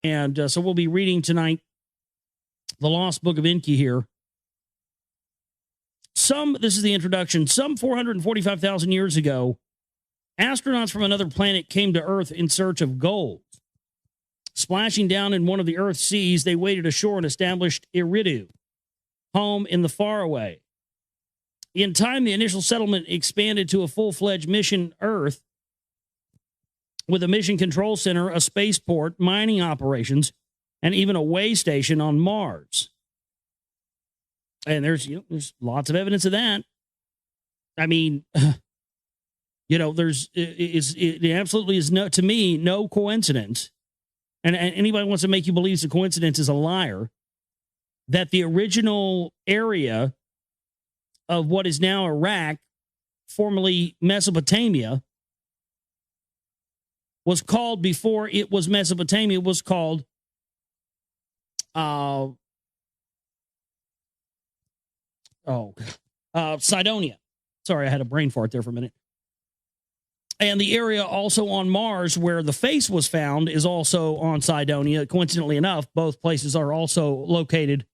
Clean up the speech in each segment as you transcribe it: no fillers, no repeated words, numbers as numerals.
And so we'll be reading tonight the Lost Book of Enki here. This is the introduction. Some 445,000 years ago, astronauts from another planet came to Earth in search of gold. Splashing down in one of the Earth's seas, they waded ashore and established Eridu, home in the faraway. In time, the initial settlement expanded to a full-fledged mission Earth with a mission control center, a spaceport, mining operations, and even a way station on Mars. And there's lots of evidence of that. I mean, it absolutely is to me no coincidence. And anybody wants to make you believe it's a coincidence is a liar. That the original area of what is now Iraq, formerly Mesopotamia, was called, before it was Mesopotamia, was called Cydonia. Sorry, I had a brain fart there for a minute. And the area also on Mars where the face was found is also on Cydonia. Coincidentally enough, both places are also located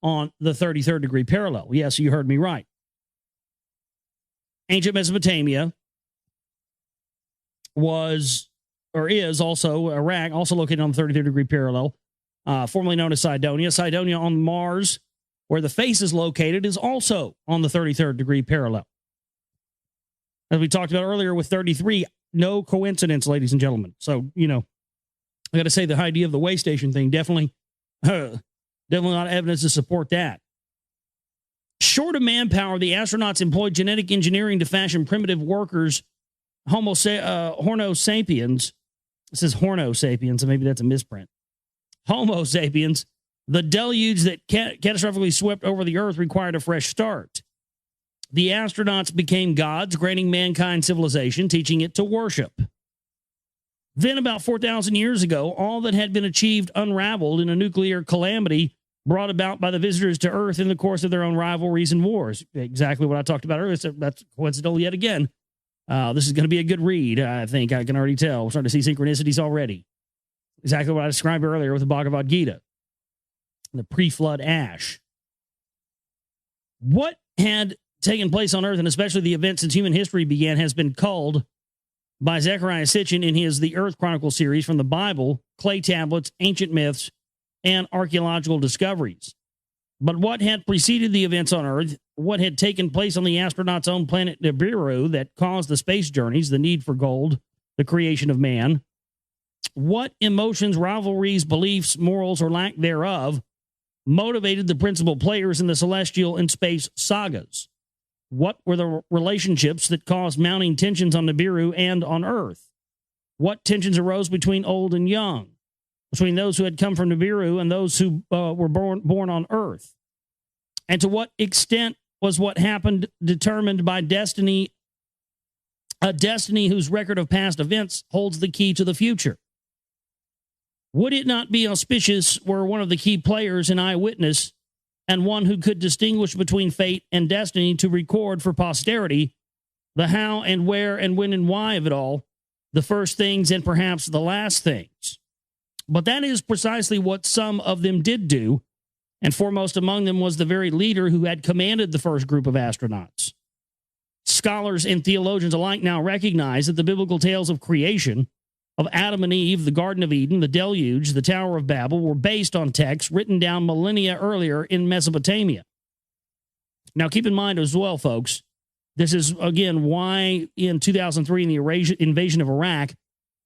on the 33rd degree parallel. Yes, you heard me right. Ancient Mesopotamia was, or is also, Iraq, also located on the 33rd degree parallel, formerly known as Cydonia. Cydonia on Mars, where the face is located, is also on the 33rd degree parallel. As we talked about earlier with 33, no coincidence, ladies and gentlemen. So, I got to say the idea of the way station thing, definitely not evidence to support that. Short of manpower, the astronauts employed genetic engineering to fashion primitive workers, Homo sapiens. It says Horno sapiens, so maybe that's a misprint. Homo sapiens. The deluge that catastrophically swept over the Earth required a fresh start. The astronauts became gods, granting mankind civilization, teaching it to worship. Then, about 4,000 years ago, all that had been achieved unraveled in a nuclear calamity brought about by the visitors to Earth in the course of their own rivalries and wars. Exactly what I talked about earlier. So that's coincidental yet again. This is going to be a good read, I think. I can already tell. We're starting to see synchronicities already. Exactly what I described earlier with the Bhagavad Gita. The pre-flood ash. What had taken place on Earth, and especially the events since human history began, has been culled by Zecharia Sitchin in his The Earth Chronicle series from the Bible, clay tablets, ancient myths, and archaeological discoveries. But what had preceded the events on Earth, what had taken place on the astronauts' own planet Nibiru that caused the space journeys, the need for gold, the creation of man, what emotions, rivalries, beliefs, morals, or lack thereof motivated the principal players in the celestial and space sagas? What were the relationships that caused mounting tensions on Nibiru and on Earth? What tensions arose between old and young, between those who had come from Nibiru and those who were born on Earth? And to what extent was what happened determined by destiny, a destiny whose record of past events holds the key to the future? Would it not be auspicious were one of the key players an eyewitness and one who could distinguish between fate and destiny to record for posterity the how and where and when and why of it all, the first things and perhaps the last things? But that is precisely what some of them did do, and foremost among them was the very leader who had commanded the first group of astronauts. Scholars and theologians alike now recognize that the biblical tales of creation, of Adam and Eve, the Garden of Eden, the Deluge, the Tower of Babel, were based on texts written down millennia earlier in Mesopotamia. Now, keep in mind as well, folks, this is, again, why in 2003, in the invasion of Iraq,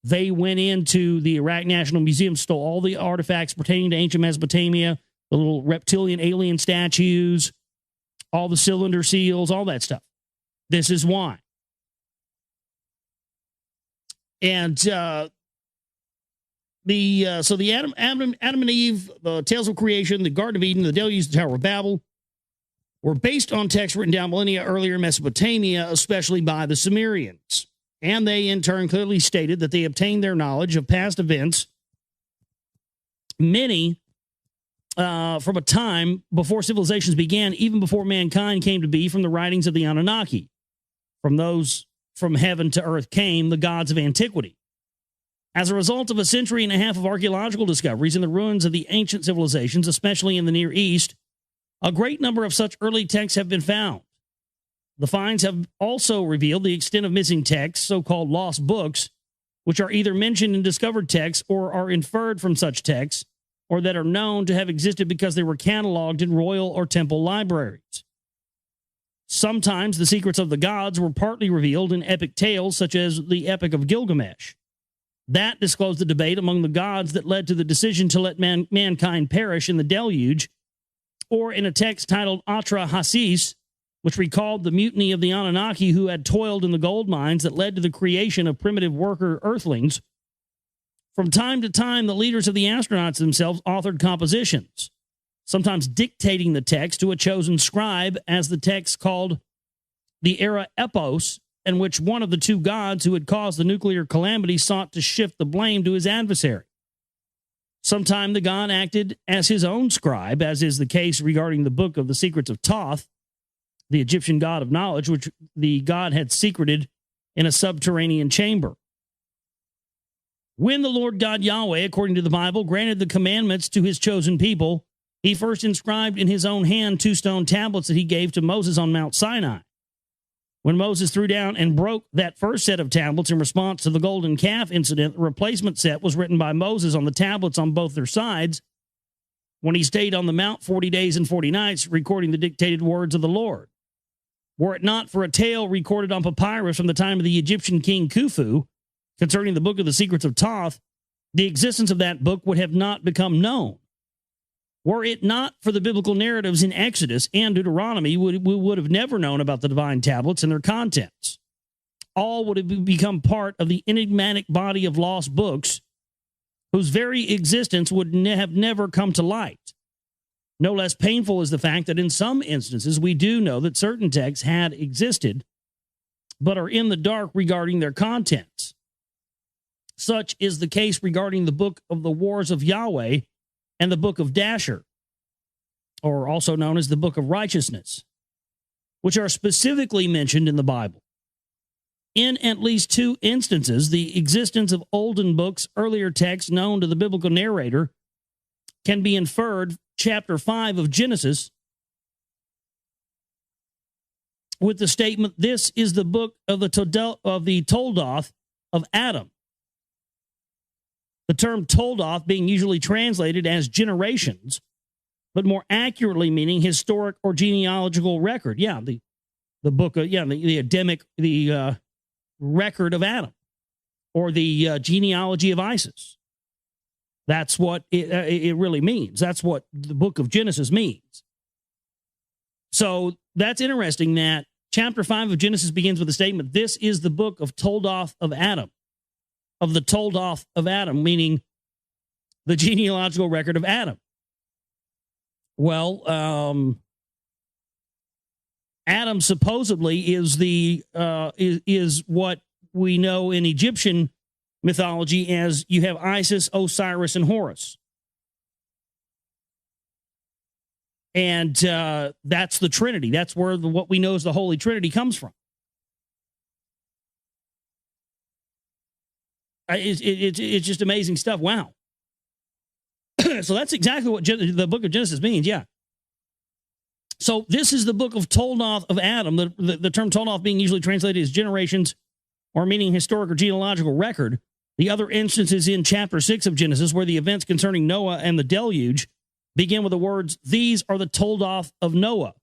they went into the Iraq National Museum, stole all the artifacts pertaining to ancient Mesopotamia, the little reptilian alien statues, all the cylinder seals, all that stuff. This is why. And so the Adam and Eve, the tales of creation, the Garden of Eden, the Deluge, the Tower of Babel, were based on texts written down millennia earlier in Mesopotamia, especially by the Sumerians. And they, in turn, clearly stated that they obtained their knowledge of past events, many from a time before civilizations began, even before mankind came to be, from the writings of the Anunnaki. From those from heaven to earth came the gods of antiquity. As a result of a century and a half of archaeological discoveries in the ruins of the ancient civilizations, especially in the Near East, a great number of such early texts have been found. The finds have also revealed the extent of missing texts, so-called lost books, which are either mentioned in discovered texts or are inferred from such texts, or that are known to have existed because they were cataloged in royal or temple libraries. Sometimes the secrets of the gods were partly revealed in epic tales, such as the Epic of Gilgamesh. That disclosed the debate among the gods that led to the decision to let mankind perish in the deluge, or in a text titled Atra Hasis, which recalled the mutiny of the Anunnaki who had toiled in the gold mines that led to the creation of primitive worker earthlings. From time to time, the leaders of the astronauts themselves authored compositions, sometimes dictating the text to a chosen scribe, as the text called the Era Epos, in which one of the two gods who had caused the nuclear calamity sought to shift the blame to his adversary. Sometime the god acted as his own scribe, as is the case regarding the Book of the Secrets of Thoth, the Egyptian god of knowledge, which the god had secreted in a subterranean chamber. When the Lord God Yahweh, according to the Bible, granted the commandments to his chosen people, he first inscribed in his own hand 2 stone tablets that he gave to Moses on Mount Sinai. When Moses threw down and broke that first set of tablets in response to the golden calf incident, the replacement set was written by Moses on the tablets on both their sides when he stayed on the mount 40 days and 40 nights, recording the dictated words of the Lord. Were it not for a tale recorded on papyrus from the time of the Egyptian king Khufu concerning the Book of the Secrets of Thoth, the existence of that book would have not become known. Were it not for the biblical narratives in Exodus and Deuteronomy, we would have never known about the divine tablets and their contents. All would have become part of the enigmatic body of lost books whose very existence would have never come to light. No less painful is the fact that in some instances we do know that certain texts had existed, but are in the dark regarding their contents. Such is the case regarding the Book of the Wars of Yahweh and the Book of Dasher, or also known as the Book of Righteousness, which are specifically mentioned in the Bible. In at least 2 instances, the existence of olden books, earlier texts known to the biblical narrator, can be inferred chapter 5 of Genesis with the statement, "This is the book of the Toldoth of Adam." The term Toldoth being usually translated as generations, but more accurately meaning historic or genealogical record. Yeah, the book of, the Adamic, the record of Adam, or the genealogy of Isis. That's what it really means. That's what the book of Genesis means. So that's interesting that chapter 5 of Genesis begins with the statement, "This is the book of Toldoth of Adam," of the Toldoth of Adam, meaning the genealogical record of Adam. Well, Adam supposedly is is what we know in Egyptian mythology as you have Isis, Osiris, and Horus. And that's the Trinity. That's where what we know as the Holy Trinity comes from. It's just amazing stuff. Wow. So that's exactly what the book of Genesis means. Yeah. So this is the book of Toldoth of Adam. The term Toldoth being usually translated as generations or meaning historic or genealogical record. The other instances in chapter 6 of Genesis where the events concerning Noah and the deluge begin with the words, "These are the Toldoth of Noah."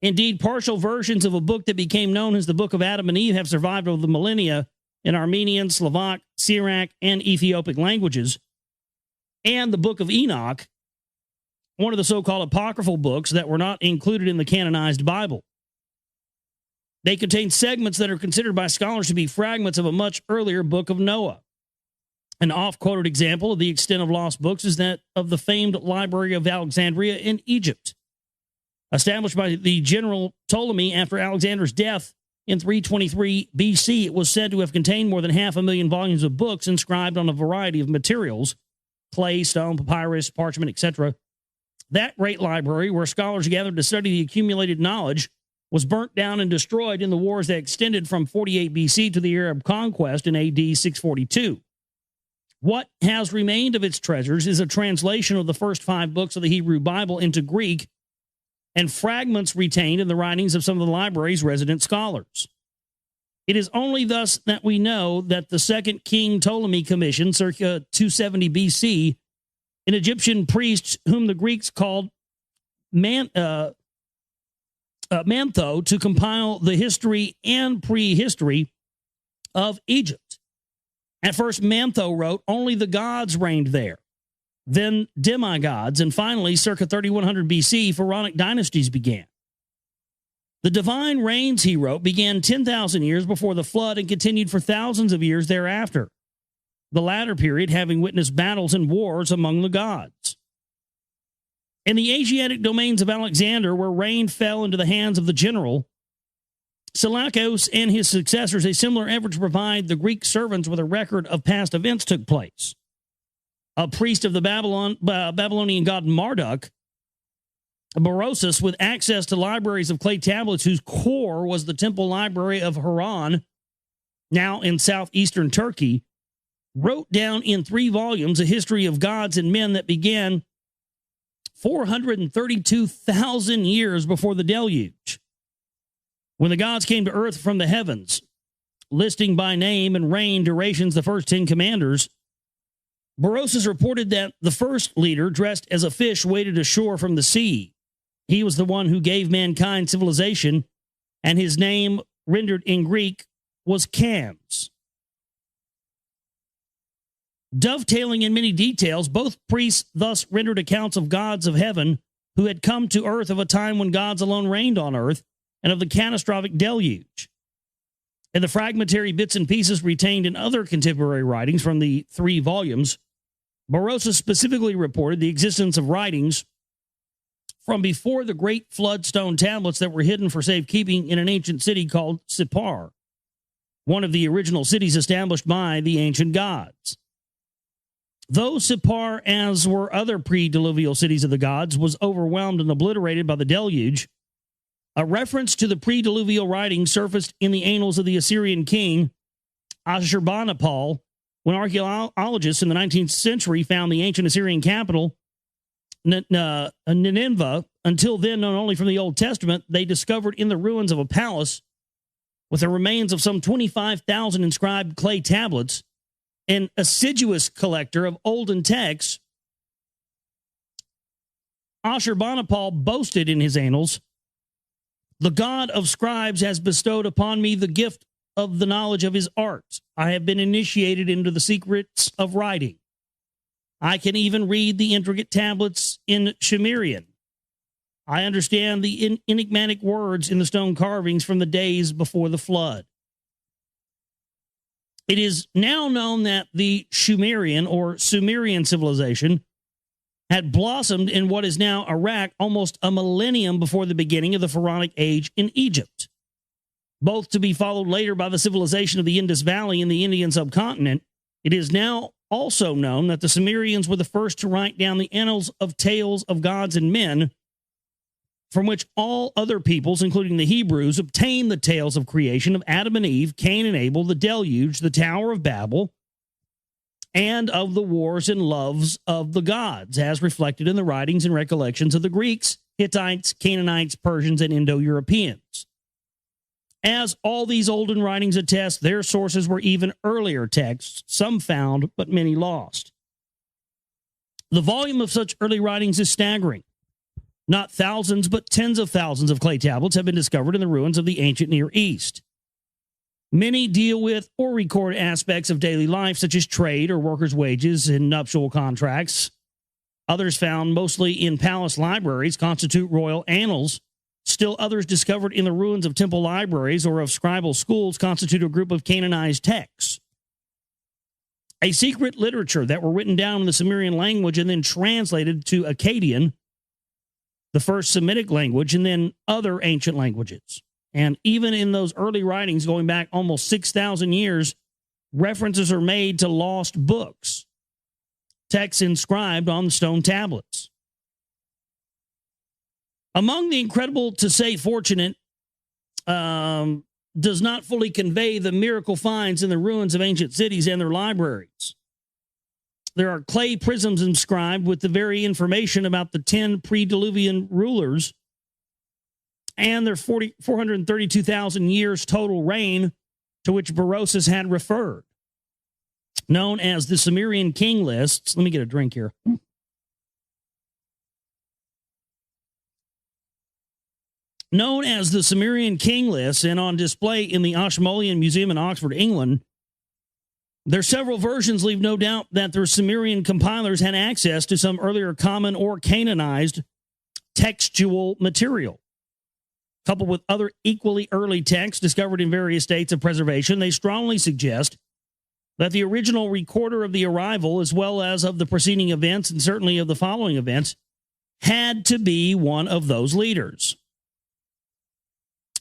Indeed, partial versions of a book that became known as the Book of Adam and Eve have survived over the millennia in Armenian, Slovak, Syriac, and Ethiopic languages. And the Book of Enoch, one of the so-called apocryphal books that were not included in the canonized Bible. They contain segments that are considered by scholars to be fragments of a much earlier book of Noah. An oft-quoted example of the extent of lost books is that of the famed Library of Alexandria in Egypt. Established by the general Ptolemy after Alexander's death in 323 BC, it was said to have contained more than 500,000 volumes of books inscribed on a variety of materials, clay, stone, papyrus, parchment, etc. That great library, where scholars gathered to study the accumulated knowledge, was burnt down and destroyed in the wars that extended from 48 BC to the Arab conquest in AD 642. What has remained of its treasures is a translation of the first 5 books of the Hebrew Bible into Greek and fragments retained in the writings of some of the library's resident scholars. It is only thus that we know that the Second King Ptolemy commissioned, circa 270 BC, an Egyptian priest whom the Greeks called Mantho, to compile the history and prehistory of Egypt. At first, Mantho wrote, only the gods reigned there, then demigods, and finally, circa 3100 BC, pharaonic dynasties began. The divine reigns, he wrote, began 10,000 years before the flood and continued for thousands of years thereafter, the latter period having witnessed battles and wars among the gods. In the Asiatic domains of Alexander, where reign fell into the hands of the general, Seleucus and his successors, a similar effort to provide the Greek servants with a record of past events took place. A priest of the Babylonian god Marduk, Berosus, with access to libraries of clay tablets whose core was the temple library of Haran, now in southeastern Turkey, wrote down in 3 volumes a history of gods and men that began 432,000 years before the deluge, when the gods came to earth from the heavens, listing by name and reign durations the first 10 commanders. Berosus reported that the first leader, dressed as a fish, waded ashore from the sea. He was the one who gave mankind civilization, and his name, rendered in Greek, was Cams. Dovetailing in many details, both priests thus rendered accounts of gods of heaven who had come to earth of a time when gods alone reigned on earth, and of the catastrophic deluge. In the fragmentary bits and pieces retained in other contemporary writings from the 3 volumes, Berosus specifically reported the existence of writings from before the great flood stone tablets that were hidden for safekeeping in an ancient city called Sippar, one of the original cities established by the ancient gods. Though Sippar, as were other pre-diluvial cities of the gods, was overwhelmed and obliterated by the deluge, a reference to the pre-diluvial writings surfaced in the annals of the Assyrian king Ashurbanipal when archaeologists in the 19th century found the ancient Assyrian capital, Nineveh. Until then known only from the Old Testament, they discovered in the ruins of a palace with the remains of some 25,000 inscribed clay tablets. An assiduous collector of olden texts, Ashurbanipal boasted in his annals, "The god of scribes has bestowed upon me the gift of the knowledge of his art. I have been initiated into the secrets of writing. I can even read the intricate tablets in Sumerian. I understand the enigmatic words in the stone carvings from the days before the flood." It is now known that the Sumerian or Sumerian civilization had blossomed in what is now Iraq almost a millennium before the beginning of the Pharaonic age in Egypt, both to be followed later by the civilization of the Indus Valley in the Indian subcontinent. It is now also known that the Sumerians were the first to write down the annals of tales of gods and men, from which all other peoples, including the Hebrews, obtained the tales of creation of Adam and Eve, Cain and Abel, the deluge, the Tower of Babel, and of the wars and loves of the gods, as reflected in the writings and recollections of the Greeks, Hittites, Canaanites, Persians, and Indo-Europeans. As all these olden writings attest, their sources were even earlier texts, some found, but many lost. The volume of such early writings is staggering. Not thousands, but tens of thousands of clay tablets have been discovered in the ruins of the ancient Near East. Many deal with or record aspects of daily life, such as trade or workers' wages and nuptial contracts. Others, found mostly in palace libraries, constitute royal annals. Still others, discovered in the ruins of temple libraries or of scribal schools, constitute a group of canonized texts. A secret literature that were written down in the Sumerian language and then translated to Akkadian, the first Semitic language, and then other ancient languages. And even in those early writings going back almost 6,000 years, references are made to lost books, texts inscribed on the stone tablets. Among the incredible, to say fortunate, does not fully convey the miracle finds in the ruins of ancient cities and their libraries. there are clay prisms inscribed with the very information about the 10 pre-Diluvian rulers and their 432,000 years total reign to which Berosus had referred, known as the Sumerian king lists. Let me get a drink here. Known as the Sumerian king lists and on display in the Ashmolean Museum in Oxford, England. Their several versions leave no doubt that the Sumerian compilers had access to some earlier common or canonized textual material. Coupled with other equally early texts discovered in various states of preservation, they strongly suggest that the original recorder of the arrival, as well as of the preceding events and certainly of the following events, had to be one of those leaders,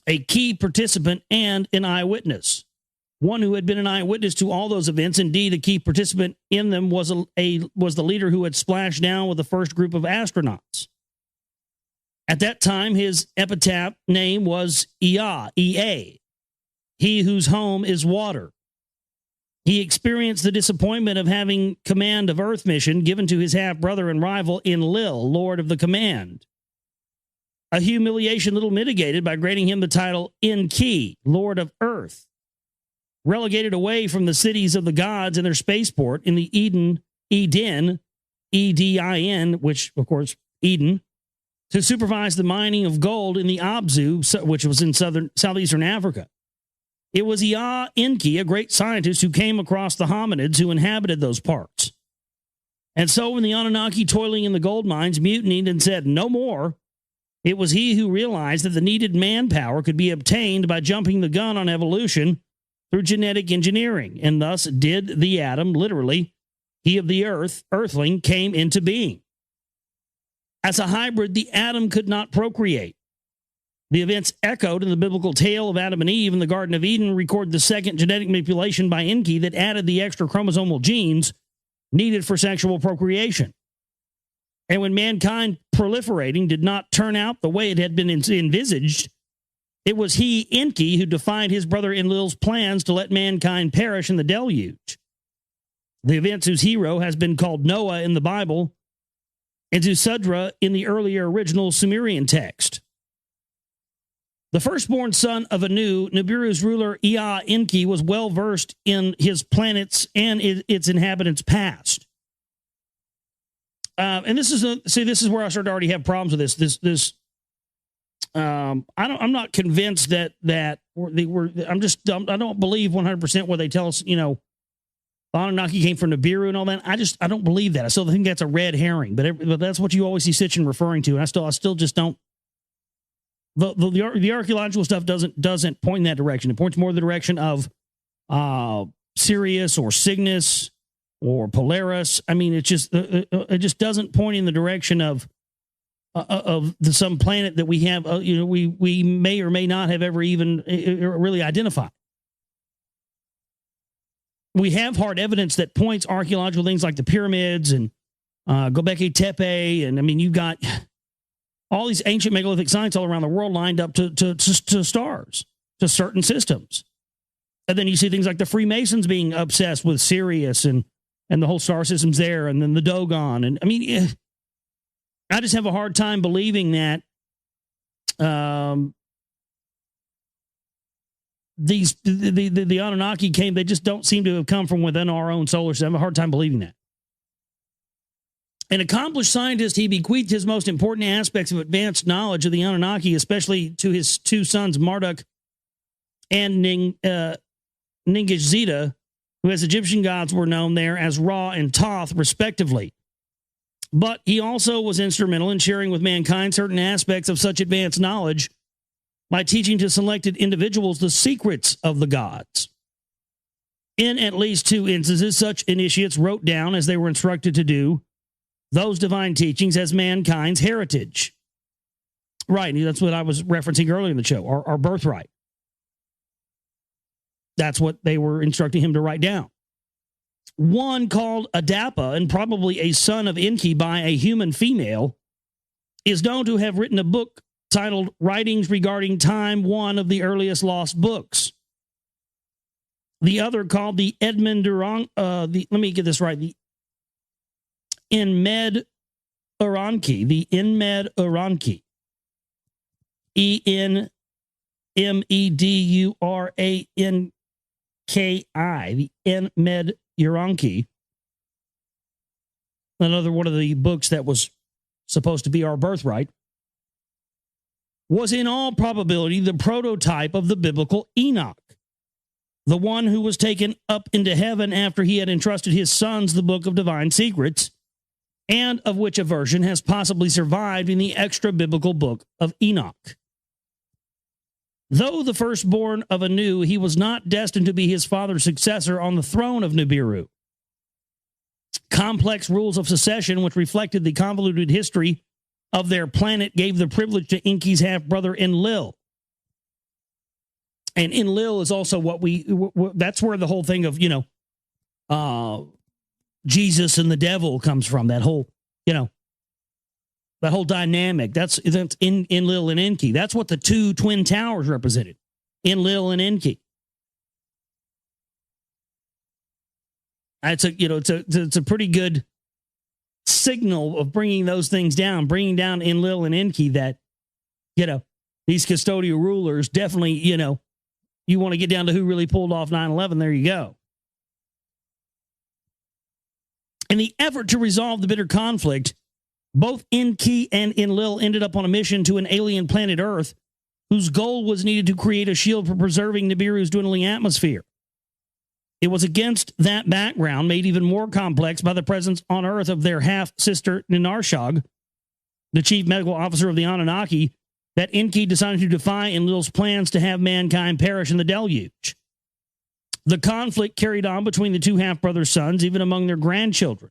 a key participant and an eyewitness. One who had been an eyewitness to all those events. Indeed, a key participant in them was the leader who had splashed down with the first group of astronauts. At that time, his epitaph name was Ea, E-A, he whose home is water. He experienced the disappointment of having command of Earth mission given to his half-brother and rival Enlil, Lord of the Command. A humiliation little mitigated by granting him the title Enki, Lord of Earth. Relegated away from the cities of the gods and their spaceport in the Eden, E-D-I-N, which, of course, Eden, to supervise the mining of gold in the Abzu, which was in southeastern Africa. It was Ea Enki, a great scientist who came across the hominids who inhabited those parts. And so when the Anunnaki toiling in the gold mines mutinied and said, "No more," it was he who realized that the needed manpower could be obtained by jumping the gun on evolution through genetic engineering, and thus did the Adam, literally, he of the earth, earthling, came into being. As a hybrid, the Adam could not procreate. The events echoed in the biblical tale of Adam and Eve in the Garden of Eden record the second genetic manipulation by Enki that added the extra chromosomal genes needed for sexual procreation. And when mankind proliferating did not turn out the way it had been envisaged, it was he, Enki, who defied his brother Enlil's plans to let mankind perish in the deluge. The events whose hero has been called Noah in the Bible and Zusudra in the earlier original Sumerian text. The firstborn son of Anu, Nibiru's ruler Ea Enki, was well versed in his planets and its inhabitants' past. And this is where I started to already have problems with this. I'm not convinced that they were. I don't believe 100% what they tell us. You know, the Anunnaki came from Nibiru and all that. I don't believe that. I still think that's a red herring. But that's what you always see Sitchin referring to, and I still just don't. The archaeological stuff doesn't point in that direction. It points more in the direction of Sirius or Cygnus or Polaris. I mean, it just doesn't point in the direction of some planet that we have, we may or may not have ever even really identified. We have hard evidence that points archaeological things like the pyramids and Göbekli Tepe, and I mean, you've got all these ancient megalithic sites all around the world lined up to stars, to certain systems. And then you see things like the Freemasons being obsessed with Sirius and the whole star system's there, and then the Dogon. And I mean, I just have a hard time believing that the Anunnaki came. They just don't seem to have come from within our own solar system. I have a hard time believing that. An accomplished scientist, he bequeathed his most important aspects of advanced knowledge of the Anunnaki, especially to his two sons, Marduk and Ningishzida, who as Egyptian gods were known there as Ra and Thoth, respectively. But he also was instrumental in sharing with mankind certain aspects of such advanced knowledge by teaching to selected individuals the secrets of the gods. In at least two instances, such initiates wrote down, as they were instructed to do, those divine teachings as mankind's heritage. Right, that's what I was referencing earlier in the show, our birthright. That's what they were instructing him to write down. One called Adapa, and probably a son of Enki by a human female, is known to have written a book titled Writings Regarding Time, one of the earliest lost books. The other, called the Edmund Durang, let me get this right, the Enmed Uranki, the Enmed Uranki, Enmeduranki, the Enmed Uranki, another one of the books that was supposed to be our birthright, was in all probability the prototype of the biblical Enoch, the one who was taken up into heaven after he had entrusted his sons the book of divine secrets, and of which a version has possibly survived in the extra-biblical book of Enoch. Though the firstborn of Anu, he was not destined to be his father's successor on the throne of Nibiru. Complex rules of succession, which reflected the convoluted history of their planet, gave the privilege to Enki's half-brother Enlil. And Enlil is also that's where the whole thing of, Jesus and the devil comes from, that whole dynamic. That's in Enlil and Enki. That's what the two twin towers represented, Enlil and Enki. It's a pretty good signal of bringing those things down, bringing down Enlil and Enki, that, these custodial rulers definitely, you want to get down to who really pulled off 9/11, there you go. In the effort to resolve the bitter conflict, both Enki and Enlil ended up on a mission to an alien planet Earth, whose goal was needed to create a shield for preserving Nibiru's dwindling atmosphere. It was against that background, made even more complex by the presence on Earth of their half-sister Ninarshag, the chief medical officer of the Anunnaki, that Enki decided to defy Enlil's plans to have mankind perish in the deluge. The conflict carried on between the two half-brothers' sons, even among their grandchildren.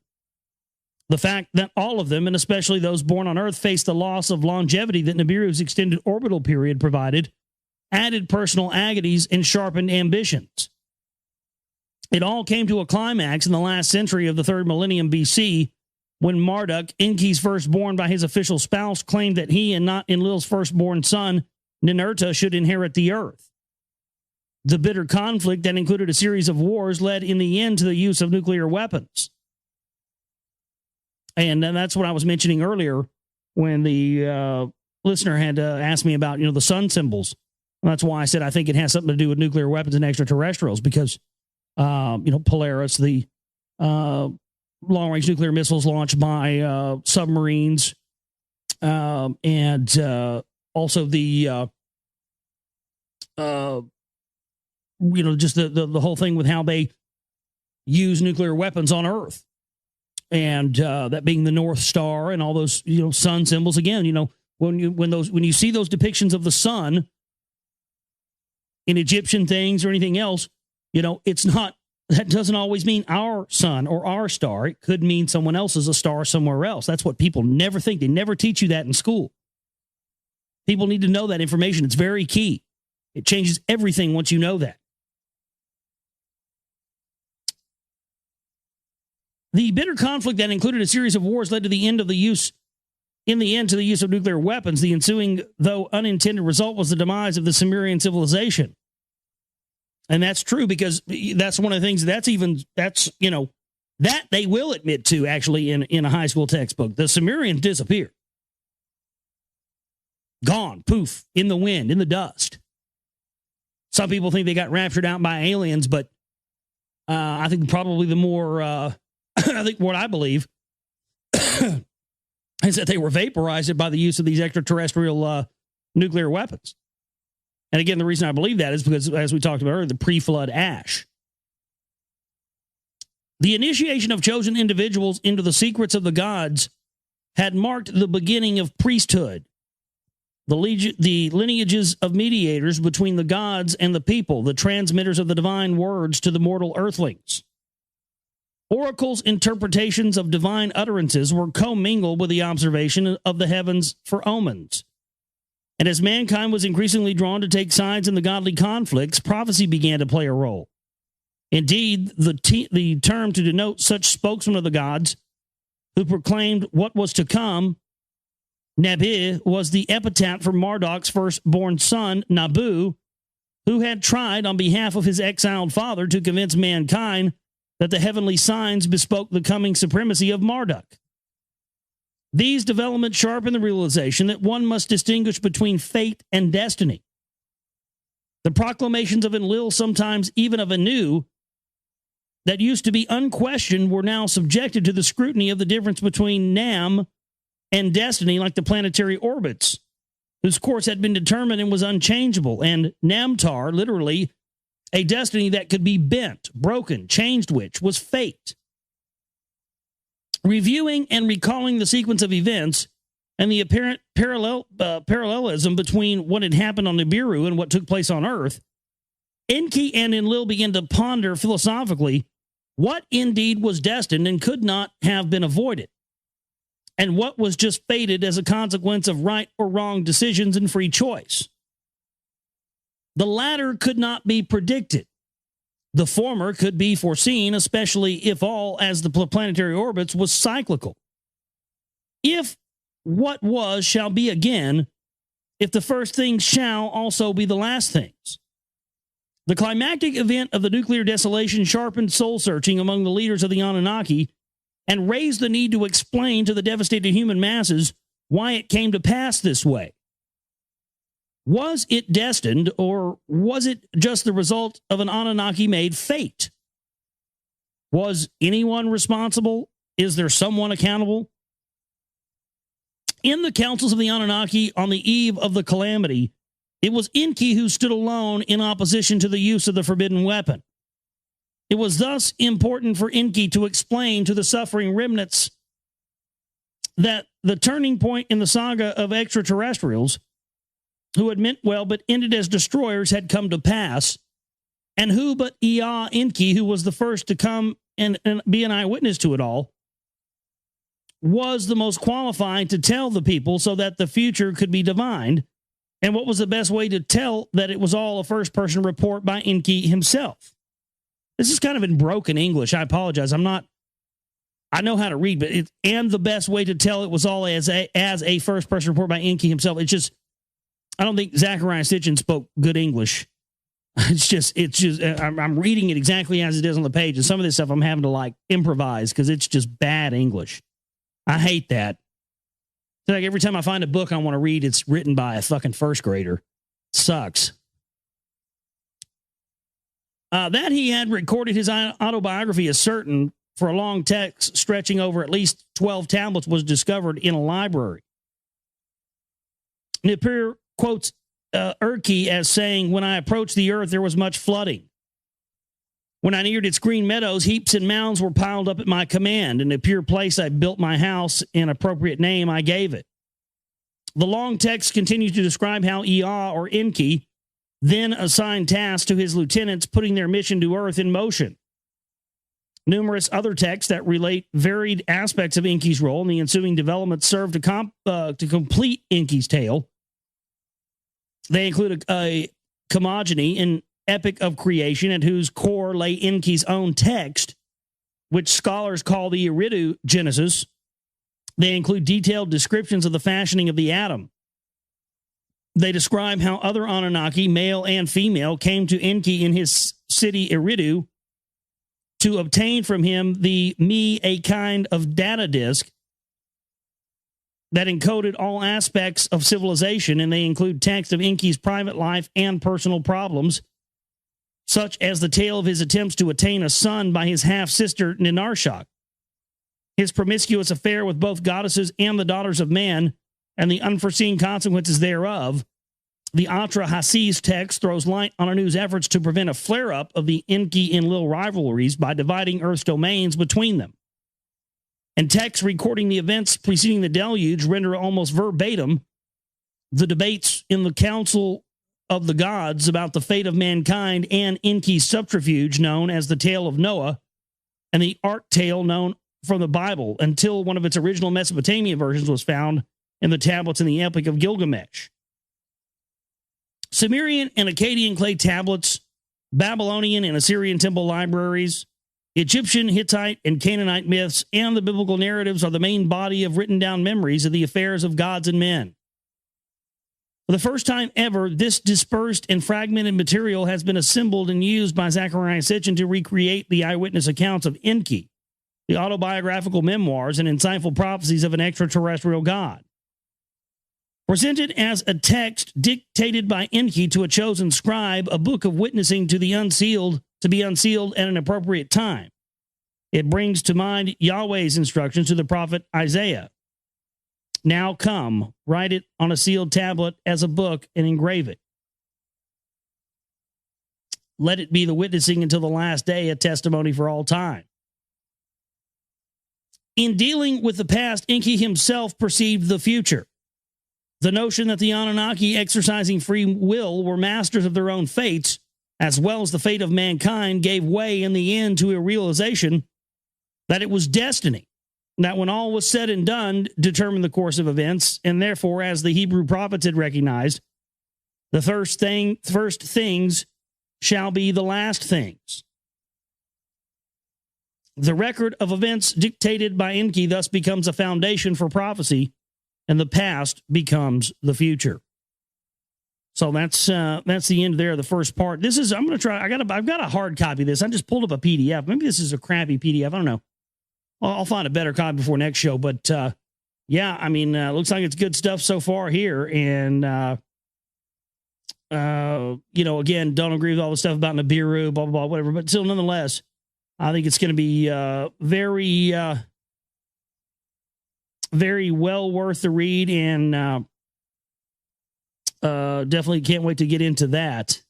The fact that all of them, and especially those born on Earth, faced the loss of longevity that Nibiru's extended orbital period provided, added personal agonies and sharpened ambitions. It all came to a climax in the last century of the third millennium BC, when Marduk, Enki's firstborn by his official spouse, claimed that he and not Enlil's firstborn son, Ninurta, should inherit the earth. The bitter conflict that included a series of wars led in the end to the use of nuclear weapons. And that's what I was mentioning earlier when the listener had asked me about, the sun symbols. And that's why I said I think it has something to do with nuclear weapons and extraterrestrials, because Polaris, the long-range nuclear missiles launched by submarines, and also the just the whole thing with how they use nuclear weapons on Earth, and that being the North Star and all those sun symbols. Again, when you see those depictions of the sun in Egyptian things or anything else, it's not, that doesn't always mean our sun or our star. It could mean someone else's a star somewhere else. That's what people never think. They never teach you that in school. People need to know that information. It's very key. It changes everything once you know that. The bitter conflict that included a series of wars led to the end of the use of nuclear weapons. The ensuing, though unintended, result was the demise of the Sumerian civilization. And that's true, because that's one of the things that they will admit to, actually, in a high school textbook. The Sumerians disappeared. Gone, poof, in the wind, in the dust. Some people think they got raptured out by aliens, but I think probably the more, I think what I believe is that they were vaporized by the use of these extraterrestrial nuclear weapons. And again, the reason I believe that is because, as we talked about earlier, the pre-flood ash. The initiation of chosen individuals into the secrets of the gods had marked the beginning of priesthood, the lineages of mediators between the gods and the people, the transmitters of the divine words to the mortal earthlings. Oracles' interpretations of divine utterances were commingled with the observation of the heavens for omens. And as mankind was increasingly drawn to take sides in the godly conflicts, prophecy began to play a role. Indeed, the term to denote such spokesmen of the gods who proclaimed what was to come, Nabi, was the epitaph for Marduk's firstborn son, Nabu, who had tried on behalf of his exiled father to convince mankind that the heavenly signs bespoke the coming supremacy of Marduk. These developments sharpen the realization that one must distinguish between fate and destiny. The proclamations of Enlil, sometimes even of Anu, that used to be unquestioned were now subjected to the scrutiny of the difference between Nam and destiny, like the planetary orbits, whose course had been determined and was unchangeable, and Namtar, literally, a destiny that could be bent, broken, changed, which was fate. Reviewing and recalling the sequence of events and the apparent parallelism between what had happened on Nibiru and what took place on Earth, Enki and Enlil began to ponder philosophically what indeed was destined and could not have been avoided, and what was just fated as a consequence of right or wrong decisions and free choice. The latter could not be predicted. The former could be foreseen, especially if all, as the planetary orbits, was cyclical. If what was shall be again, if the first things shall also be the last things. The climactic event of the nuclear desolation sharpened soul-searching among the leaders of the Anunnaki and raised the need to explain to the devastated human masses why it came to pass this way. Was it destined, or was it just the result of an Anunnaki-made fate? Was anyone responsible? Is there someone accountable? In the councils of the Anunnaki on the eve of the calamity, it was Enki who stood alone in opposition to the use of the forbidden weapon. It was thus important for Enki to explain to the suffering remnants that the turning point in the saga of extraterrestrials, who had meant well but ended as destroyers, had come to pass, and who but Ea Enki, who was the first to come and be an eyewitness to it all, was the most qualified to tell the people so that the future could be divined. And what was the best way to tell that it was all a first-person report by Enki himself? This is kind of in broken English. I apologize. I know how to read, but and the best way to tell it was all as a first-person report by Enki himself. It's just, I don't think Zecharia Sitchin spoke good English. I'm reading it exactly as it is on the page, and some of this stuff I'm having to improvise because it's just bad English. I hate that. It's like every time I find a book I want to read, it's written by a fucking first grader. Sucks. That he had recorded his autobiography is certain, for a long text stretching over at least 12 tablets was discovered in a library. Nippur quotes Enki as saying, "When I approached the earth, there was much flooding. When I neared its green meadows, heaps and mounds were piled up at my command. In a pure place, I built my house. An appropriate name I gave it." The long text continues to describe how Ea, or Enki, then assigned tasks to his lieutenants, putting their mission to Earth in motion. Numerous other texts that relate varied aspects of Enki's role and the ensuing developments serve to complete Enki's tale. They include a cosmogony, an epic of creation at whose core lay Enki's own text, which scholars call the Eridu Genesis. They include detailed descriptions of the fashioning of the atom. They describe how other Anunnaki, male and female, came to Enki in his city Eridu to obtain from him a kind of data disk that encoded all aspects of civilization, and they include text of Enki's private life and personal problems, such as the tale of his attempts to attain a son by his half-sister Ninarshak, his promiscuous affair with both goddesses and the daughters of man, and the unforeseen consequences thereof. The Atra Hasis text throws light on Anu's efforts to prevent a flare-up of the Enki-Enlil rivalries by dividing Earth's domains between them. And texts recording the events preceding the deluge render almost verbatim the debates in the Council of the Gods about the fate of mankind and Enki's subterfuge known as the Tale of Noah and the Ark tale known from the Bible, until one of its original Mesopotamian versions was found in the tablets in the Epic of Gilgamesh. Sumerian and Akkadian clay tablets, Babylonian and Assyrian temple libraries, Egyptian, Hittite, and Canaanite myths, and the biblical narratives are the main body of written down memories of the affairs of gods and men. For the first time ever, this dispersed and fragmented material has been assembled and used by Zecharia Sitchin to recreate the eyewitness accounts of Enki, the autobiographical memoirs and insightful prophecies of an extraterrestrial God. Presented as a text dictated by Enki to a chosen scribe, a book of witnessing to the unsealed, to be unsealed at an appropriate time. It brings to mind Yahweh's instructions to the prophet Isaiah. Now come, write it on a sealed tablet as a book and engrave it. Let it be the witnessing until the last day, a testimony for all time. In dealing with the past, Enki himself perceived the future. The notion that the Anunnaki, exercising free will, were masters of their own fates, as well as the fate of mankind, gave way in the end to a realization that it was destiny, that when all was said and done, determined the course of events, and therefore, as the Hebrew prophets had recognized, the first things shall be the last things. The record of events dictated by Enki thus becomes a foundation for prophecy, and the past becomes the future. So that's the end there of the first part. This is, I'm going to try, I've got a hard copy of this. I just pulled up a PDF. Maybe this is a crappy PDF. I don't know. I'll find a better copy before next show. But yeah, I mean, looks like it's good stuff so far here. And, you know, again, don't agree with all the stuff about Nibiru, blah, blah, blah, whatever. But still, nonetheless, I think it's going to be very well worth the read, and definitely can't wait to get into that.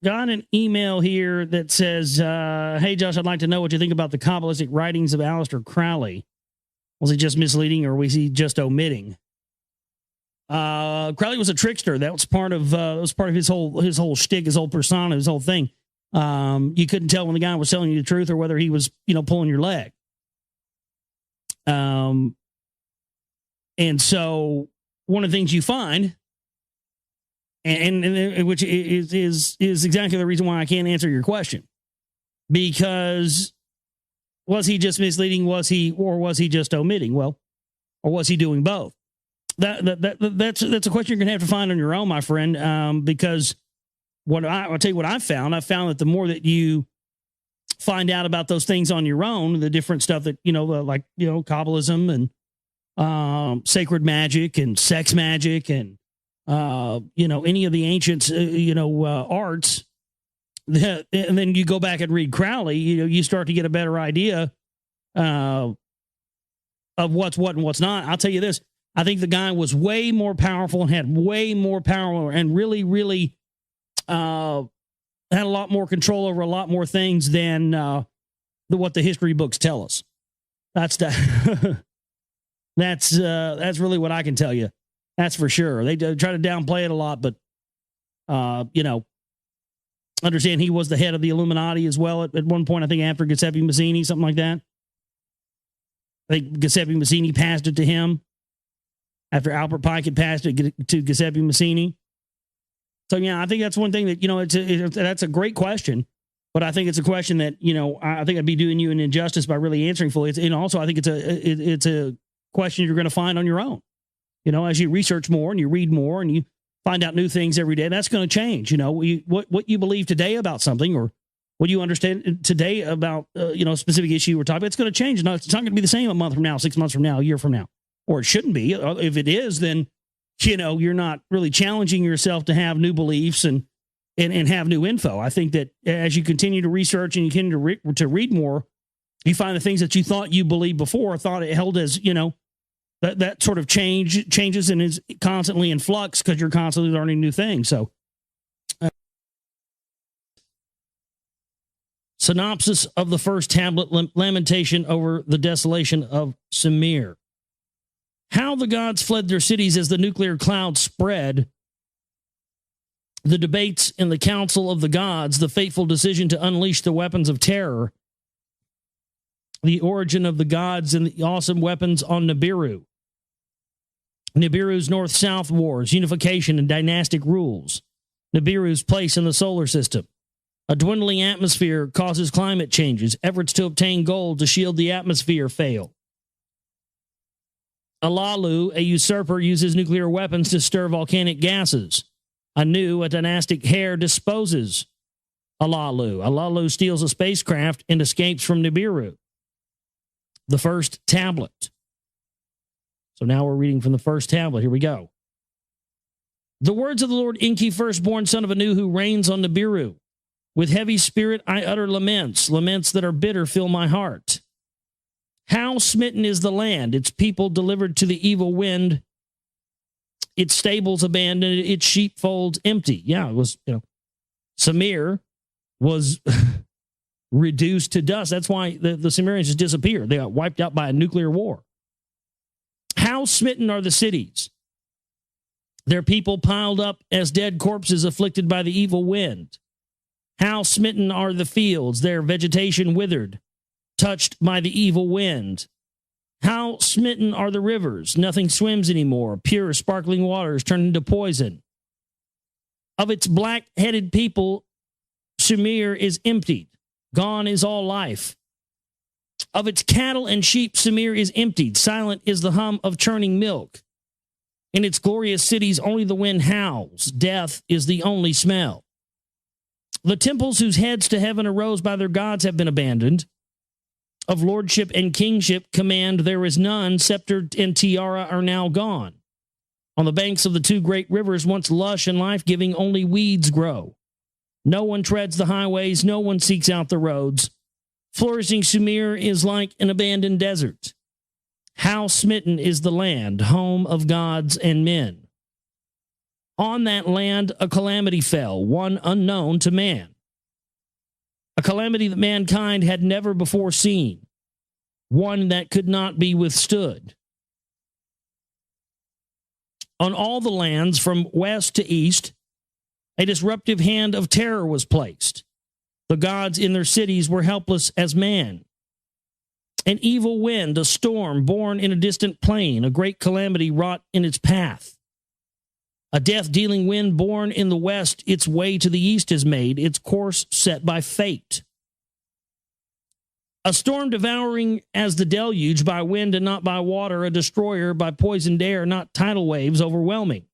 Got an email here that says, hey, Josh, I'd like to know what you think about the Kabbalistic writings of Aleister Crowley. Was he just misleading, or was he just omitting? Crowley was a trickster. That was part of his whole shtick, his whole persona, his whole thing. You couldn't tell when the guy was telling you the truth or whether he was, you know, pulling your leg. And so one of the things you find, and which is exactly the reason why I can't answer your question, because was he just misleading? Was he just omitting? Well, or was he doing both? That's a question you're going to have to find on your own, my friend. Because I'll tell you what I've found. I've found that the more that you find out about those things on your own, the different stuff that, you know, like, you know, Kabbalism and sacred magic and sex magic and, you know, any of the ancients, arts, and then you go back and read Crowley, you know, you start to get a better idea of what's what and what's not. I'll tell you this. I think the guy was way more powerful and had way more power and really, really had a lot more control over a lot more things than what the history books tell us. That's really what I can tell you. That's for sure. They try to downplay it a lot, but you know, understand he was the head of the Illuminati as well at one point. I think after Giuseppe Mazzini, something like that. I think Giuseppe Mazzini passed it to him after Albert Pike had passed it to Giuseppe Mazzini. So, yeah, I think that's one thing that, you know, that's a great question, but I think it's a question that, you know, I think I'd be doing you an injustice by really answering fully. And also, I think it's a question you're going to find on your own. You know, as you research more and you read more and you find out new things every day, that's going to change. You know, what you believe today about something, or what you understand today about, you know, a specific issue or topic, it's going to change. It's not going to be the same a month from now, 6 months from now, a year from now, or it shouldn't be. If it is, then, you know, you're not really challenging yourself to have new beliefs and have new info. I think that as you continue to research and you continue to read more, you find the things that you thought you believed before, thought it held as, you know, that sort of changes and is constantly in flux because you're constantly learning new things. So, synopsis of the first tablet, lamentation over the desolation of Sumer. How the gods fled their cities as the nuclear cloud spread, the debates in the council of the gods, the fateful decision to unleash the weapons of terror, the origin of the gods and the awesome weapons on Nibiru, Nibiru's north-south wars, unification and dynastic rules, Nibiru's place in the solar system, a dwindling atmosphere causes climate changes, efforts to obtain gold to shield the atmosphere fail. Alalu, a usurper, uses nuclear weapons to stir volcanic gases. Anu, a dynastic heir, disposes Alalu. Alalu steals a spacecraft and escapes from Nibiru. The first tablet. So now we're reading from the first tablet. Here we go. The words of the Lord Enki, firstborn son of Anu, who reigns on Nibiru. With heavy spirit I utter laments. Laments that are bitter fill my heart. How smitten is the land, its people delivered to the evil wind, its stables abandoned, its sheepfolds empty. Yeah, it was, Samir was reduced to dust. That's why the Sumerians just disappeared. They got wiped out by a nuclear war. How smitten are the cities? Their people piled up as dead corpses afflicted by the evil wind. How smitten are the fields, their vegetation withered, touched by the evil wind. How smitten are the rivers, nothing swims anymore, pure sparkling waters turned into poison. Of its black-headed people, Sumir is emptied, gone is all life. Of its cattle and sheep, Sumir is emptied, silent is the hum of churning milk. In its glorious cities, only the wind howls, death is the only smell. The temples whose heads to heaven arose by their gods have been abandoned. Of lordship and kingship command there is none, scepter and tiara are now gone. On the banks of the two great rivers, once lush and life-giving, only weeds grow. No one treads the highways, no one seeks out the roads. Flourishing Sumir is like an abandoned desert. How smitten is the land, home of gods and men. On that land a calamity fell, one unknown to man. A calamity that mankind had never before seen, one that could not be withstood. On all the lands from west to east, a disruptive hand of terror was placed. The gods in their cities were helpless as man. An evil wind, a storm born in a distant plain, a great calamity wrought in its path. A death-dealing wind born in the west, its way to the east has made, its course set by fate. A storm devouring as the deluge by wind and not by water, a destroyer by poisoned air, not tidal waves overwhelming.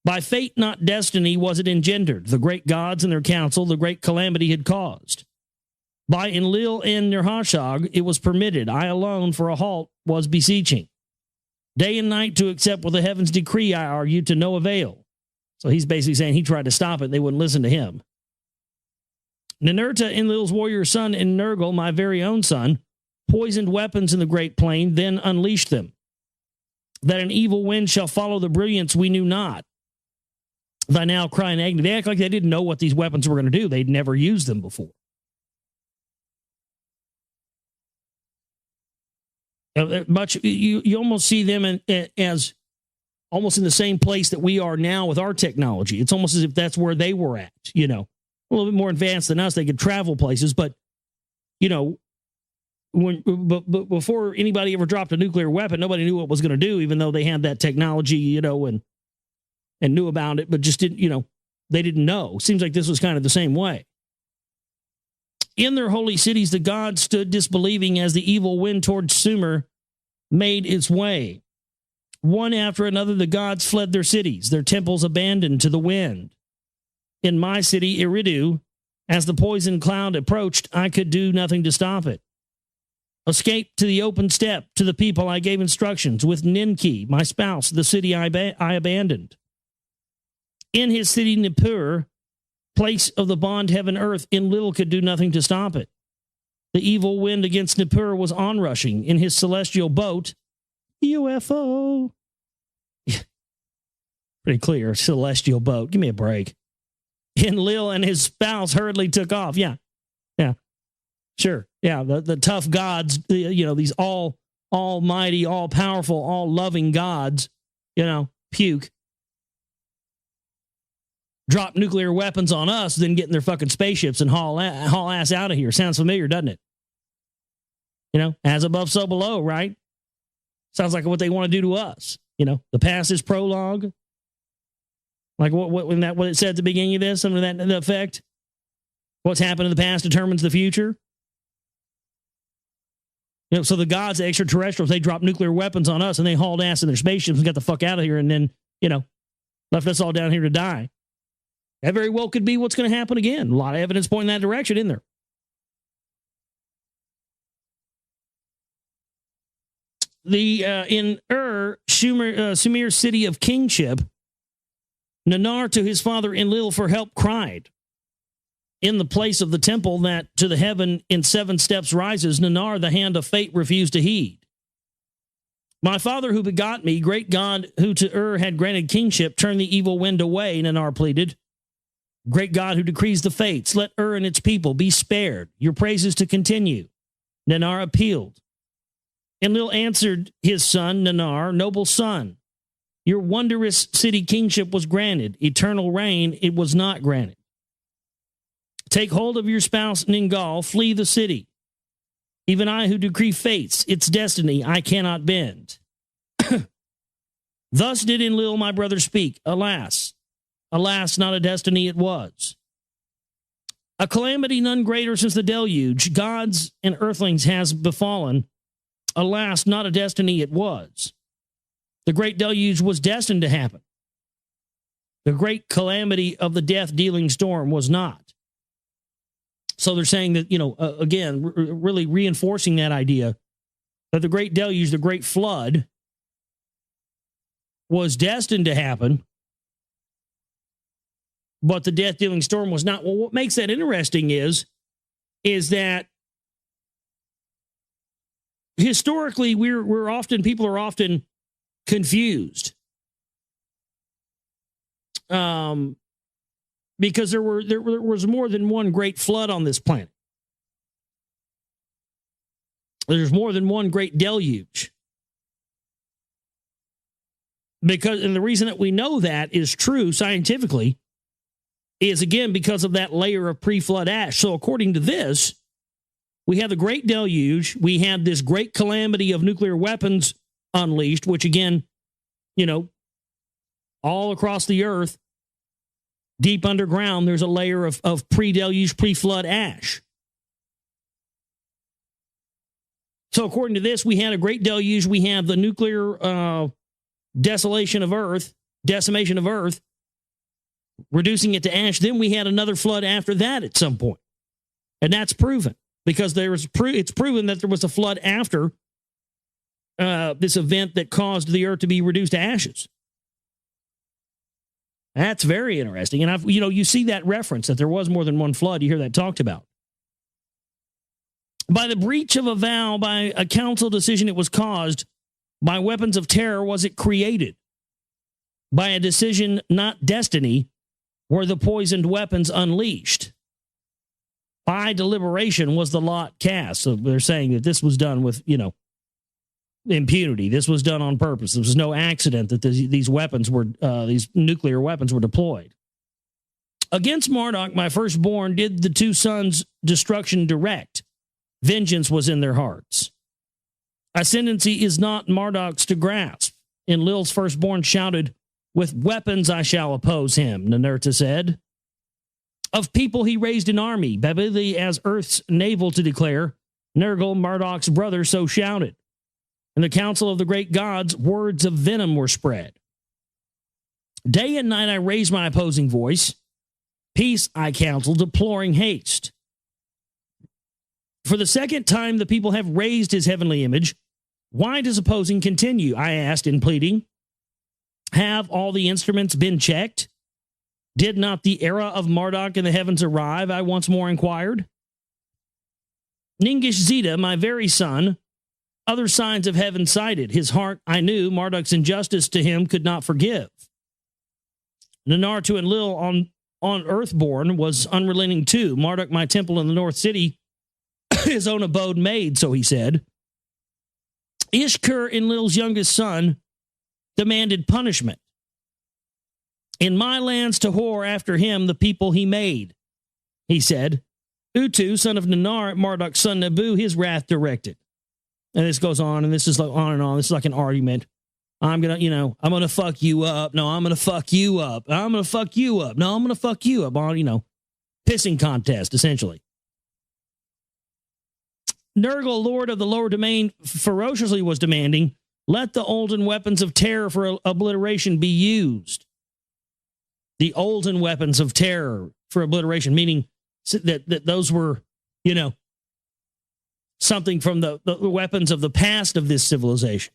By fate, not destiny, was it engendered. The great gods and their council, the great calamity had caused. By Enlil and Nirhashag, it was permitted. I alone for a halt was beseeching. Day and night to accept with the heavens decree, I argue, to no avail. So he's basically saying he tried to stop it. They wouldn't listen to him. Ninurta, Enlil's warrior son, and Nergal, my very own son, poisoned weapons in the great plain, then unleashed them. That an evil wind shall follow the brilliance we knew not. Thy now cry in agony. They act like they didn't know what these weapons were going to do. They'd never used them before. You almost see them as almost in the same place that we are now with our technology. It's almost as if that's where they were at, a little bit more advanced than us. They could travel places, but but before anybody ever dropped a nuclear weapon, nobody knew what it was going to do, even though they had that technology, and knew about it, but just didn't, they didn't know. Seems like this was kind of the same way. In their holy cities, the gods stood disbelieving as the evil wind toward Sumer made its way. One after another, the gods fled their cities, their temples abandoned to the wind. In my city, Eridu, as the poison cloud approached, I could do nothing to stop it. Escape to the open steppe, to the people I gave instructions. With Ninki, my spouse, the city I abandoned. In his city, Nippur, place of the bond heaven earth, Enlil could do nothing to stop it. The evil wind against Nippur was onrushing in his celestial boat, UFO. Pretty clear, celestial boat. Give me a break. Enlil and his spouse hurriedly took off. Yeah. Sure. Yeah, the tough gods, these almighty, all-powerful, all-loving gods, puke. Drop nuclear weapons on us, then get in their fucking spaceships and haul ass out of here. Sounds familiar, doesn't it? As above, so below, right? Sounds like what they want to do to us. The past is prologue. Like what it said at the beginning of this, something to that effect. What's happened in the past determines the future. So the gods, the extraterrestrials, they dropped nuclear weapons on us and they hauled ass in their spaceships and got the fuck out of here and then, left us all down here to die. That very well could be what's going to happen again. A lot of evidence pointing that direction in there. In Sumer's city of kingship, Nanar to his father Enlil for help cried. In the place of the temple that to the heaven in 7 steps rises, Nanar, the hand of fate, refused to heed. My father who begot me, great God who to had granted kingship, turn the evil wind away, Nanar pleaded. Great God who decrees the fates, let and its people be spared, your praises to continue. Nanar appealed. Enlil answered his son, Nanar, noble son, your wondrous city kingship was granted, eternal reign it was not granted. Take hold of your spouse Ningal, flee the city. Even I who decree fates, its destiny I cannot bend. Thus did Enlil my brother speak. Alas, alas, not a destiny it was. A calamity none greater since the deluge, gods and earthlings has befallen. Alas, not a destiny it was. The great deluge was destined to happen. The great calamity of the death-dealing storm was not. So they're saying that, again, really reinforcing that idea that the great deluge, the great flood, was destined to happen, but the death-dealing storm was not. Well, what makes that interesting is that historically people are often confused. Because there was more than one great flood on this planet. There's more than one great deluge. And the reason that we know that is true scientifically is, again, because of that layer of pre-flood ash. So according to this, we have the great deluge. We had this great calamity of nuclear weapons unleashed, which, again, all across the earth, deep underground, there's a layer of pre-deluge, pre-flood ash. So according to this, we had a great deluge. We have the nuclear decimation of Earth, reducing it to ash. Then we had another flood after that at some point. And that's proven because it's proven that there was a flood after this event that caused the Earth to be reduced to ashes. That's very interesting. And you see that reference that there was more than one flood. You hear that talked about. By the breach of a vow, by a council decision, it was caused. By weapons of terror was it created. By a decision, not destiny, were the poisoned weapons unleashed. By deliberation was the lot cast. So they're saying that this was done with, impunity. This was done on purpose. There was no accident that these nuclear weapons were deployed. Against Marduk, my firstborn, did the 2 sons' destruction direct. Vengeance was in their hearts. Ascendancy is not Marduk's to grasp. Enlil's firstborn shouted, with weapons I shall oppose him, Ninurta said. Of people he raised an army, Babili as earth's navel to declare, Nergal, Marduk's brother, so shouted. In the council of the great gods, words of venom were spread. Day and night I raised my opposing voice. Peace I counsel, deploring haste. For the second time the people have raised his heavenly image. Why does opposing continue? I asked in pleading. Have all the instruments been checked? Did not the era of Marduk in the heavens arrive? I once more inquired. Ningish Zeta, my very son, other signs of heaven cited. His heart, I knew, Marduk's injustice to him could not forgive. Nanar to Enlil on earthborn was unrelenting too. Marduk, my temple in the north city, his own abode made, so he said. Ishkur, Enlil's youngest son, demanded punishment. In my lands to whore after him the people he made, he said. Utu, son of Nanar, Marduk's son Nabu, his wrath directed. And this goes on, and this is like on and on. This is like an argument. I'm going to fuck you up. No, I'm going to fuck you up. I'm going to fuck you up. No, I'm going to fuck you up. On, pissing contest, essentially. Nergal, lord of the lower domain, ferociously was demanding, let the olden weapons of terror for obliteration be used. The olden weapons of terror for obliteration, meaning that those were, something from the weapons of the past of this civilization.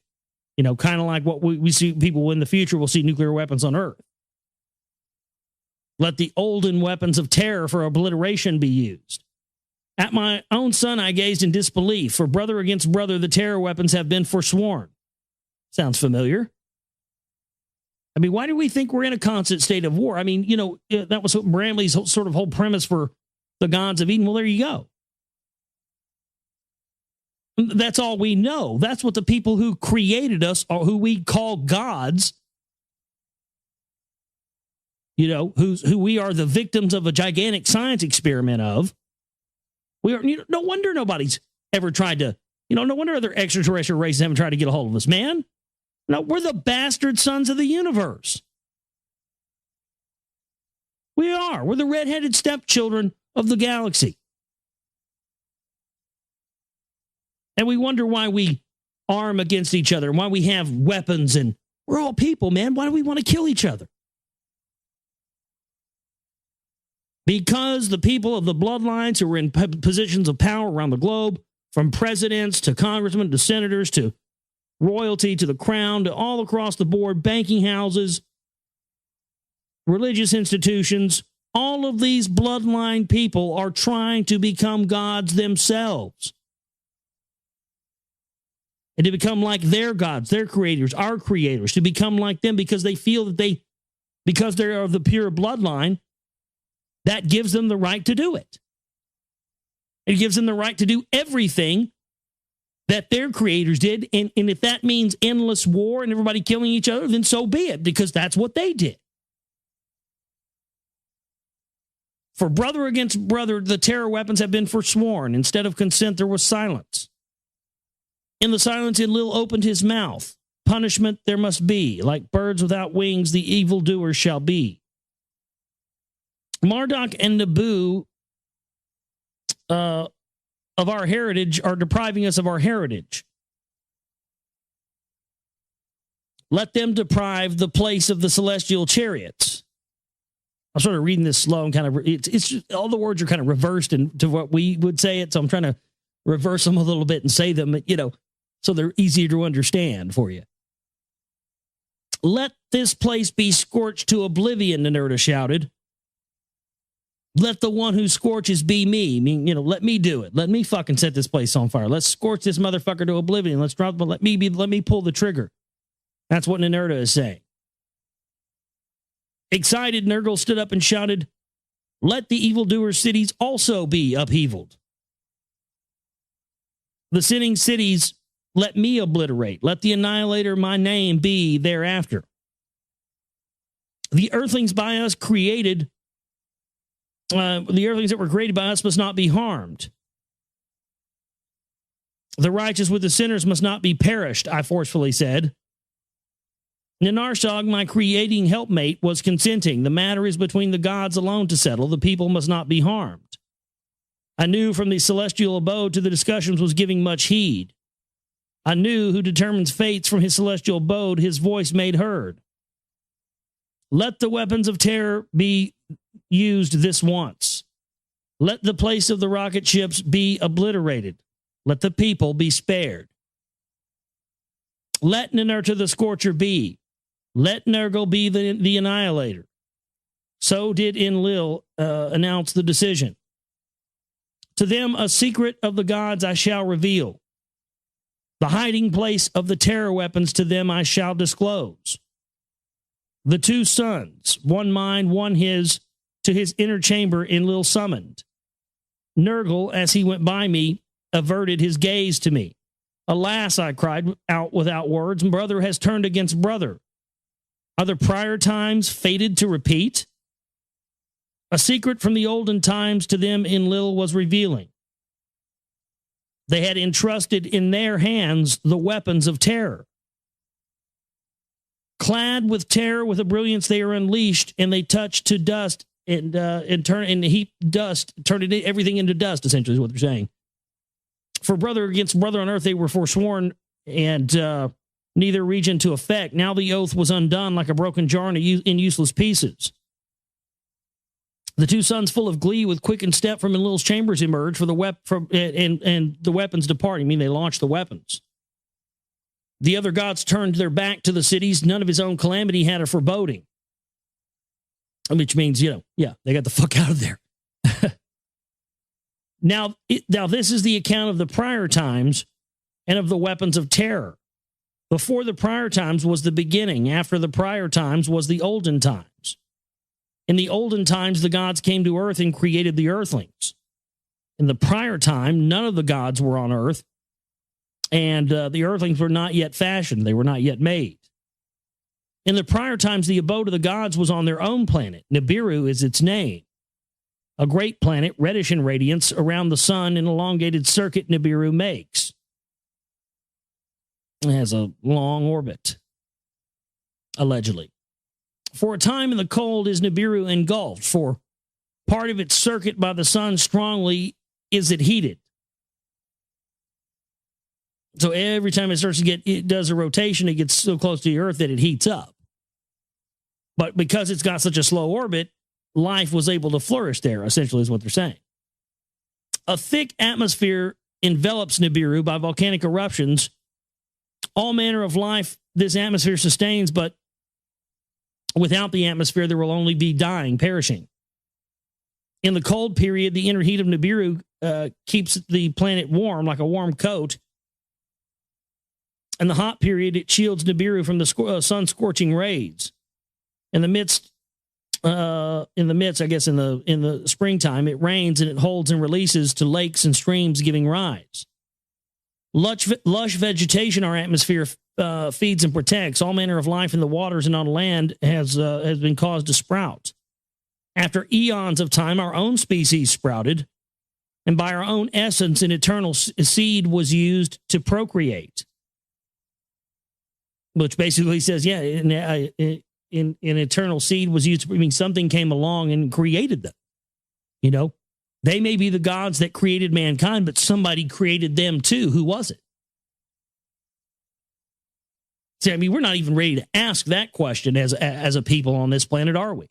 Kind of like what we see people in the future will see nuclear weapons on Earth. Let the olden weapons of terror for obliteration be used. At my own son I gazed in disbelief, for brother against brother the terror weapons have been forsworn. Sounds familiar. I mean, why do we think we're in a constant state of war? I mean, that was Bramley's sort of whole premise for the gods of Eden. Well, there you go. That's all we know. That's what the people who created us, or who we call gods, who we are the victims of a gigantic science experiment of. We are. No wonder nobody's ever tried to. No wonder other extraterrestrial races haven't tried to get a hold of us, man. No, we're the bastard sons of the universe. We are. We're the redheaded stepchildren of the galaxy. And we wonder why we arm against each other and why we have weapons, and we're all people, man. Why do we want to kill each other? Because the people of the bloodlines who were in positions of power around the globe, from presidents to congressmen to senators to royalty to the crown to all across the board, banking houses, religious institutions, all of these bloodline people are trying to become gods themselves. And to become like their gods, their creators, our creators, to become like them because they feel that because they are of the pure bloodline, that gives them the right to do it. It gives them the right to do everything that their creators did. And if that means endless war and everybody killing each other, then so be it, because that's what they did. For brother against brother, the terror weapons have been forsworn. Instead of consent, there was silence. In the silence, Enlil opened his mouth. Punishment there must be. Like birds without wings, the evildoers shall be. Marduk and Nabu of our heritage are depriving us of our heritage. Let them deprive the place of the celestial chariots. I'm sort of reading this slow and kind of, it's just, all the words are kind of reversed into what we would say it. So I'm trying to reverse them a little bit and say them, so they're easier to understand for you. Let this place be scorched to oblivion, Ninurta shouted. Let the one who scorches be me. I mean, let me do it. Let me fucking set this place on fire. Let's scorch this motherfucker to oblivion. Let's drop, but let me pull the trigger. That's what Ninurta is saying. Excited, Nergal stood up and shouted, let the evildoers' cities also be upheavaled. The sinning cities let me obliterate. Let the annihilator my name be thereafter. The earthlings by us created, the earthlings that were created by us must not be harmed. The righteous with the sinners must not be perished, I forcefully said. Ninarshag, my creating helpmate, was consenting. The matter is between the gods alone to settle. The people must not be harmed. I knew from the celestial abode to the discussions was giving much heed. I knew who determines fates from his celestial abode, his voice made heard. Let the weapons of terror be used this once. Let the place of the rocket ships be obliterated. Let the people be spared. Let Ninurta the Scorcher be. Let Nergal be the Annihilator. So did Enlil announce the decision. To them a secret of the gods I shall reveal. The hiding place of the terror weapons to them I shall disclose. The two sons, one mine, one his, to his inner chamber Enlil summoned. Nergal, as he went by me, averted his gaze to me. Alas, I cried out without words, brother has turned against brother. Are the prior times fated to repeat? A secret from the olden times to them Enlil was revealing. They had entrusted in their hands the weapons of terror. Clad with terror, with a brilliance they are unleashed, and they touch to dust and heap dust, turning everything into dust, essentially is what they're saying. For brother against brother on earth they were forsworn, and neither region to effect. Now the oath was undone like a broken jar in useless pieces. The two sons, full of glee, with quickened step from Enlil's chambers, emerge for the and the weapons depart. I mean, they launched the weapons. The other gods turned their back to the cities. None of his own calamity had a foreboding. Which means, they got the fuck out of there. Now, this is the account of the prior times and of the weapons of terror. Before the prior times was the beginning. After the prior times was the olden times. In the olden times, the gods came to earth and created the earthlings. In the prior time, none of the gods were on earth, and the earthlings were not yet fashioned. They were not yet made. In the prior times, the abode of the gods was on their own planet. Nibiru is its name. A great planet, reddish in radiance, around the sun, an elongated circuit Nibiru makes. It has a long orbit, allegedly. For a time in the cold is Nibiru engulfed, for part of its circuit by the sun strongly is it heated. So every time it does a rotation, it gets so close to the Earth that it heats up. But because it's got such a slow orbit, life was able to flourish there, essentially is what they're saying. A thick atmosphere envelops Nibiru by volcanic eruptions. All manner of life this atmosphere sustains, but without the atmosphere, there will only be dying, perishing. In the cold period, the inner heat of Nibiru keeps the planet warm, like a warm coat. In the hot period, it shields Nibiru from the sun's scorching rays. In the midst, I guess, in the springtime, it rains and it holds and releases to lakes and streams, giving rise. Lush vegetation, our atmosphere feeds and protects. All manner of life in the waters and on land has been caused to sprout. After eons of time, our own species sprouted, and by our own essence, an eternal seed was used to procreate. Which basically says, an eternal seed was used to, something came along and created them. They may be the gods that created mankind, but somebody created them too. Who was it? See, we're not even ready to ask that question as a people on this planet, are we?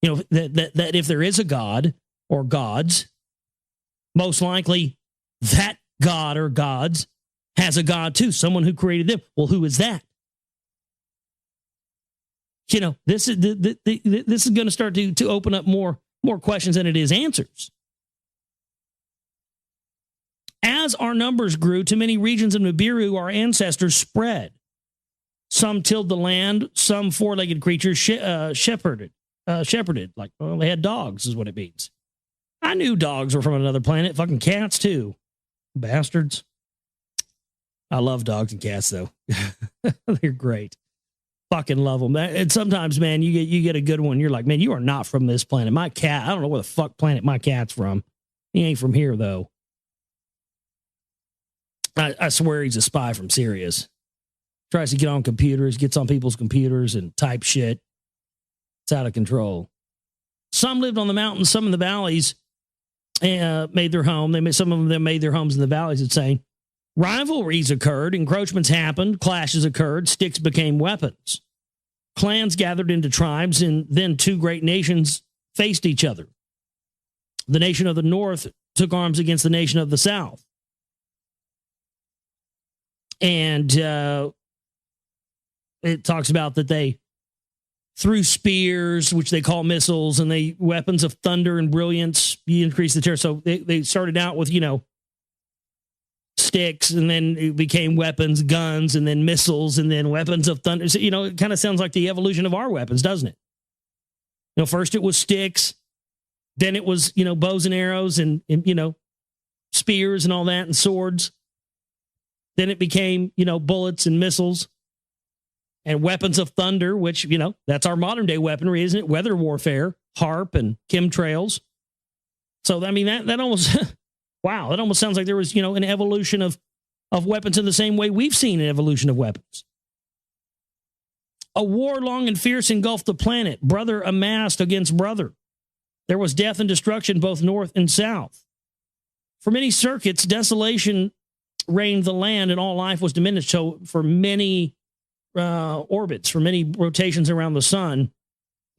That if there is a god or gods, most likely that god or gods has a god too, someone who created them. Well, who is that? This is going to start to open up more questions than it is answers. As our numbers grew, to many regions of Nibiru, our ancestors spread. Some tilled the land, some four-legged creatures shepherded. They had dogs, is what it means. I knew dogs were from another planet. Fucking cats, too. Bastards. I love dogs and cats, though. They're great. Fucking love them. And sometimes, man, you get a good one. You're like, man, you are not from this planet. My cat, I don't know where the fuck planet my cat's from. He ain't from here, though. I swear he's a spy from Sirius. Tries to get on computers, gets on people's computers and type shit. It's out of control. Some lived on the mountains, some in the valleys, and made their home. Some of them made their homes in the valleys. It's saying rivalries occurred, encroachments happened, clashes occurred, sticks became weapons. Clans gathered into tribes, and then two great nations faced each other. The nation of the north took arms against the nation of the south. And it talks about that they threw spears, which they call missiles, and they weapons of thunder and brilliance. You increase the terror. So they started out with, sticks, and then it became weapons, guns, and then missiles, and then weapons of thunder. So, it kind of sounds like the evolution of our weapons, doesn't it? First it was sticks, then it was, bows and arrows and spears and all that, and swords. Then it became, bullets and missiles and weapons of thunder, which, that's our modern day weaponry, isn't it? Weather warfare, HARP and chemtrails. So, that almost, wow, that almost sounds like there was, an evolution of weapons in the same way we've seen an evolution of weapons. A war long and fierce engulfed the planet, brother amassed against brother. There was death and destruction both north and south. For many circuits, desolation reigned the land, and all life was diminished. So for many orbits, for many rotations around the sun,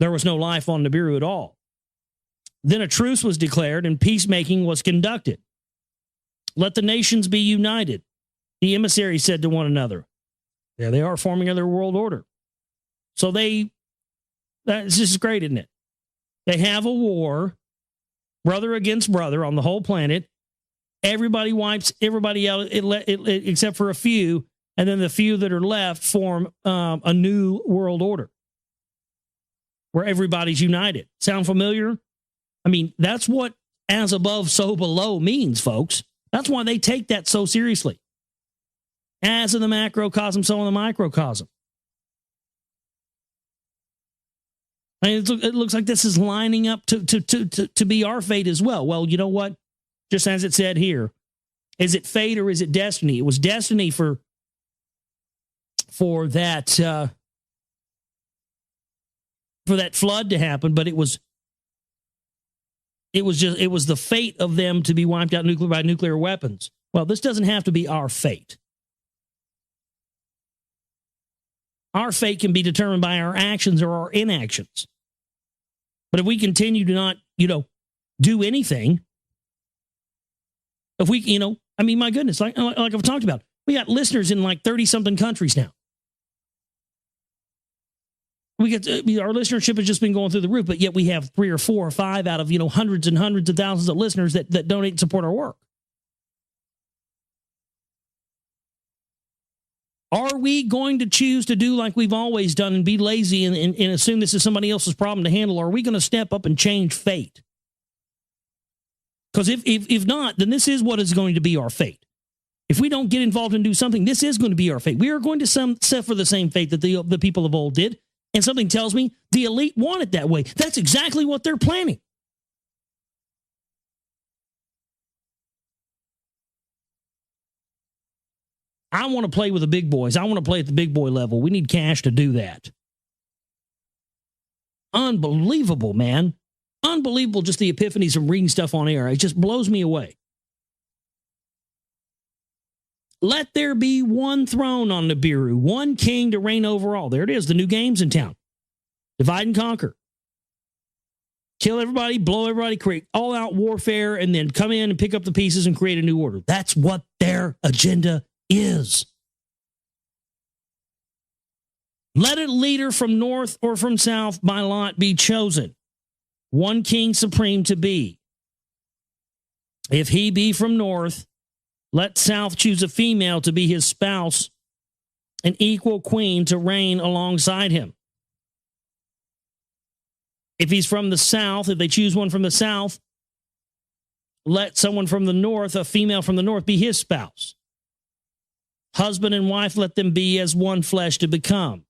there was no life on Nibiru at all. Then a truce was declared and peacemaking was conducted. Let the nations be united, the emissaries said to one another. There they are forming their world order. So this is great, isn't it? They have a war, brother against brother on the whole planet. Everybody wipes everybody out except for a few, and then the few that are left form a new world order where everybody's united. Sound familiar? I mean, that's what as above, so below means, folks. That's why they take that so seriously. As in the macrocosm, so in the microcosm. I mean, it looks like this is lining up to be our fate as well. Well, you know what? Just as it said here, is it fate or is it destiny? It was destiny for that flood to happen, but it was the fate of them to be wiped out by nuclear weapons. Well, this doesn't have to be our fate. Our fate can be determined by our actions or our inactions. But if we continue to not, do anything, if we, I mean, my goodness, like I've talked about, we got listeners in like 30-something countries now. Our listenership has just been going through the roof, but yet we have 3 or 4 or 5 out of, hundreds and hundreds of thousands of listeners that donate and support our work. Are we going to choose to do like we've always done and be lazy and assume this is somebody else's problem to handle? Or are we going to step up and change fate? Because if not, then this is what is going to be our fate. If we don't get involved and do something, this is going to be our fate. We are going to suffer the same fate that the people of old did. And something tells me the elite want it that way. That's exactly what they're planning. I want to play with the big boys. I want to play at the big boy level. We need cash to do that. Unbelievable, man. Unbelievable, just the epiphanies from reading stuff on air. It just blows me away. Let there be one throne on Nibiru, one king to reign over all. There it is, the new game's in town. Divide and conquer. Kill everybody, blow everybody, create all-out warfare, and then come in and pick up the pieces and create a new order. That's what their agenda is. Let a leader from north or from south by lot be chosen. One king supreme to be. If he be from north, let south choose a female to be his spouse, an equal queen to reign alongside him. If he's from the south, if they choose one from the south, let someone from the north, a female from the north, be his spouse. Husband and wife, let them be as one flesh to become.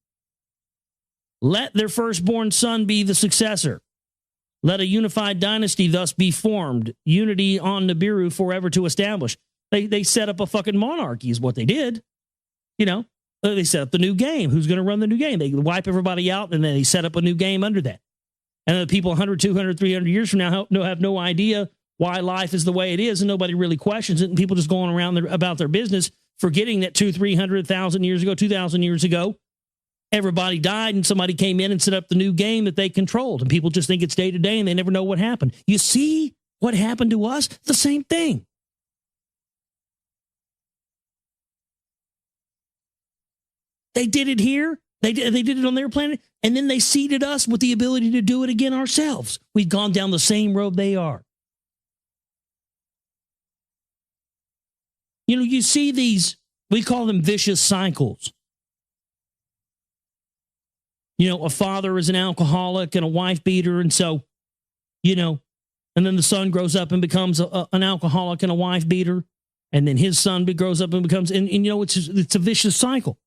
Let their firstborn son be the successor. Let a unified dynasty thus be formed, unity on Nibiru forever to establish. They set up a fucking monarchy is what they did. They set up the new game. Who's going to run the new game? They wipe everybody out, and then they set up a new game under that. And the people 100, 200, 300 years from now have no idea why life is the way it is, and nobody really questions it, and people just going around about their business, forgetting that 200, 300, 1,000 years ago, 2,000 years ago, everybody died and somebody came in and set up the new game that they controlled. And people just think it's day to day and they never know what happened. You see what happened to us? The same thing. They did it here. They did it on their planet. And then they seeded us with the ability to do it again ourselves. We've gone down the same road they are. You see these, we call them vicious cycles. A father is an alcoholic and a wife beater. And so, and then the son grows up and becomes an alcoholic and a wife beater. And then his son grows up and becomes, it's a vicious cycle.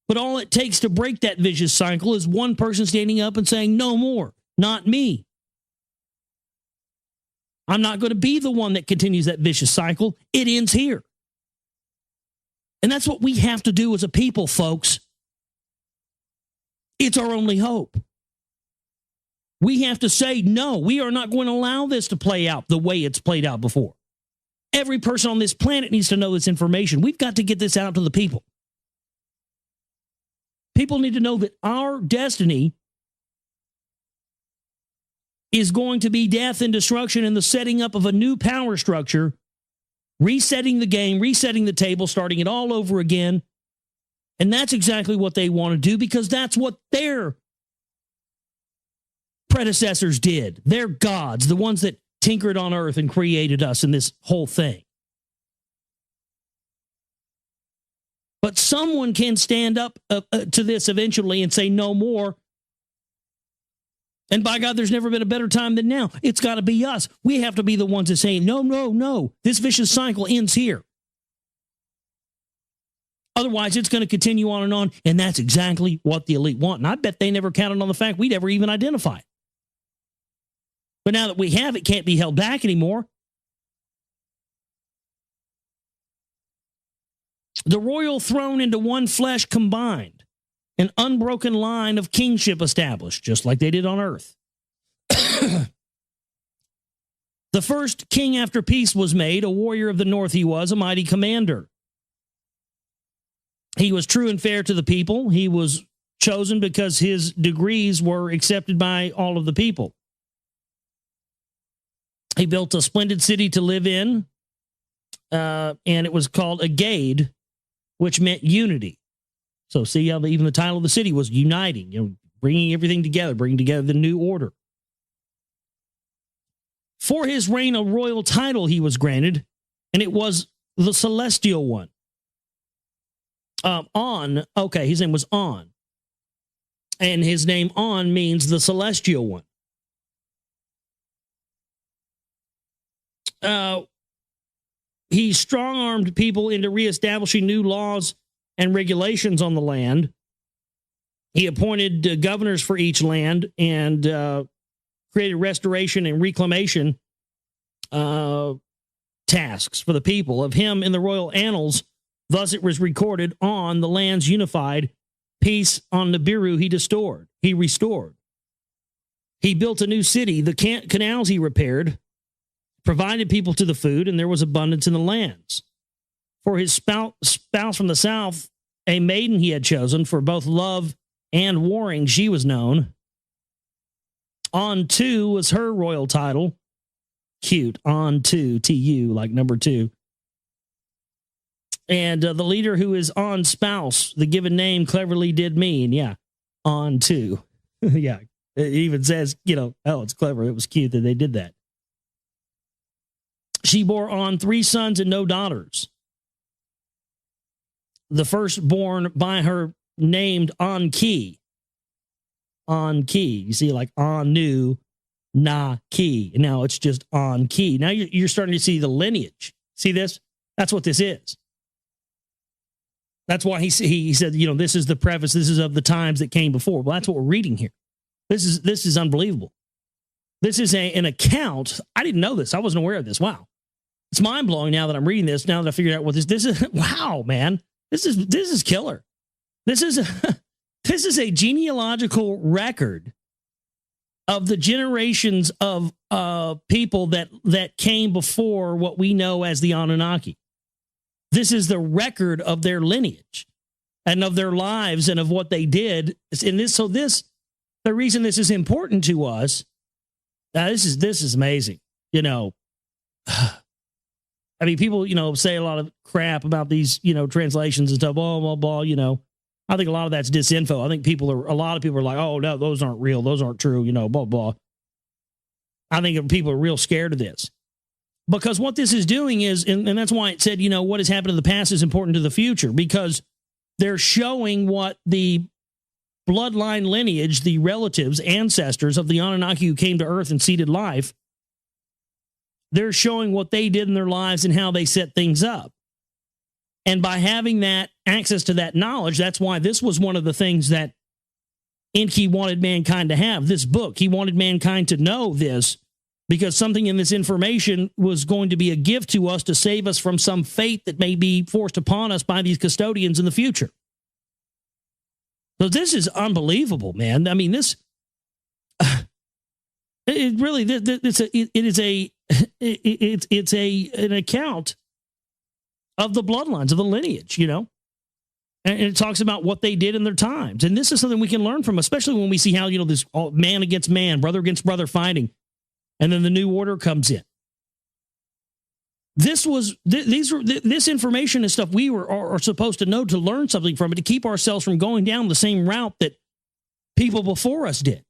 But all it takes to break that vicious cycle is one person standing up and saying, no more, not me. I'm not going to be the one that continues that vicious cycle. It ends here. And that's what we have to do as a people, folks. It's our only hope. We have to say, no, we are not going to allow this to play out the way it's played out before. Every person on this planet needs to know this information. We've got to get this out to the people. People need to know that our destiny is going to be death and destruction and the setting up of a new power structure, resetting the game, resetting the table, starting it all over again. And that's exactly what they want to do because that's what their predecessors did. They're gods, the ones that tinkered on earth and created us in this whole thing. But someone can stand up to this eventually and say no more. And by God, there's never been a better time than now. It's got to be us. We have to be the ones that say, no, no, no. This vicious cycle ends here. Otherwise, it's going to continue on. And that's exactly what the elite want. And I bet they never counted on the fact we'd ever even identify it. But now that we have, it can't be held back anymore. The royal throne into one flesh combined. An unbroken line of kingship established, just like they did on earth. The first king after peace was made, a warrior of the north he was, a mighty commander. He was true and fair to the people. He was chosen because his degrees were accepted by all of the people. He built a splendid city to live in, and it was called Agade, which meant unity. So see how even the title of the city was uniting, bringing everything together, bringing together the new order. For his reign, a royal title he was granted, and it was the Celestial One. His name was On. And his name On means the Celestial One. He strong-armed people into reestablishing new laws and regulations on the land. He appointed governors for each land and created restoration and reclamation tasks for the people. Of him in the royal annals, thus it was recorded, on the lands unified, peace on Nibiru he restored. He built a new city, the canals he repaired, provided people to the food, and there was abundance in the lands. For his spouse from the south, a maiden he had chosen for both love and warring, she was known. On 2 was her royal title. Cute. On 2, T-U, like number 2. And the leader who is On spouse, the given name cleverly did mean, On 2. Yeah, it even says, it's clever. It was cute that they did that. She bore On 3 sons and no daughters. The firstborn by her named Enki. Enki. You see, like Anu, Na, Ki. Now it's just Enki. Now you're starting to see the lineage. See this? That's what this is. That's why he said, this is the preface. This is of the times that came before. Well, that's what we're reading here. This is unbelievable. This is an account. I didn't know this. I wasn't aware of this. Wow. It's mind blowing now that I'm reading this. Now that I figured out what this is. Wow, man. This is killer. This is a genealogical record of the generations of people that came before what we know as the Anunnaki. This is the record of their lineage and of their lives and of what they did. And the reason this is important to us. This is amazing. I mean, people, say a lot of crap about these, translations and stuff, blah, blah, blah, I think a lot of that's disinfo. I think a lot of people are like, oh, no, those aren't real. Those aren't true, blah, blah. I think people are real scared of this. Because what this is doing is, and that's why it said, what has happened in the past is important to the future, because they're showing what the bloodline lineage, the relatives, ancestors of the Anunnaki who came to Earth and seeded life, they're showing what they did in their lives and how they set things up. And by having that access to that knowledge, that's why this was one of the things that Enki wanted mankind to have, this book. He wanted mankind to know this because something in this information was going to be a gift to us to save us from some fate that may be forced upon us by these custodians in the future. So this is unbelievable, man. I mean, this, it really, it's an account of the bloodlines, of the lineage, and it talks about what they did in their times. And this is something we can learn from, especially when we see how, this man against man, brother against brother fighting. And then the new order comes in. This information and stuff we are supposed to know to learn something from it, to keep ourselves from going down the same route that people before us did.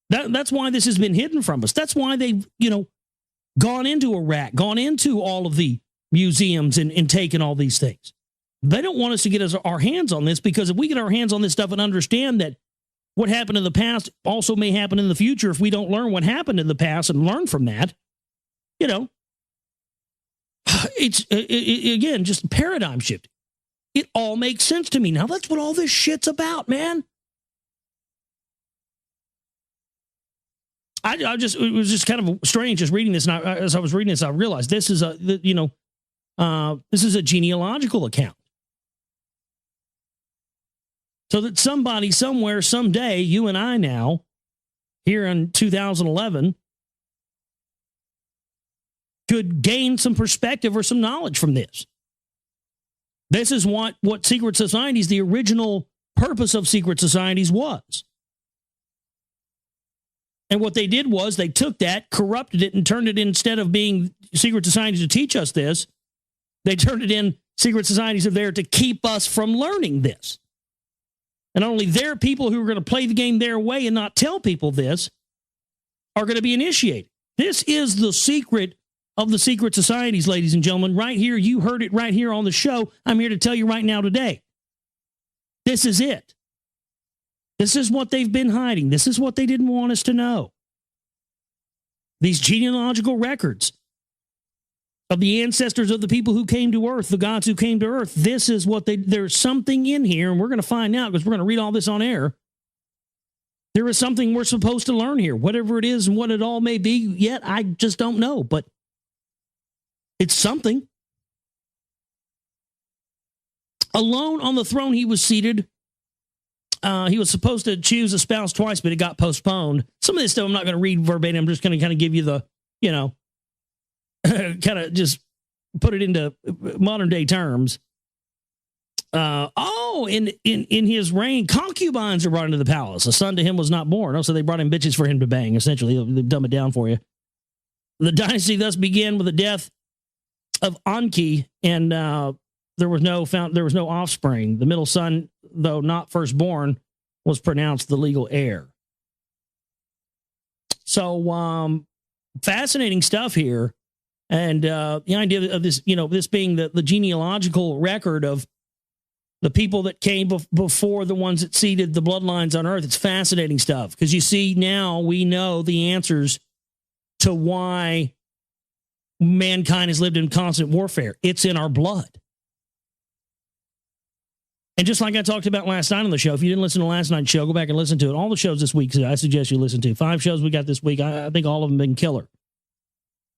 That's why this has been hidden from us. That's why they've, gone into Iraq, gone into all of the museums and taken all these things. They don't want us to get our hands on this, because if we get our hands on this stuff and understand that what happened in the past also may happen in the future, if we don't learn what happened in the past and learn from that, it's, again, just paradigm shift. It all makes sense to me now. That's what all this shit's about, man. It was just kind of strange just reading this. And as I was reading this, I realized this is this is a genealogical account. So that somebody, somewhere, someday, you and I now, here in 2011, could gain some perspective or some knowledge from this. This is what secret societies, the original purpose of secret societies was. And what they did was they took that, corrupted it, and turned it, instead of being secret societies to teach us this, they turned it in, secret societies are there to keep us from learning this. And not only their people who are going to play the game their way and not tell people this are going to be initiated. This is the secret of the secret societies, ladies and gentlemen. Right here, you heard it right here on the show. I'm here to tell you right now today. This is it. This is what they've been hiding. This is what they didn't want us to know. These genealogical records of the ancestors of the people who came to earth, the gods who came to earth. This is what there's something in here, and we're going to find out because we're going to read all this on air. There is something we're supposed to learn here, whatever it is and what it all may be. Yet I just don't know, but it's something. Alone on the throne he was seated. He was supposed to choose a spouse twice, but it got postponed. Some of this stuff I'm not going to read verbatim. I'm just going to kind of give you the, kind of just put it into modern day terms. In his reign, concubines are brought into the palace. A son to him was not born. Oh, so they brought in bitches for him to bang, essentially. They'll dumb it down for you. The dynasty thus began with the death of Enki, and there was no offspring. The middle son, though not firstborn, was pronounced the legal heir. So fascinating stuff here. And the idea of this, this being the genealogical record of the people that came before the ones that seeded the bloodlines on earth. It's fascinating stuff, because you see, now we know the answers to why mankind has lived in constant warfare. It's in our blood. And just like I talked about last night on the show, if you didn't listen to last night's show, go back and listen to it. All the shows this week, I suggest you listen to. 5 shows we got this week. I think all of them been killer.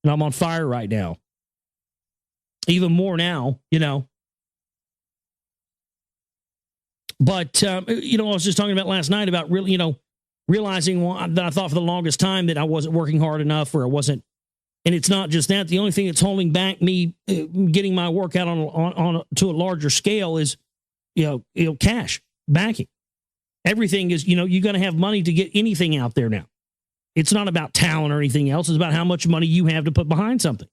And I'm on fire right now. Even more now, But, I was just talking about last night about really, realizing that I thought for the longest time that I wasn't working hard enough, or I wasn't. And it's not just that. The only thing that's holding back me getting my work out on to a larger scale is, cash backing. Everything is, you're going to have money to get anything out there now. It's not about talent or anything else. It's about how much money you have to put behind something.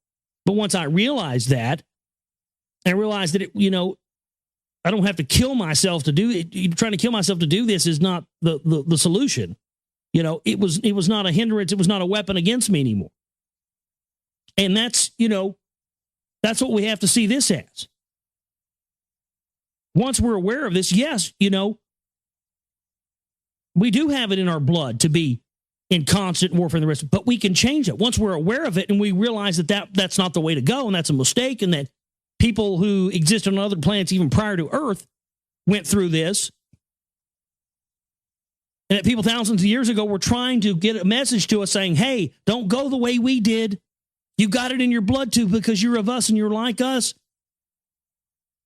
But once I realized that, I realized that, I don't have to kill myself to do it. Trying to kill myself to do this is not the solution. It was not a hindrance. It was not a weapon against me anymore. And that's what we have to see this as. Once we're aware of this, yes, we do have it in our blood to be in constant warfare and the rest, but we can change it. Once we're aware of it and we realize that's not the way to go, and that's a mistake, and that people who existed on other planets even prior to Earth went through this, and that people thousands of years ago were trying to get a message to us saying, hey, don't go the way we did. You got it in your blood too, because you're of us and you're like us.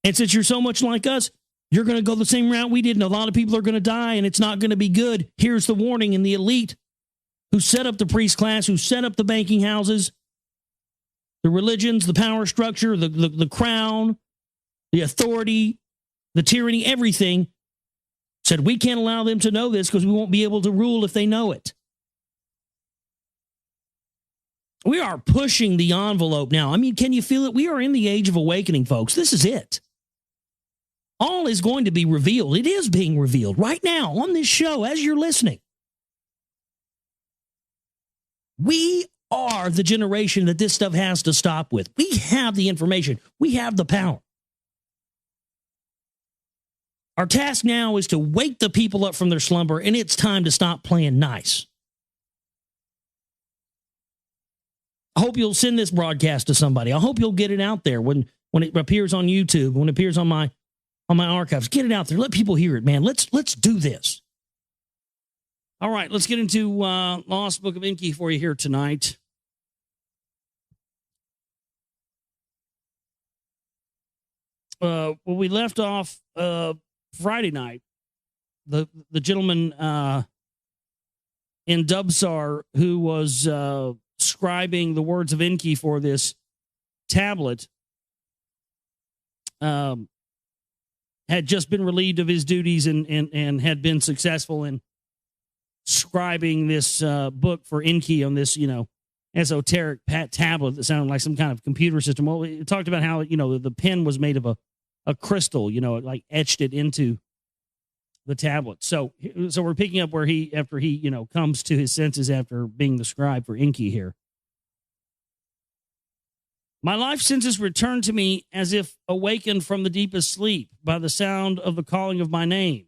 And since you're so much like us, you're going to go the same route we did, and a lot of people are going to die, and it's not going to be good. Here's the warning. And the elite who set up the priest class, who set up the banking houses, the religions, the power structure, the crown, the authority, the tyranny, everything, said we can't allow them to know this because we won't be able to rule if they know it. We are pushing the envelope now. I mean, can you feel it? We are in the age of awakening, folks. This is it. All is going to be revealed. It is being revealed right now on this show as you're listening. We are the generation that this stuff has to stop with. We have the information. We have the power. Our task now is to wake the people up from their slumber, and it's time to stop playing nice. I hope you'll send this broadcast to somebody. I hope you'll get it out there when it appears on YouTube, when it appears on my archives. Get it out there. Let people hear it, man. Let's do this. All right, let's get into Lost Book of Enki for you here tonight. Well, we left off Friday night. The gentleman in Dubsar who was scribing the words of Enki for this tablet had just been relieved of his duties and had been successful in scribing this book for Enki on this, esoteric tablet that sounded like some kind of computer system. Well, we talked about how, the pen was made of a crystal, it like etched it into the tablet. So we're picking up where after he comes to his senses after being the scribe for Enki here. My life senses returned to me as if awakened from the deepest sleep by the sound of the calling of my name.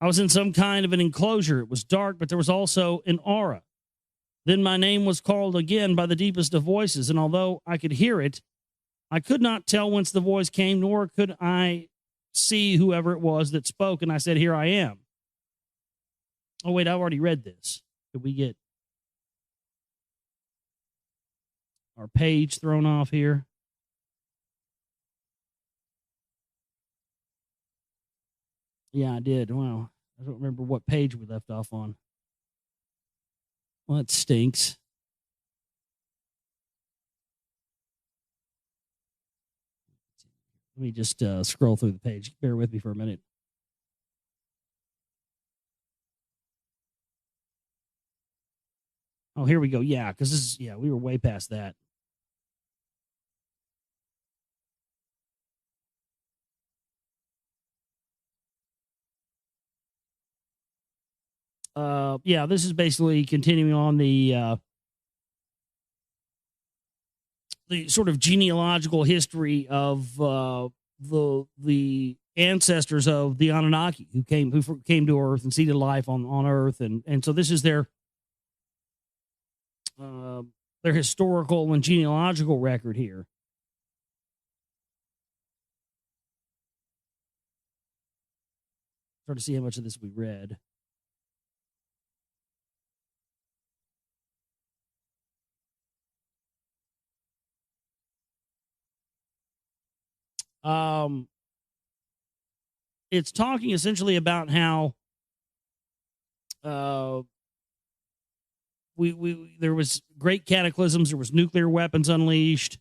I was in some kind of an enclosure. It was dark, but there was also an aura. Then my name was called again by the deepest of voices, and although I could hear it, I could not tell whence the voice came, nor could I see whoever it was that spoke, and I said, "Here I am." Oh, wait, I've already read this. Did we get our page thrown off here? Yeah, I did. Wow. I don't remember what page we left off on. Well, that stinks. Let me just scroll through the page. Bear with me for a minute. Oh, here we go. Yeah, because we were way past that. This is basically continuing on the sort of genealogical history of the ancestors of the Anunnaki who came to Earth and seeded life on Earth, and so this is their historical and genealogical record here. Try to see how much of this we read. It's talking essentially about how there was great cataclysms, there was nuclear weapons unleashed,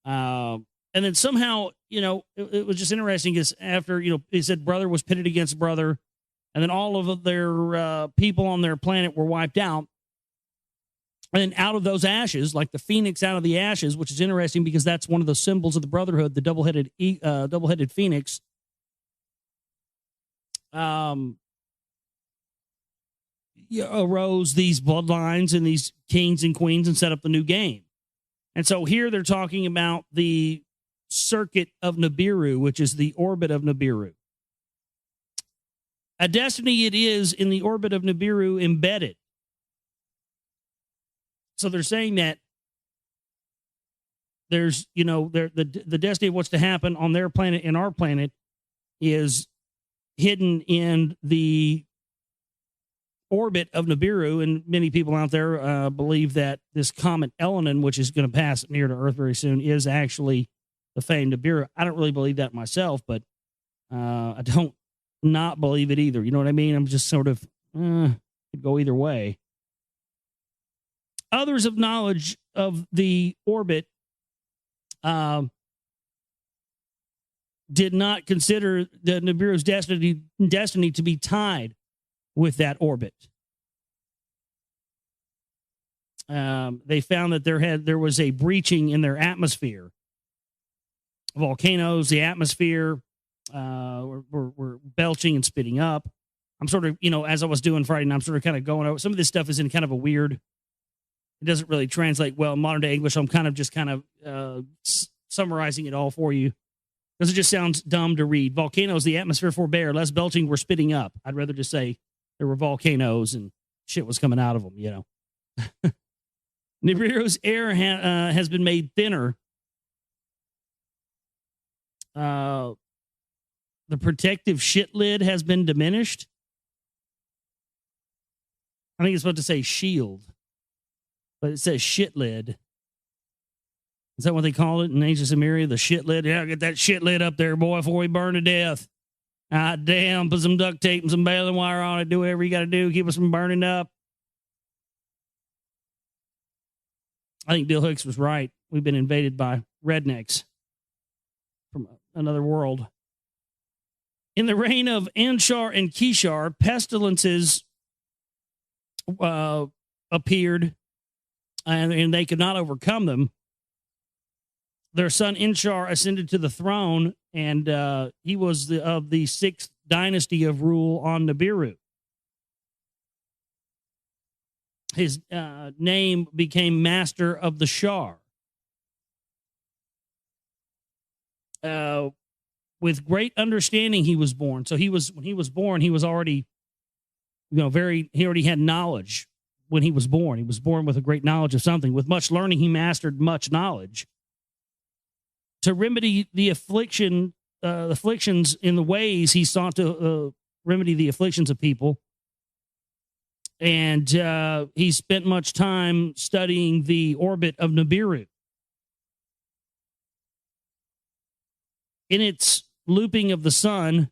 and then somehow it was just interesting because after he said brother was pitted against brother, and then all of their people on their planet were wiped out. And then out of those ashes, like the phoenix out of the ashes, which is interesting because that's one of the symbols of the brotherhood, the double-headed phoenix. Arose these bloodlines and these kings and queens and set up the new game. And so here they're talking about the circuit of Nibiru, which is the orbit of Nibiru. A destiny it is in the orbit of Nibiru embedded. So they're saying that there's, the destiny of what's to happen on their planet and our planet is hidden in the orbit of Nibiru. And many people out there believe that this comet Elenin, which is going to pass near to Earth very soon, is actually the famed Nibiru. I don't really believe that myself, but I don't not believe it either. You know what I mean? I'm just sort of, could go either way. Others of knowledge of the orbit did not consider the Nibiru's destiny to be tied with that orbit. They found that there was a breaching in their atmosphere. Volcanoes, the atmosphere were belching and spitting up. I'm sort of, as I was doing Friday night, I'm sort of kind of going over. Some of this stuff is in kind of a weird, it doesn't really translate well in modern day English. I'm kind of just summarizing it all for you because it just sounds dumb to read. Volcanoes, the atmosphere forbear, less belching were spitting up. I'd rather just say there were volcanoes and shit was coming out of them, Nibiru's air has been made thinner. The protective shit lid has been diminished. I think it's supposed to say shield, but it says shit lid. Is that what they call it in ancient Samaria? The shit lid? Yeah, get that shit lid up there, boy, before we burn to death. Ah, damn, put some duct tape and some baling wire on it. Do whatever you got to do. Keep us from burning up. I think Bill Hicks was right. We've been invaded by rednecks from another world. In the reign of Anshar and Kishar, pestilences appeared, and they could not overcome them. Their son Anshar ascended to the throne, and he was of the sixth dynasty of rule on Nibiru. His name became Master of the Shar. With great understanding, he was born. So when he was born, he was already, he already had knowledge when he was born. He was born with a great knowledge of something. With much learning, he mastered much knowledge. To remedy the afflictions in the ways he sought to remedy the afflictions of people. And he spent much time studying the orbit of Nibiru. In its looping of the sun,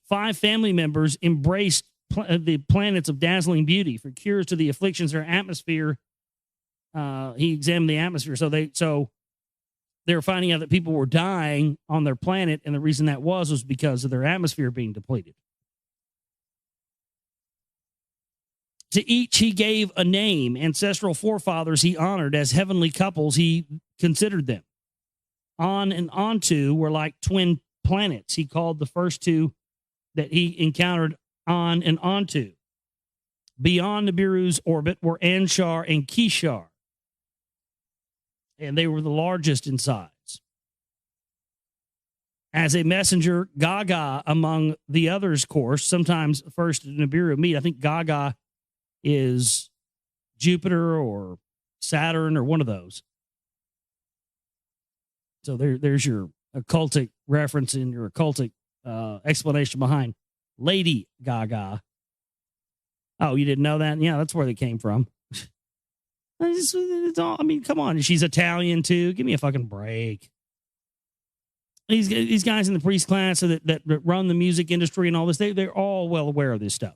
5 family members embraced the planets of dazzling beauty for cures to the afflictions of their atmosphere. He examined the atmosphere. So they were finding out that people were dying on their planet, and the reason that was because of their atmosphere being depleted. To each he gave a name. Ancestral forefathers he honored as heavenly couples. He considered them. On and Onto were like twin planets. He called the first two that he encountered On and Onto. Beyond Nibiru's orbit were Anshar and Kishar, and they were the largest in size. As a messenger, Gaga among the others, course, sometimes first Nibiru meet. I think Gaga is Jupiter or Saturn or one of those. So there's your occultic reference and your occultic explanation behind Lady Gaga. Oh, you didn't know that? Yeah, that's where they came from. It's all, I mean, come on. She's Italian, too. Give me a fucking break. These guys in the priest class that run the music industry and all this, they're all well aware of this stuff.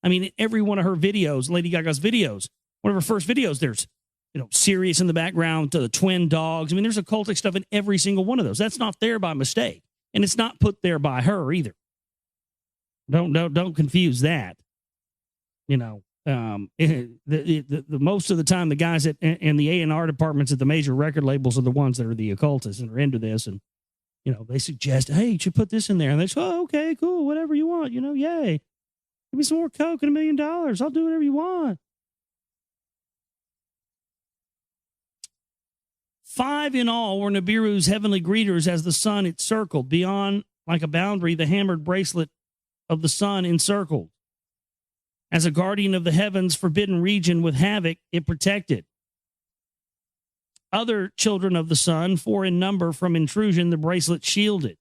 I mean, in every one of her videos, Lady Gaga's videos, one of her first videos, there's, Sirius in the background to the twin dogs. I mean, there's occultic stuff in every single one of those. That's not there by mistake. And it's not put there by her either. Don't confuse that. The most of the time, the guys in the A&R departments at the major record labels are the ones that are the occultists and are into this. And, they suggest, hey, you should put this in there. And they say, oh, okay, cool, whatever you want, yay. Give me some more Coke and $1 million. I'll do whatever you want. 5 in all were Nibiru's heavenly greeters as the sun it circled. Beyond, like a boundary, the hammered bracelet of the sun encircled. As a guardian of the heavens' forbidden region with havoc, it protected. Other children of the sun, 4 in number from intrusion, the bracelet shielded.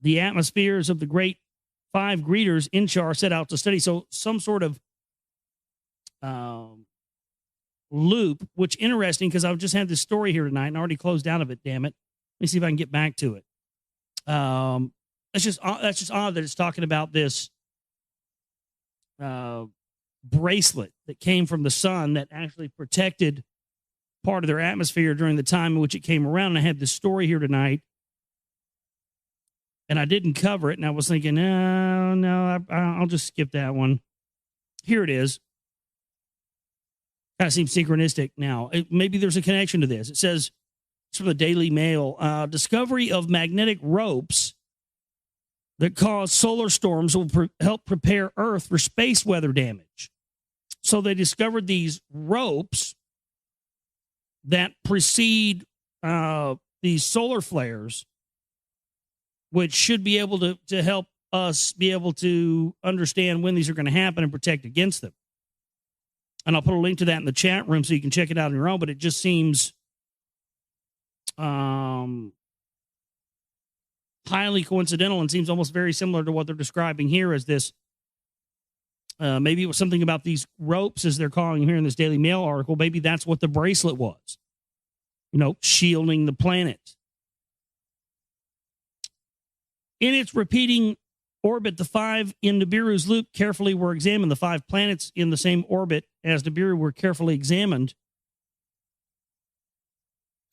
The atmospheres of the great 5 greeters Inchar set out to study. So some sort of loop, which interesting because I've just had this story here tonight and I already closed out of it, damn it. Let me see if I can get back to it. That's just odd that it's talking about this bracelet that came from the sun that actually protected part of their atmosphere during the time in which it came around. And I had this story here tonight, and I didn't cover it. And I was thinking, no, I'll just skip that one. Here it is. Kind of seems synchronistic now. Maybe there's a connection to this. It says, it's from the Daily Mail, discovery of magnetic ropes that cause solar storms will help prepare Earth for space weather damage. So they discovered these ropes that precede these solar flares, which should be able to help us be able to understand when these are going to happen and protect against them. And I'll put a link to that in the chat room so you can check it out on your own, but it just seems highly coincidental and seems almost very similar to what they're describing here as this. Maybe it was something about these ropes, as they're calling here in this Daily Mail article. Maybe that's what the bracelet was, shielding the planet. In its repeating orbit, the 5 in Nibiru's loop carefully were examined. The 5 planets in the same orbit as Nibiru were carefully examined.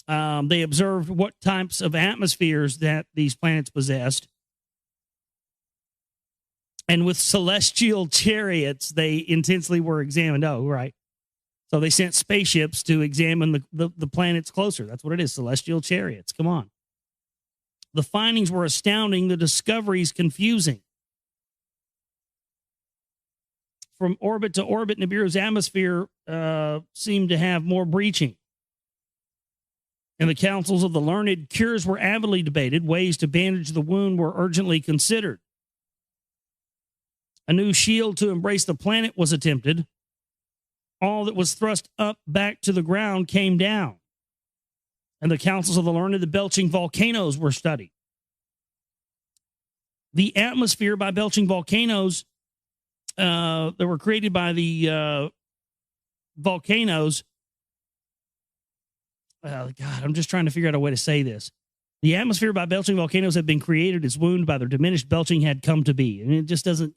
They observed what types of atmospheres that these planets possessed. And with celestial chariots, they intensely were examined. Oh, right. So they sent spaceships to examine the planets closer. That's what it is, celestial chariots. Come on. The findings were astounding. The discoveries confusing. From orbit to orbit, Nibiru's atmosphere seemed to have more breaching. In the councils of the learned, cures were avidly debated. Ways to bandage the wound were urgently considered. A new shield to embrace the planet was attempted. All that was thrust up back to the ground came down. And the councils of the learned, the belching volcanoes were studied. The atmosphere by belching volcanoes that were created by the volcanoes. God, I'm just trying to figure out a way to say this. The atmosphere by belching volcanoes had been created as wound by their diminished belching had come to be. And it just doesn't,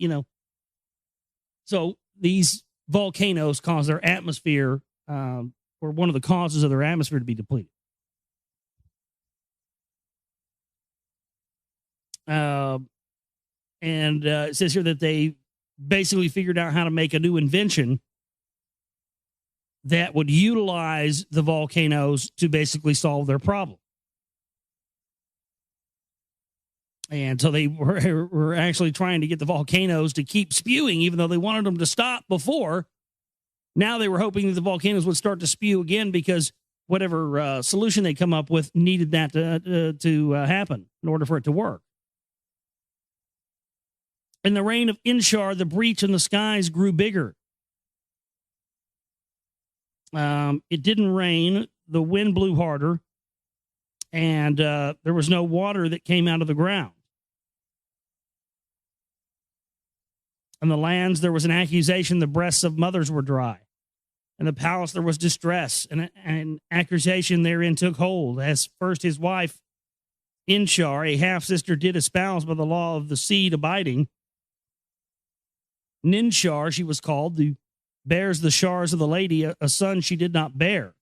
So these volcanoes cause their atmosphere, or one of the causes of their atmosphere to be depleted. And it says here that they basically figured out how to make a new invention that would utilize the volcanoes to basically solve their problem. And so they were actually trying to get the volcanoes to keep spewing, even though they wanted them to stop before. Now they were hoping that the volcanoes would start to spew again because whatever solution they come up with needed that to happen in order for it to work. In the reign of Inshar, the breach in the skies grew bigger. It didn't rain. The wind blew harder. And there was no water that came out of the ground. In the lands, there was an accusation the breasts of mothers were dry. In the palace, there was distress, and an accusation therein took hold, as first his wife, Inshar, a half-sister, did espouse by the law of the seed abiding. Ninshar, she was called, who bears the shars of the lady, a son she did not bear.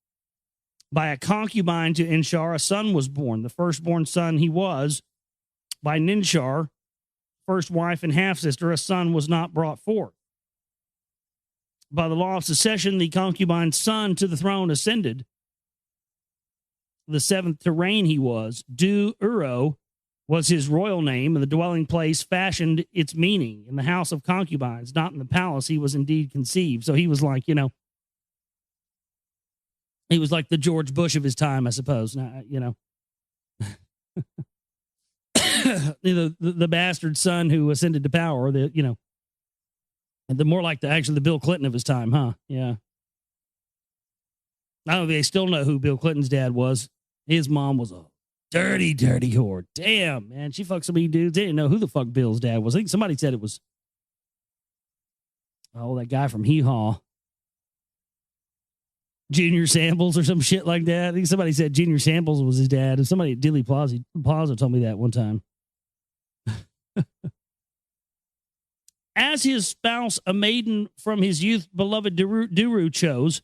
By a concubine to Inshar, a son was born. The firstborn son he was. By Ninshar, first wife and half-sister, a son was not brought forth. By the law of succession, the concubine's son to the throne ascended. The 7th to reign he was. Du-Uro was his royal name, and the dwelling place fashioned its meaning. In the house of concubines, not in the palace, he was indeed conceived. So he was like, he was like the George Bush of his time, I suppose. The bastard son who ascended to power, the more like the Bill Clinton of his time, huh? Yeah. I don't know if they still know who Bill Clinton's dad was. His mom was a dirty, dirty whore. Damn, man. She fucked so many dudes. They didn't know who the fuck Bill's dad was. I think somebody said it was, that guy from Hee Haw. Junior Samples or some shit like that. I think somebody said Junior Samples was his dad. And somebody at Dilly Plaza told me that one time. As his spouse, a maiden from his youth beloved Duru chose.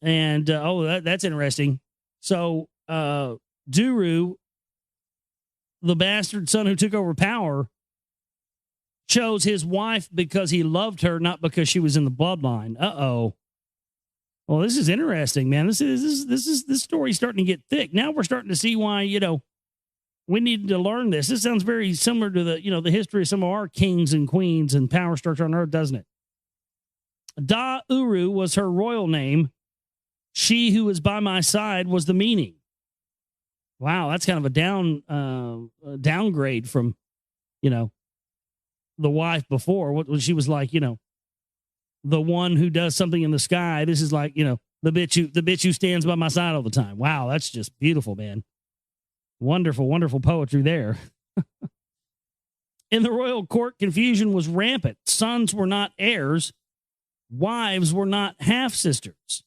And, that's interesting. So, Duru, the bastard son who took over power, chose his wife because he loved her, not because she was in the bloodline. Uh-oh. Well, this is interesting, man. This story's starting to get thick. Now we're starting to see why, we need to learn this. This sounds very similar to the history of some of our kings and queens and power structure on earth, doesn't it? Da Uru was her royal name. She who is by my side was the meaning. Wow, that's kind of a downgrade from, the wife before. What she was like, the one who does something in the sky. This is like, the bitch who stands by my side all the time. Wow, that's just beautiful, man. Wonderful, wonderful poetry there. In the royal court, confusion was rampant. Sons were not heirs. Wives were not half-sisters.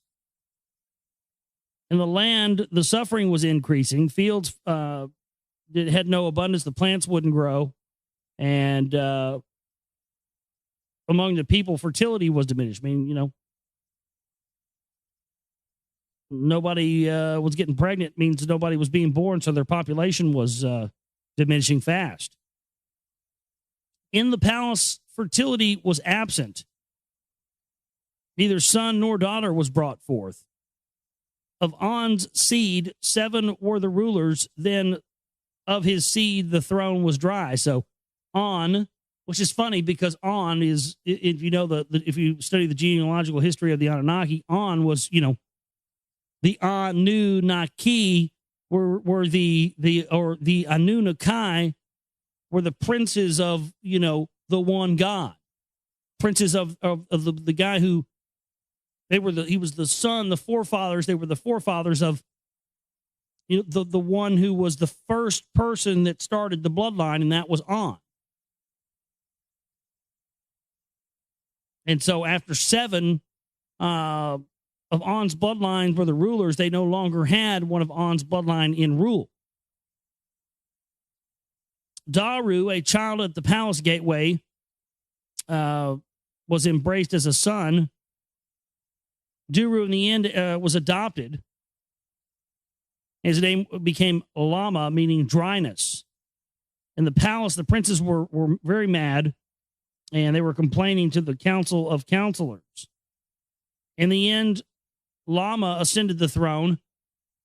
In the land, the suffering was increasing. Fields had no abundance. The plants wouldn't grow. And among the people, fertility was diminished. I mean, nobody was getting pregnant, means nobody was being born, so their population was diminishing fast. In the palace, fertility was absent. Neither son nor daughter was brought forth. Of On's seed, 7 were the rulers. Then of his seed, the throne was dry. So On, which is funny because On is, if you know if you study the genealogical history of the Anunnaki, On was, the Anunnaki were the Anunnaki were the princes of, the one God, princes of the guy who he was the son, the forefathers. They were the forefathers of the one who was the first person that started the bloodline, and that was On. And so after 7 of On's bloodlines were the rulers, they no longer had one of On's bloodline in rule. Daru, a child at the palace gateway, was embraced as a son. Duru, in the end, was adopted. His name became Lama, meaning dryness. In the palace, the princes were very mad, and they were complaining to the council of counselors. In the end, Lama ascended the throne.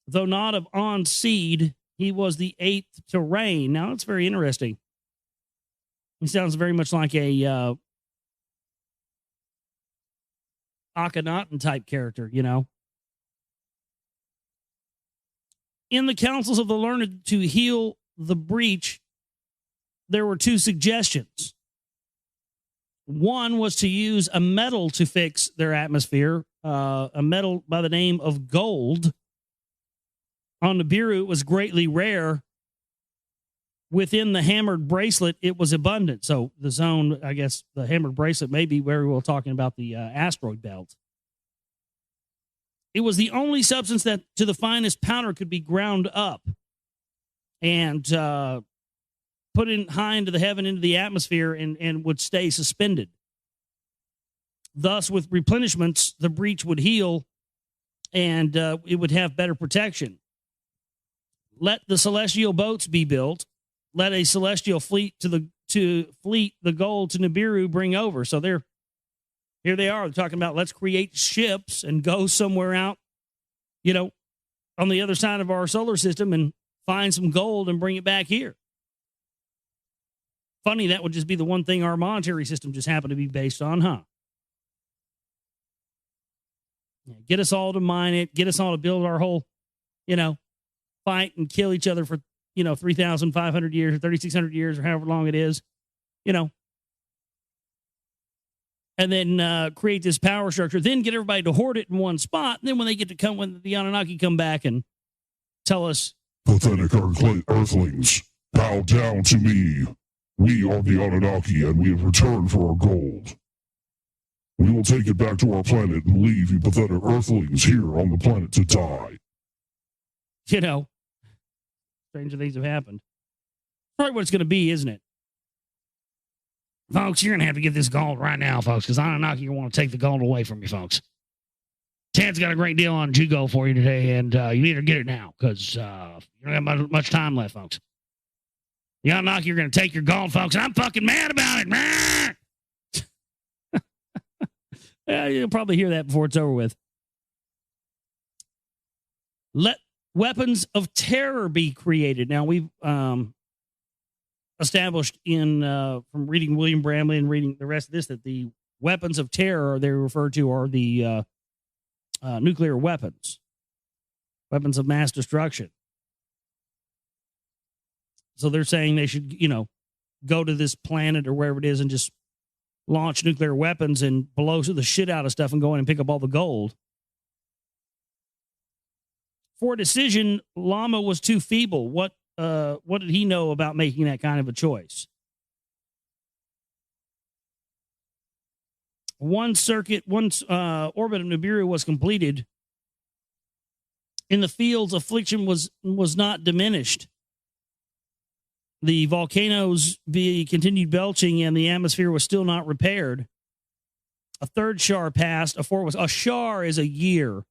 Though not of On's seed, he was the 8th to reign. Now, it's very interesting. He sounds very much like a Akhenaten type character, In the councils of the learned to heal the breach, there were 2 suggestions. One was to use a metal to fix their atmosphere, a metal by the name of gold. On Nibiru, it was greatly rare. Within the hammered bracelet, it was abundant. So the zone, I guess, the hammered bracelet may be very well talking about the asteroid belt. It was the only substance that to the finest powder could be ground up and put in high into the heaven, into the atmosphere, and would stay suspended. Thus, with replenishments, the breach would heal and it would have better protection. Let the celestial boats be built. Let a celestial fleet fleet the gold to Nibiru bring over. So here they are. They're talking about let's create ships and go somewhere out, on the other side of our solar system and find some gold and bring it back here. Funny, that would just be the one thing our monetary system just happened to be based on, huh? Get us all to mine it. Get us all to build our whole, fight and kill each other for, 3,500 years or 3,600 years or however long it is, and then create this power structure, then get everybody to hoard it in one spot. And then when the Anunnaki come back and tell us, pathetic earthlings, bow down to me. We are the Anunnaki, and we have returned for our gold. We will take it back to our planet and leave you pathetic earthlings here on the planet to die. Stranger things have happened. Probably what it's going to be, isn't it? Folks, you're going to have to get this gold right now, folks, because Anunnaki want to take the gold away from you, folks. Ted's got a great deal on Jugo for you today, and you need to get it now, because you don't have much time left, folks. The Anunnaki are going to take your gold, folks, and I'm fucking mad about it. Yeah, you'll probably hear that before it's over with. Let weapons of terror be created. Now, we've established from reading William Bramley and reading the rest of this that the weapons of terror they refer to are the nuclear weapons, weapons of mass destruction. So they're saying they should, go to this planet or wherever it is and just launch nuclear weapons and blow the shit out of stuff and go in and pick up all the gold. For a decision, Lama was too feeble. What did he know about making that kind of a choice? Once orbit of Nibiru was completed, in the fields, affliction was not diminished. The volcanoes continued belching, and the atmosphere was still not repaired. A third shar passed. A fourth was a shar is a year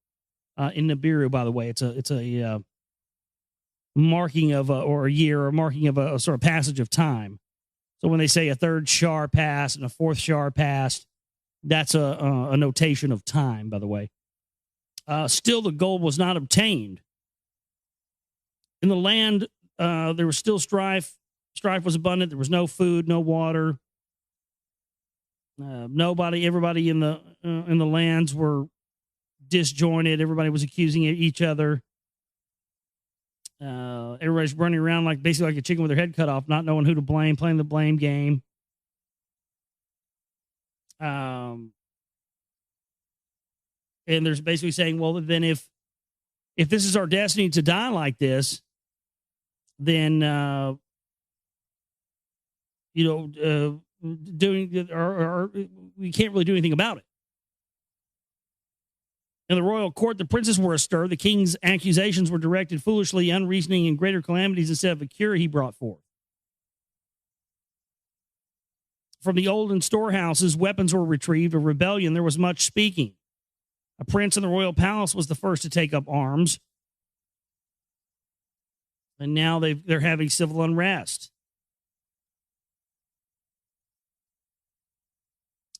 in Nibiru. By the way, it's a marking of or a year, or marking of a sort of passage of time. So when they say a third shar passed and a fourth shar passed, that's a notation of time. By the way, still the gold was not obtained. In the land, there was still strife. Strife was abundant. There was no food, no water. Everybody in the lands were disjointed. Everybody was accusing each other. Everybody's running around basically like a chicken with their head cut off, not knowing who to blame, playing the blame game. And there's basically saying, well, then if this is our destiny to die like this, then we can't really do anything about it. In the royal court, the princes were astir. The king's accusations were directed foolishly, unreasoning, and greater calamities instead of a cure he brought forth. From the olden storehouses, weapons were retrieved. A rebellion, there was much speaking. A prince in the royal palace was the first to take up arms. And now they're having civil unrest.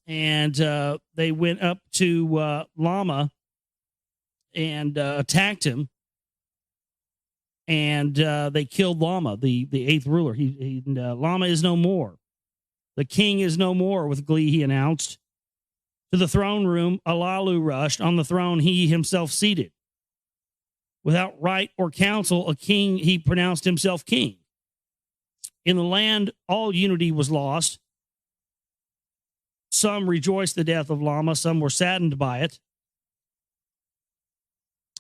And they went up to Lama and attacked him. And they killed Lama, the eighth ruler. Lama is no more. The king is no more, with glee, he announced. To the throne room, Alalu rushed. On the throne, he himself seated. Without right or counsel, a king, he pronounced himself king. In the land, all unity was lost. Some rejoiced the death of Lama. Some were saddened by it.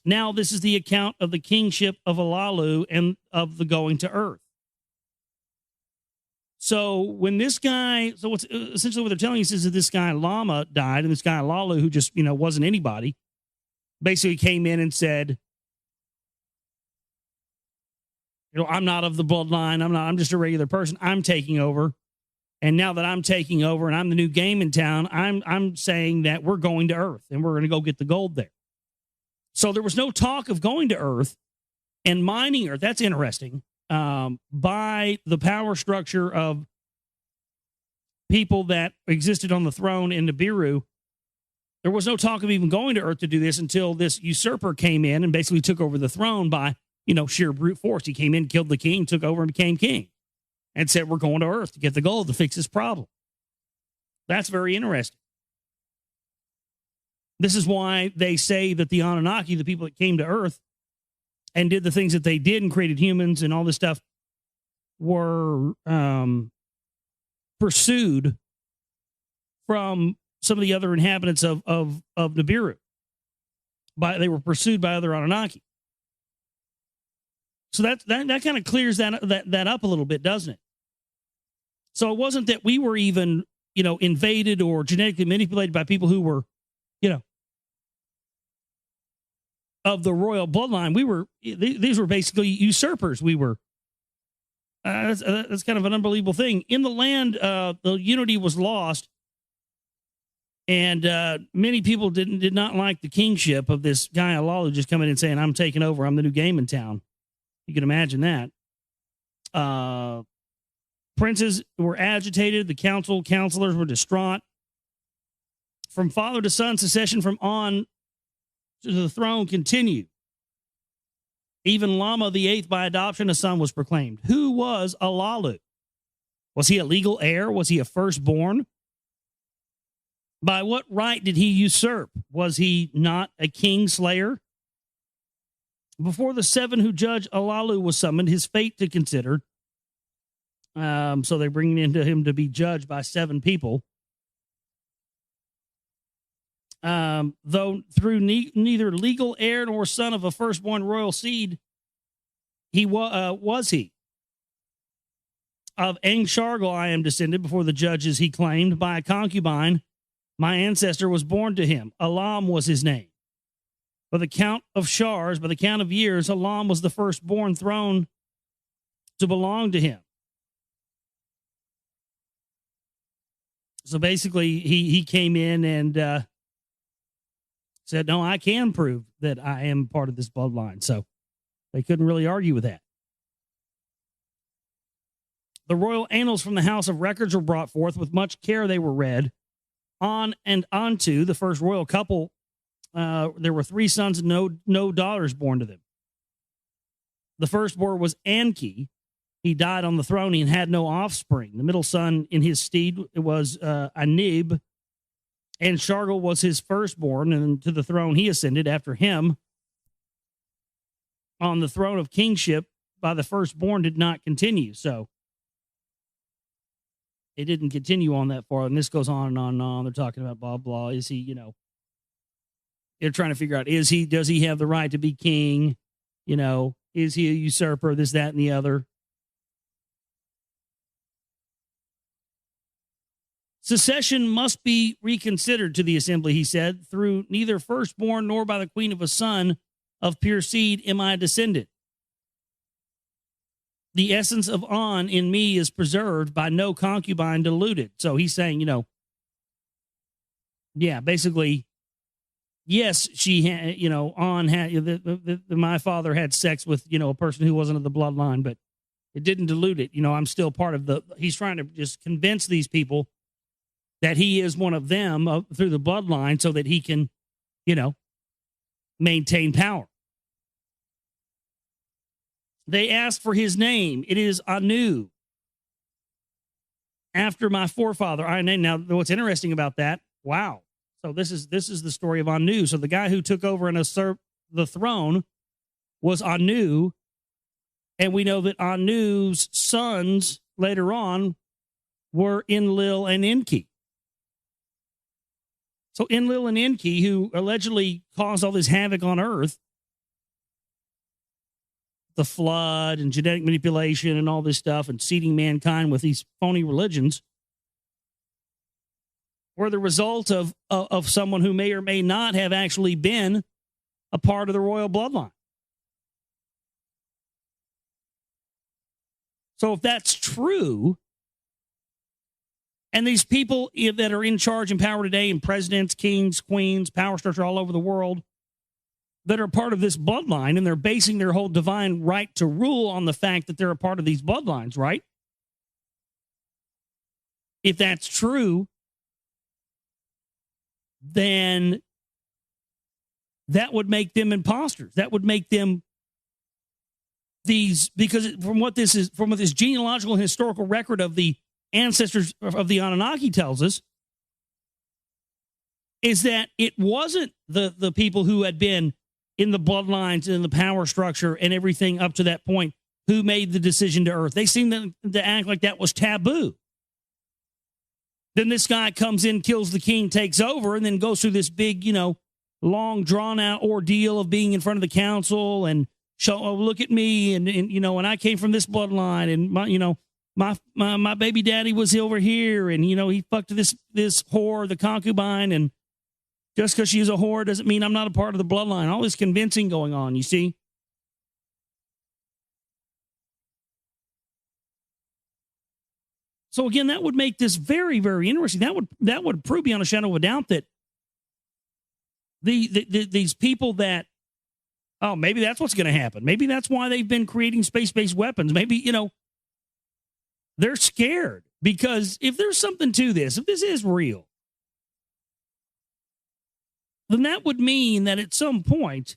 Now this is the account of the kingship of Alalu and of the going to earth. So when this guy, so what's essentially what they're telling us is that this guy Lama died, and this guy Alalu, who just, wasn't anybody, basically came in and said, I'm not of the bloodline. I'm just a regular person. I'm taking over. And now that I'm taking over and I'm the new game in town, I'm saying that we're going to Earth and we're going to go get the gold there. So there was no talk of going to Earth and mining Earth. That's interesting. By the power structure of people that existed on the throne in Nibiru, there was no talk of even going to Earth to do this until this usurper came in and basically took over the throne by, sheer brute force. He came in, killed the king, took over and became king, and said, we're going to Earth to get the gold to fix this problem. That's very interesting. This is why they say that the Anunnaki, the people that came to Earth and did the things that they did and created humans and all this stuff, were pursued from some of the other inhabitants of Nibiru. They were pursued by other Anunnaki. So that kind of clears that up a little bit, doesn't it? So it wasn't that we were even, invaded or genetically manipulated by people who were, of the royal bloodline. These were basically usurpers. We were. That's kind of an unbelievable thing. In the land, the unity was lost, and many people did not like the kingship of this guy Alalu just coming in and saying, "I'm taking over. I'm the new game in town." You can imagine that. Princes were agitated. The counselors were distraught. From father to son, succession from on to the throne continued. Even Lama the eighth, by adoption, a son was proclaimed. Who was Alalu? Was he a legal heir? Was he a firstborn? By what right did he usurp? Was he not a king slayer? Before the seven who judge Alalu was summoned, his fate to consider. So they bring into him to be judged by seven people. Though through neither legal heir nor son of a firstborn royal seed, was he. Of Engshargal I am descended before the judges, he claimed, by a concubine. My ancestor was born to him. Elam was his name. By the count of shars, by the count of years, Elam was the firstborn throne to belong to him. So basically, he came in and said, no, I can prove that I am part of this bloodline. So they couldn't really argue with that. The royal annals from the House of Records were brought forth. With much care they were read. On and onto the first royal couple, there were 3 sons and no daughters born to them. The firstborn was Enki. He died on the throne and had no offspring. The middle son in his stead was Anib, and Shargal was his firstborn, and to the throne he ascended after him. On the throne of kingship by the firstborn did not continue. So it didn't continue on that far. And this goes on and on and on. They're talking about blah, blah. Is he, they're trying to figure out, does he have the right to be king? Is he a usurper? This, that, and the other. Secession must be reconsidered to the assembly, he said. Through neither firstborn nor by the queen of a son of pure seed am I descended. The essence of On in me is preserved, by no concubine diluted. So he's saying, basically, yes, she had, On had, my father had sex with, a person who wasn't of the bloodline, but it didn't dilute it. I'm still part of he's trying to just convince these people that he is one of them through the bloodline so that he can, maintain power. They asked for his name. It is Anu. After my forefather, I named. Now, what's interesting about that? Wow. So this is the story of Anu. So the guy who took over and usurped the throne was Anu, and we know that Anu's sons later on were Enlil and Enki. So Enlil and Enki, who allegedly caused all this havoc on Earth, the flood and genetic manipulation and all this stuff, and seeding mankind with these phony religions, were the result of someone who may or may not have actually been a part of the royal bloodline. So if that's true, and these people that are in charge and power today, and presidents, kings, queens, power structure all over the world, that are part of this bloodline, and they're basing their whole divine right to rule on the fact that they're a part of these bloodlines, right? If that's true, then that would make them imposters. That would make them these, because from what this genealogical and historical record of the ancestors of the Anunnaki tells us, is that it wasn't the people who had been in the bloodlines and the power structure and everything up to that point who made the decision to Earth. They seemed to act like that was taboo. Then this guy comes in, kills the king, takes over, and then goes through this big, long drawn-out ordeal of being in front of the council and show, oh, look at me, and and I came from this bloodline, and my baby daddy was over here, and he fucked this whore, the concubine, and just because she's a whore doesn't mean I'm not a part of the bloodline. All this convincing going on, you see. So again, that would make this very, very interesting. That would prove beyond a shadow of a doubt that these people that, oh, maybe that's what's going to happen. Maybe that's why they've been creating space-based weapons. Maybe, they're scared, because if there's something to this, if this is real, then that would mean that at some point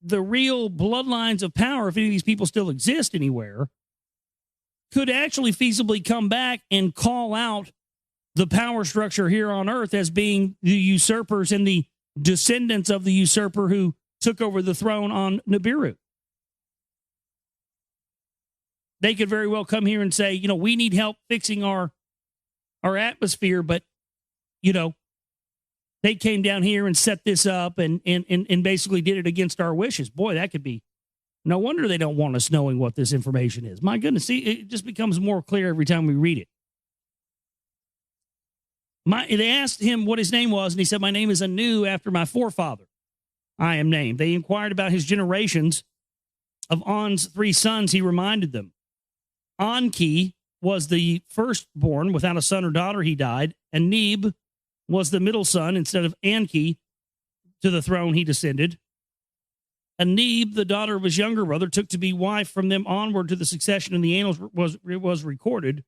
the real bloodlines of power, if any of these people still exist anywhere, could actually feasibly come back and call out the power structure here on Earth as being the usurpers and the descendants of the usurper who took over the throne on Nibiru. They could very well come here and say, you know, we need help fixing our atmosphere, but, you know, they came down here and set this up and basically did it against our wishes. Boy, that could be, no wonder they don't want us knowing what this information is. My goodness, see, it just becomes more clear every time we read it. They asked him what his name was, and he said, my name is Anu, after my forefather I am named. They inquired about his generations. Of On's 3 sons, he reminded them. Enki was the firstborn. Without a son or daughter, he died. And Neb was the middle son. Instead of Enki, to the throne he descended. And Neb, the daughter of his younger brother, took to be wife. From them onward to the succession in the annals was recorded.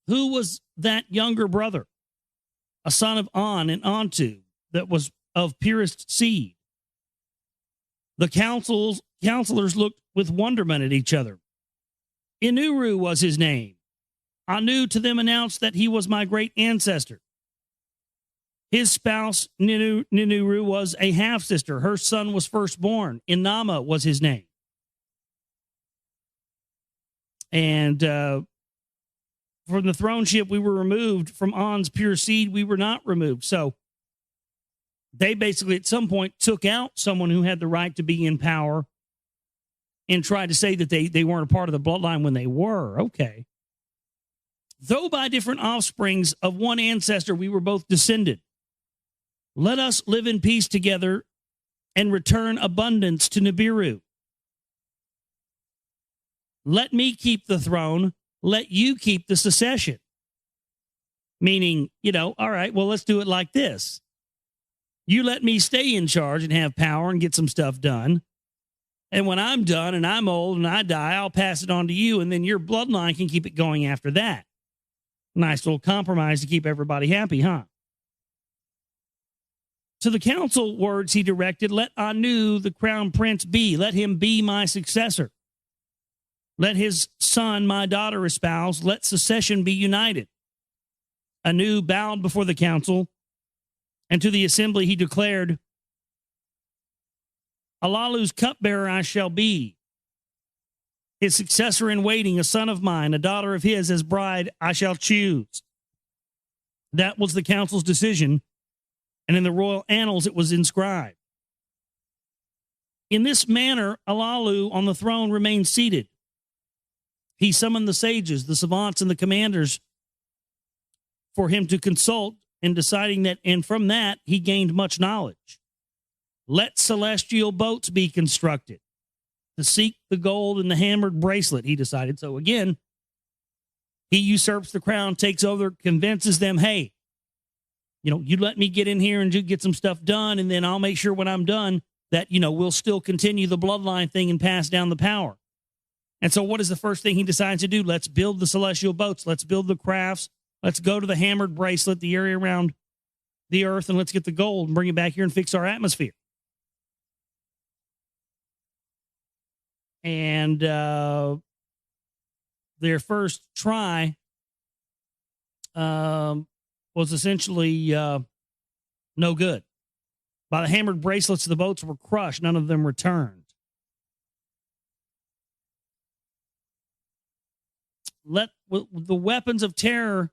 Who was that younger brother? A son of On and Ontu, that was of purest seed. The counselors looked with wonderment at each other. Inuru was his name. Anu to them announced that he was my great ancestor. His spouse, Ninuru, was a half-sister. Her son was firstborn. Inama was his name. And from the throneship we were removed. From On's pure seed we were not removed. So they basically at some point took out someone who had the right to be in power and tried to say that they weren't a part of the bloodline when they were. Okay. Though by different offsprings of one ancestor we were both descended, let us live in peace together and return abundance to Nibiru. Let me keep the throne. Let you keep the succession. Meaning, you know, all right, well, let's do it like this. You let me stay in charge and have power and get some stuff done. And when I'm done and I'm old and I die, I'll pass it on to you, and then your bloodline can keep it going after that. Nice little compromise to keep everybody happy, huh? To the council words he directed, let Anu, the crown prince, be. Let him be my successor. Let his son, my daughter, espouse. Let succession be united. Anu bowed before the council, and to the assembly he declared, Alalu's cupbearer I shall be. His successor in waiting, a son of mine, a daughter of his as bride, I shall choose. That was the council's decision, and in the royal annals it was inscribed. In this manner, Alalu on the throne remained seated. He summoned the sages, the savants, and the commanders for him to consult in deciding that, and from that he gained much knowledge. Let celestial boats be constructed to seek the gold in the hammered bracelet, he decided. So again, he usurps the crown, takes over, convinces them, hey, you know, you let me get in here and get some stuff done, and then I'll make sure when I'm done that, you know, we'll still continue the bloodline thing and pass down the power. And so what is the first thing he decides to do? Let's build the celestial boats. Let's build the crafts. Let's go to the hammered bracelet, the area around the earth, and let's get the gold and bring it back here and fix our atmosphere. And their first try was essentially no good. By the hammered bracelets, the boats were crushed. None of them returned. Let the weapons of terror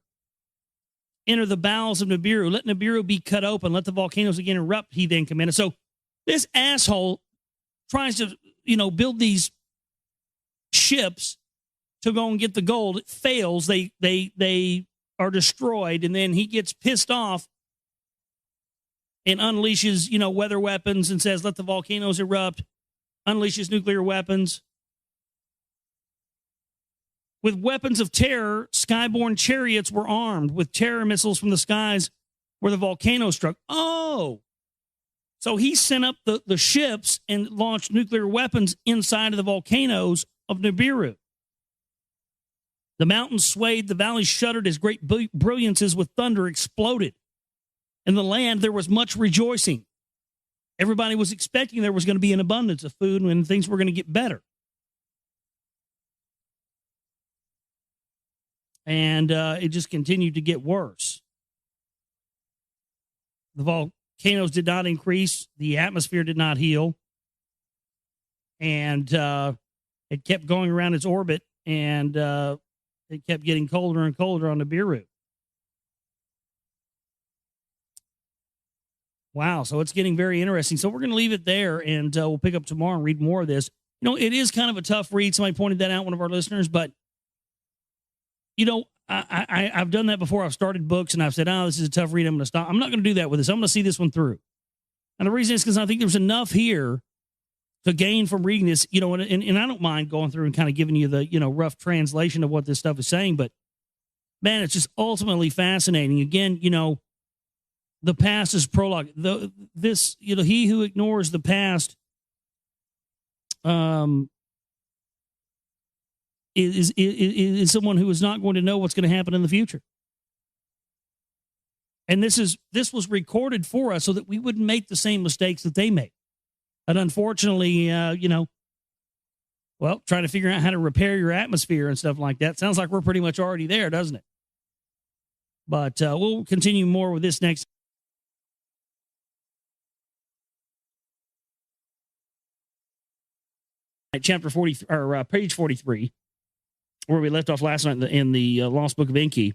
enter the bowels of Nibiru. Let Nibiru be cut open. Let the volcanoes again erupt, he then commanded. So this asshole tries to, you know, build these ships to go and get the gold. It fails. They are destroyed, and then he gets pissed off and unleashes, you know, weather weapons and says, let the volcanoes erupt, unleashes nuclear weapons. With weapons of terror, skyborne chariots were armed with terror missiles from the skies where the volcano struck. Oh, so he sent up the ships and launched nuclear weapons inside of the volcanoes of Nibiru. The mountains swayed, the valleys shuddered as great brilliances with thunder exploded. In the land there was much rejoicing. everybody was expecting there was going to be an abundance of food and things were going to get better. And it just continued to get worse. The volcanoes did not increase. The atmosphere did not heal. And it kept going around its orbit, and it kept getting colder and colder on Nibiru. Wow, so it's getting very interesting. So we're going to leave it there, and we'll pick up tomorrow and read more of this. You know, it is kind of a tough read. Somebody pointed that out, one of our listeners, but, you know, I've done that before. I've started books, and I've said, oh, this is a tough read. I'm going to stop. I'm not going to do that with this. I'm going to see this one through. And the reason is because I think there's enough here to gain from reading this, you know, and I don't mind going through and kind of giving you the, you know, rough translation of what this stuff is saying, but, man, it's just ultimately fascinating. Again, you know, the past is prologue. This, you know, he who ignores the past is someone who is not going to know what's going to happen in the future. And this was recorded for us so that we wouldn't make the same mistakes that they made. And unfortunately, you know, well, trying to figure out how to repair your atmosphere and stuff like that. Sounds like we're pretty much already there, doesn't it? But we'll continue more with this next. Chapter 40, or page 43, where we left off last night in the Lost Book of Enki.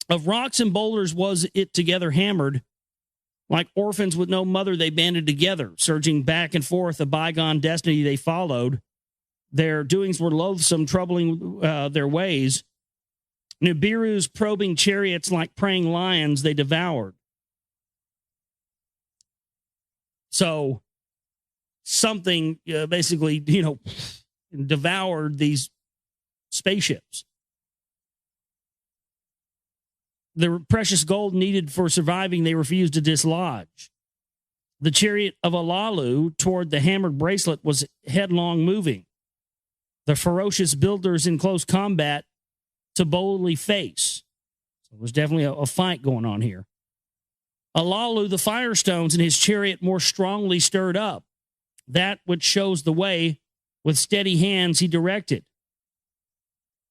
Of rocks and boulders was it together hammered, like orphans with no mother they banded together, surging back and forth a bygone destiny they followed. Their doings were loathsome, troubling their ways. Nibiru's probing chariots like preying lions they devoured. So something basically, you know, devoured these spaceships. The precious gold needed for surviving, they refused to dislodge. The chariot of Alalu toward the hammered bracelet was headlong moving. The ferocious builders in close combat to boldly face. So there's definitely a fight going on here. Alalu, the firestones in his chariot more strongly stirred up. That which shows the way, with steady hands he directed.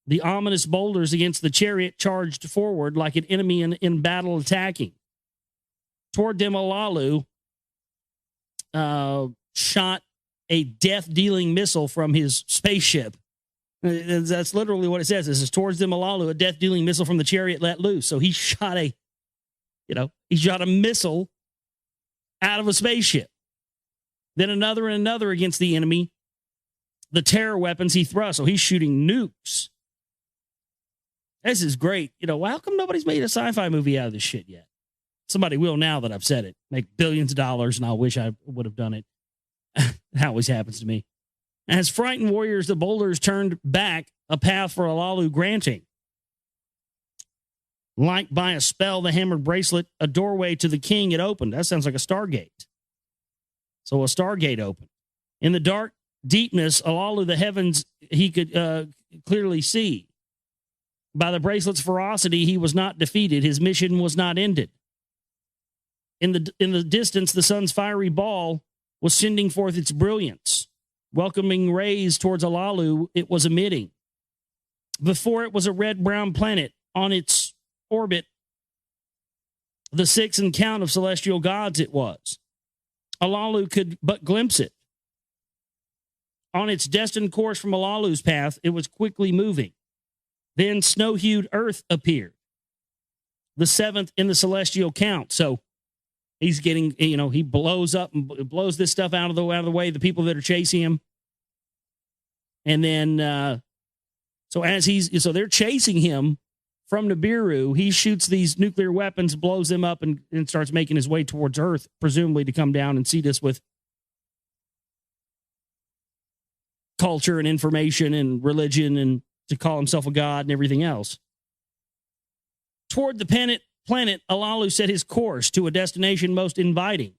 The ominous boulders against the chariot charged forward like an enemy in battle attacking. Toward them, Alalu shot a death-dealing missile from his spaceship. That's literally what it says. This is towards them, Alalu, a death-dealing missile from the chariot let loose. So he shot a missile out of a spaceship. Then another and another against the enemy. The terror weapons he thrust. So he's shooting nukes. This is great. You know, how come nobody's made a sci-fi movie out of this shit yet? Somebody will now that I've said it. Make billions of dollars, and I wish I would have done it. It always happens to me. As frightened warriors, the boulders turned back, a path for Alalu granting. Like by a spell, the hammered bracelet, a doorway to the king, it opened. That sounds like a Stargate. So a Stargate opened. In the dark deepness, Alalu, the heavens, he could clearly see. By the bracelet's ferocity, he was not defeated. His mission was not ended. In the distance, the sun's fiery ball was sending forth its brilliance. Welcoming rays towards Alalu, it was emitting. Before it was a red-brown planet on its orbit. The sixth in count of celestial gods it was. Alalu could but glimpse it. On its destined course from Alalu's path, it was quickly moving. Then snow-hued earth appeared. The seventh in the celestial count. So he's getting, you know, he blows up and blows this stuff out of the way, the people that are chasing him. And then, so they're chasing him from Nibiru. He shoots these nuclear weapons, blows them up, and starts making his way towards Earth, presumably to come down and seed us with culture and information and religion and to call himself a god and everything else. Toward the planet, Alalu set his course to a destination most inviting.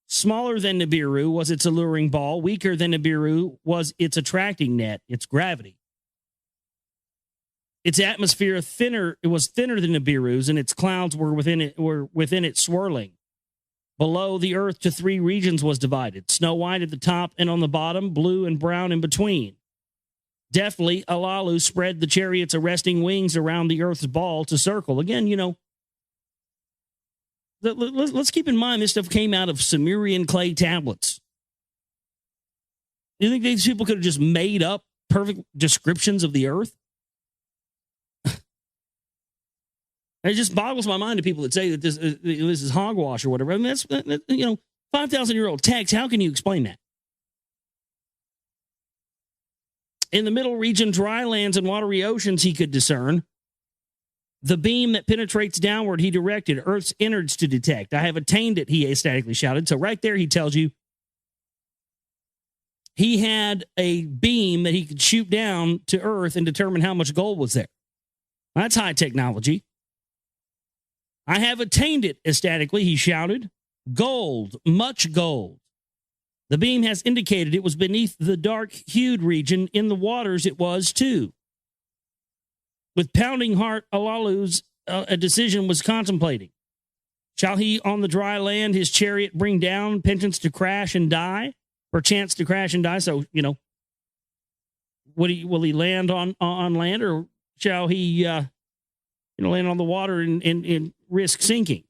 Smaller than Nibiru was its alluring ball. Weaker than Nibiru was its attracting net, its gravity. Its atmosphere was thinner than Nibiru's, and its clouds were within it swirling. Below, the earth to 3 regions was divided, snow white at the top and on the bottom, blue and brown in between. Deftly, Alalu spread the chariot's arresting wings around the earth's ball to circle. Again, let's keep in mind this stuff came out of Sumerian clay tablets. You think these people could have just made up perfect descriptions of the earth? It just boggles my mind to people that say that this is hogwash or whatever. I mean, that's 5,000-year-old text. How can you explain that? In the middle region, dry lands and watery oceans he could discern. The beam that penetrates downward he directed, Earth's innards to detect. I have attained it, he ecstatically shouted. So right there he tells you he had a beam that he could shoot down to Earth and determine how much gold was there. That's high technology. I have attained it, ecstatically, he shouted. Gold, much gold. The beam has indicated it was beneath the dark-hued region. In the waters it was, too. With pounding heart, Alalu's a decision was contemplating. Shall he, on the dry land, his chariot bring down, perchance to crash and die? Perchance to crash and die. So, will he land on land, or shall he land on the water and risk sinking?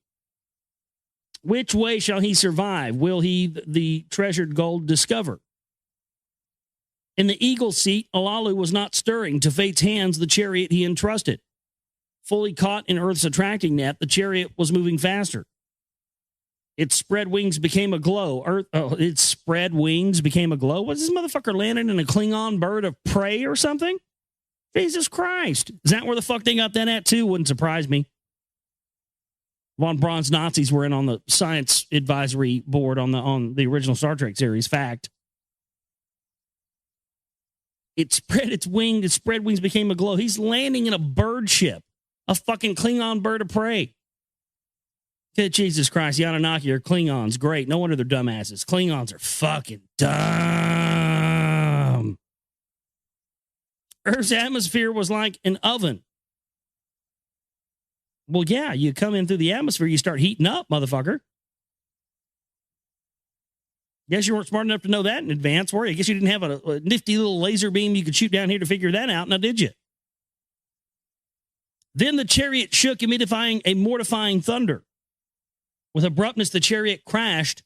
Which way shall he survive? Will he the treasured gold discover? In the eagle seat, Alalu was not stirring. To fate's hands, the chariot he entrusted. Fully caught in Earth's attracting net, the chariot was moving faster. Its spread wings became aglow. Its spread wings became aglow. Was this motherfucker landing in a Klingon bird of prey or something? Jesus Christ. Is that where the fuck they got that at, too? Wouldn't surprise me. Von Braun's Nazis were in on the science advisory board on the original Star Trek series. Fact. It spread its wings. Its spread wings became aglow. He's landing in a bird ship. A fucking Klingon bird of prey. Good Jesus Christ. The Anunnaki are Klingons. Great. No wonder they're dumbasses. Klingons are fucking dumb. Earth's atmosphere was like an oven. Well, yeah, you come in through the atmosphere, you start heating up, motherfucker. Guess you weren't smart enough to know that in advance, were you? I guess you didn't have a nifty little laser beam you could shoot down here to figure that out, now did you? Then the chariot shook, emitting a mortifying thunder. With abruptness, the chariot crashed,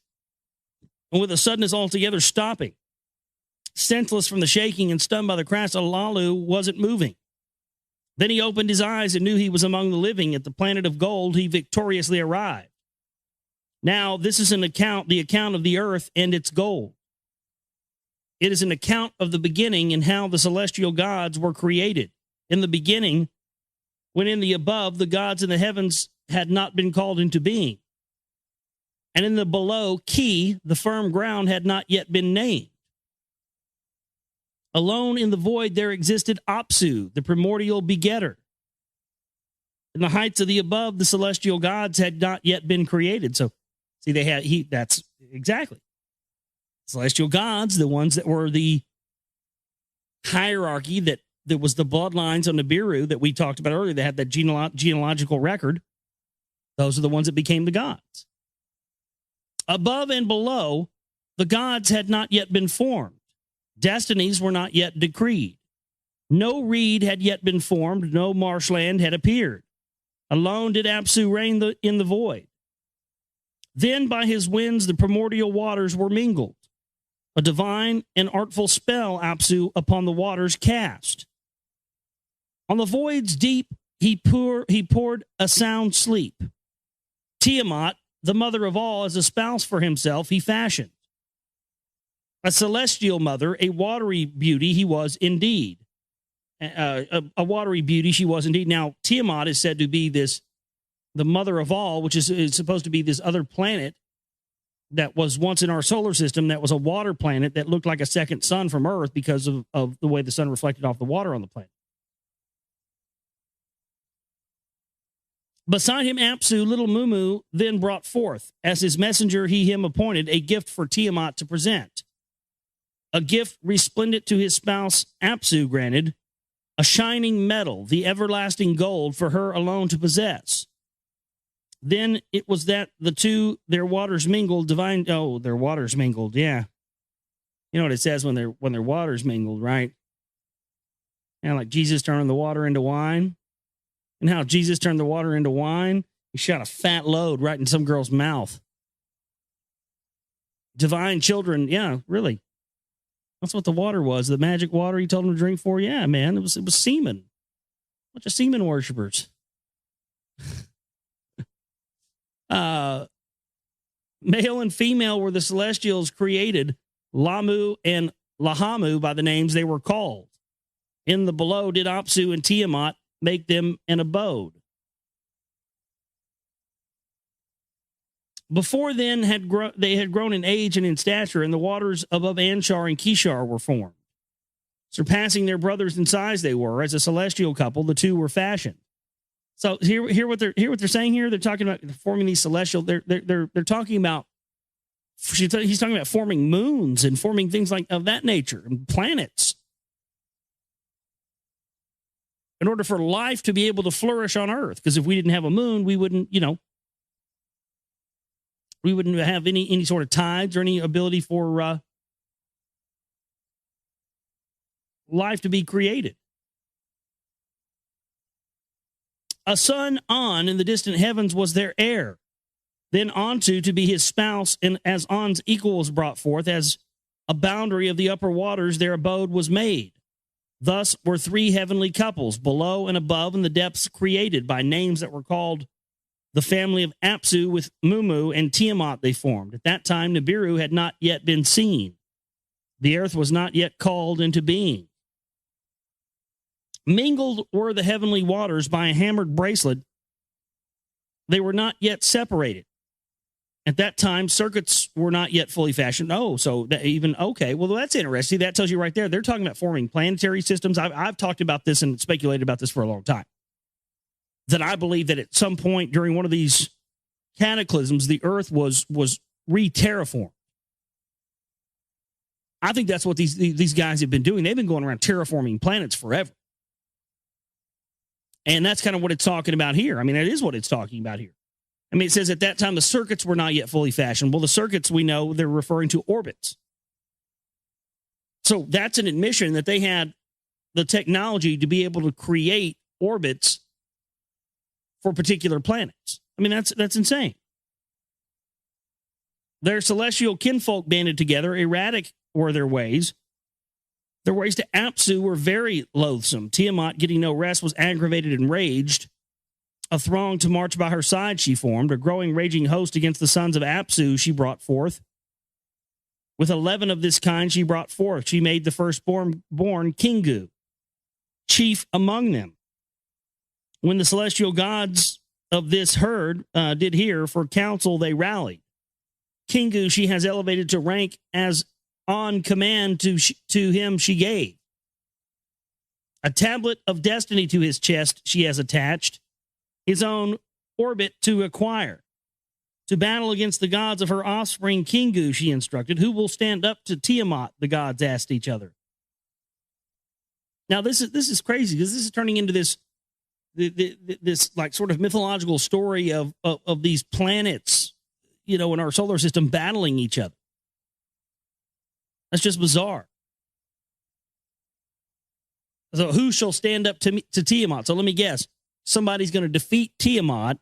and with a suddenness altogether stopping. Senseless from the shaking and stunned by the crash, Alalu wasn't moving. Then he opened his eyes and knew he was among the living. At the planet of gold, he victoriously arrived. Now, this is the account of the earth and its gold. It is an account of the beginning and how the celestial gods were created. In the beginning, when in the above, the gods in the heavens had not been called into being. And in the below, Ki, the firm ground, had not yet been named. Alone in the void there existed Apsu, the primordial begetter. In the heights of the above, the celestial gods had not yet been created. So, see, that's exactly. Celestial gods, the ones that were the hierarchy that was the bloodlines on Nibiru that we talked about earlier, that had that genealogical record. Those are the ones that became the gods. Above and below, the gods had not yet been formed. Destinies were not yet decreed. No reed had yet been formed. No marshland had appeared. Alone did Apsu reign in the void. Then by his winds the primordial waters were mingled. A divine and artful spell Apsu upon the waters cast. On the void's deep he poured a sound sleep. Tiamat, the mother of all, as a spouse for himself he fashioned. A celestial mother, a watery beauty he was indeed. A watery beauty she was indeed. Now, Tiamat is said to be the mother of all, which is supposed to be this other planet that was once in our solar system that was a water planet that looked like a second sun from Earth because of the way the sun reflected off the water on the planet. Beside him, Apsu, little Mumu, then brought forth, as his messenger he him appointed, a gift for Tiamat to present. A gift resplendent to his spouse Apsu granted, a shining metal, the everlasting gold for her alone to possess. Then it was that the two, their waters mingled, their waters mingled, yeah. You know what it says when their waters mingled, right? And like Jesus turning the water into wine. And how Jesus turned the water into wine, he shot a fat load right in some girl's mouth. Divine children, yeah, really. That's what the water was. The magic water he told them to drink for. Yeah, man, it was semen. A bunch of semen worshipers. Male and female were the celestials created, Lamu and Lahamu by the names they were called. In the below did Apsu and Tiamat make them an abode. Before then they had grown in age and in stature, and the waters above Anshar and Kishar were formed. Surpassing their brothers in size they were, as a celestial couple, the two were fashioned. So hear what they're saying here. They're talking about forming these celestial. They're talking about. He's talking about forming moons and forming things like of that nature and planets. In order for life to be able to flourish on Earth, because if we didn't have a moon, we wouldn't, we wouldn't have any sort of tides or any ability for life to be created. A son, On, in the distant heavens was their heir. Then Onto to be his spouse, and as On's equal was brought forth, as a boundary of the upper waters, their abode was made. Thus were three heavenly couples, below and above in the depths, created by names that were called the family of Apsu. With Mumu and Tiamat they formed. At that time Nibiru had not yet been seen. The earth was not yet called into being. Mingled were the heavenly waters by a hammered bracelet. They were not yet separated. At that time, circuits were not yet fully fashioned. Oh, so okay. Well, that's interesting. That tells you right there. They're talking about forming planetary systems. I've talked about this and speculated about this for a long time. That I believe that at some point during one of these cataclysms, the Earth was re-terraformed. I think that's what these guys have been doing. They've been going around terraforming planets forever. And that's kind of what it's talking about here. I mean, it is what it's talking about here. I mean, it says at that time the circuits were not yet fully fashioned. Well, the circuits, we know, they're referring to orbits. So that's an admission that they had the technology to be able to create orbits for particular planets. I mean, that's insane. Their celestial kinfolk banded together. Erratic were their ways. Their ways to Apsu were very loathsome. Tiamat, getting no rest, was aggravated and raged. A throng to march by her side she formed. A growing, raging host against the sons of Apsu she brought forth. With 11 of this kind she brought forth. She made the firstborn Kingu, chief among them. When the celestial gods of this herd did hear, for counsel they rallied. Kingu she has elevated to rank, as on command to him she gave. A tablet of destiny to his chest she has attached, his own orbit to acquire. To battle against the gods of her offspring, Kingu she instructed. Who will stand up to Tiamat? The gods asked each other. Now this is crazy, because this is turning into this like sort of mythological story of these planets, in our solar system battling each other. That's just bizarre. So who shall stand up to Tiamat? So let me guess. Somebody's going to defeat Tiamat.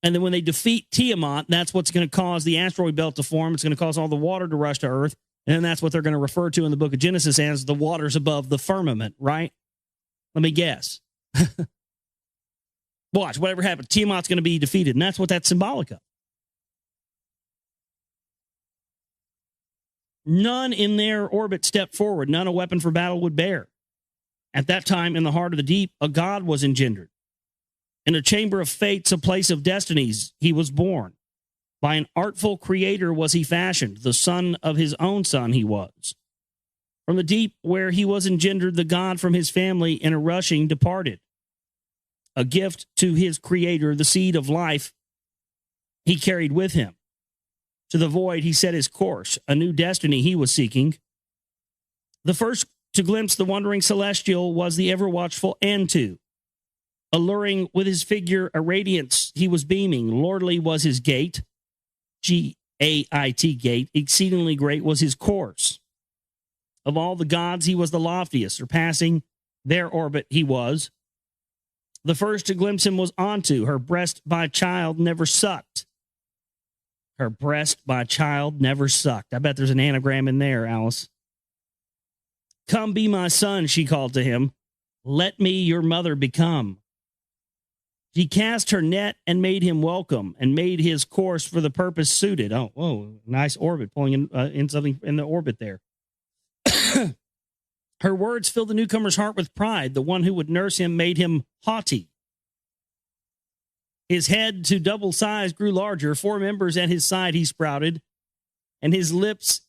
And then when they defeat Tiamat, that's what's going to cause the asteroid belt to form. It's going to cause all the water to rush to Earth. And then that's what they're going to refer to in the book of Genesis as the waters above the firmament, right? Let me guess. Watch, whatever happens, Tiamat's going to be defeated. And that's what that's symbolic of. None in their orbit stepped forward. None a weapon for battle would bear. At that time, in the heart of the deep, a god was engendered. In a chamber of fates, a place of destinies, he was born. By an artful creator was he fashioned. The son of his own son he was. From the deep where he was engendered, the god from his family in a rushing departed. A gift to his creator, the seed of life, he carried with him. To the void he set his course. A new destiny he was seeking. The first to glimpse the wandering celestial was the ever-watchful Antu. Alluring with his figure a radiance he was beaming. Lordly was his gait, G-A-I-T gait. Exceedingly great was his course. Of all the gods he was the loftiest, surpassing their orbit he was. The first to glimpse him was Antu. Her breast by child never sucked. Her breast by child never sucked. I bet there's an anagram in there, Alice. Come be my son, she called to him. Let me your mother become. She cast her net and made him welcome, and made his course for the purpose suited. Oh, whoa, nice orbit, pulling in something in the orbit there. Her words filled the newcomer's heart with pride. The one who would nurse him made him haughty. His head to double size grew larger. 4 members at his side he sprouted, and his lips,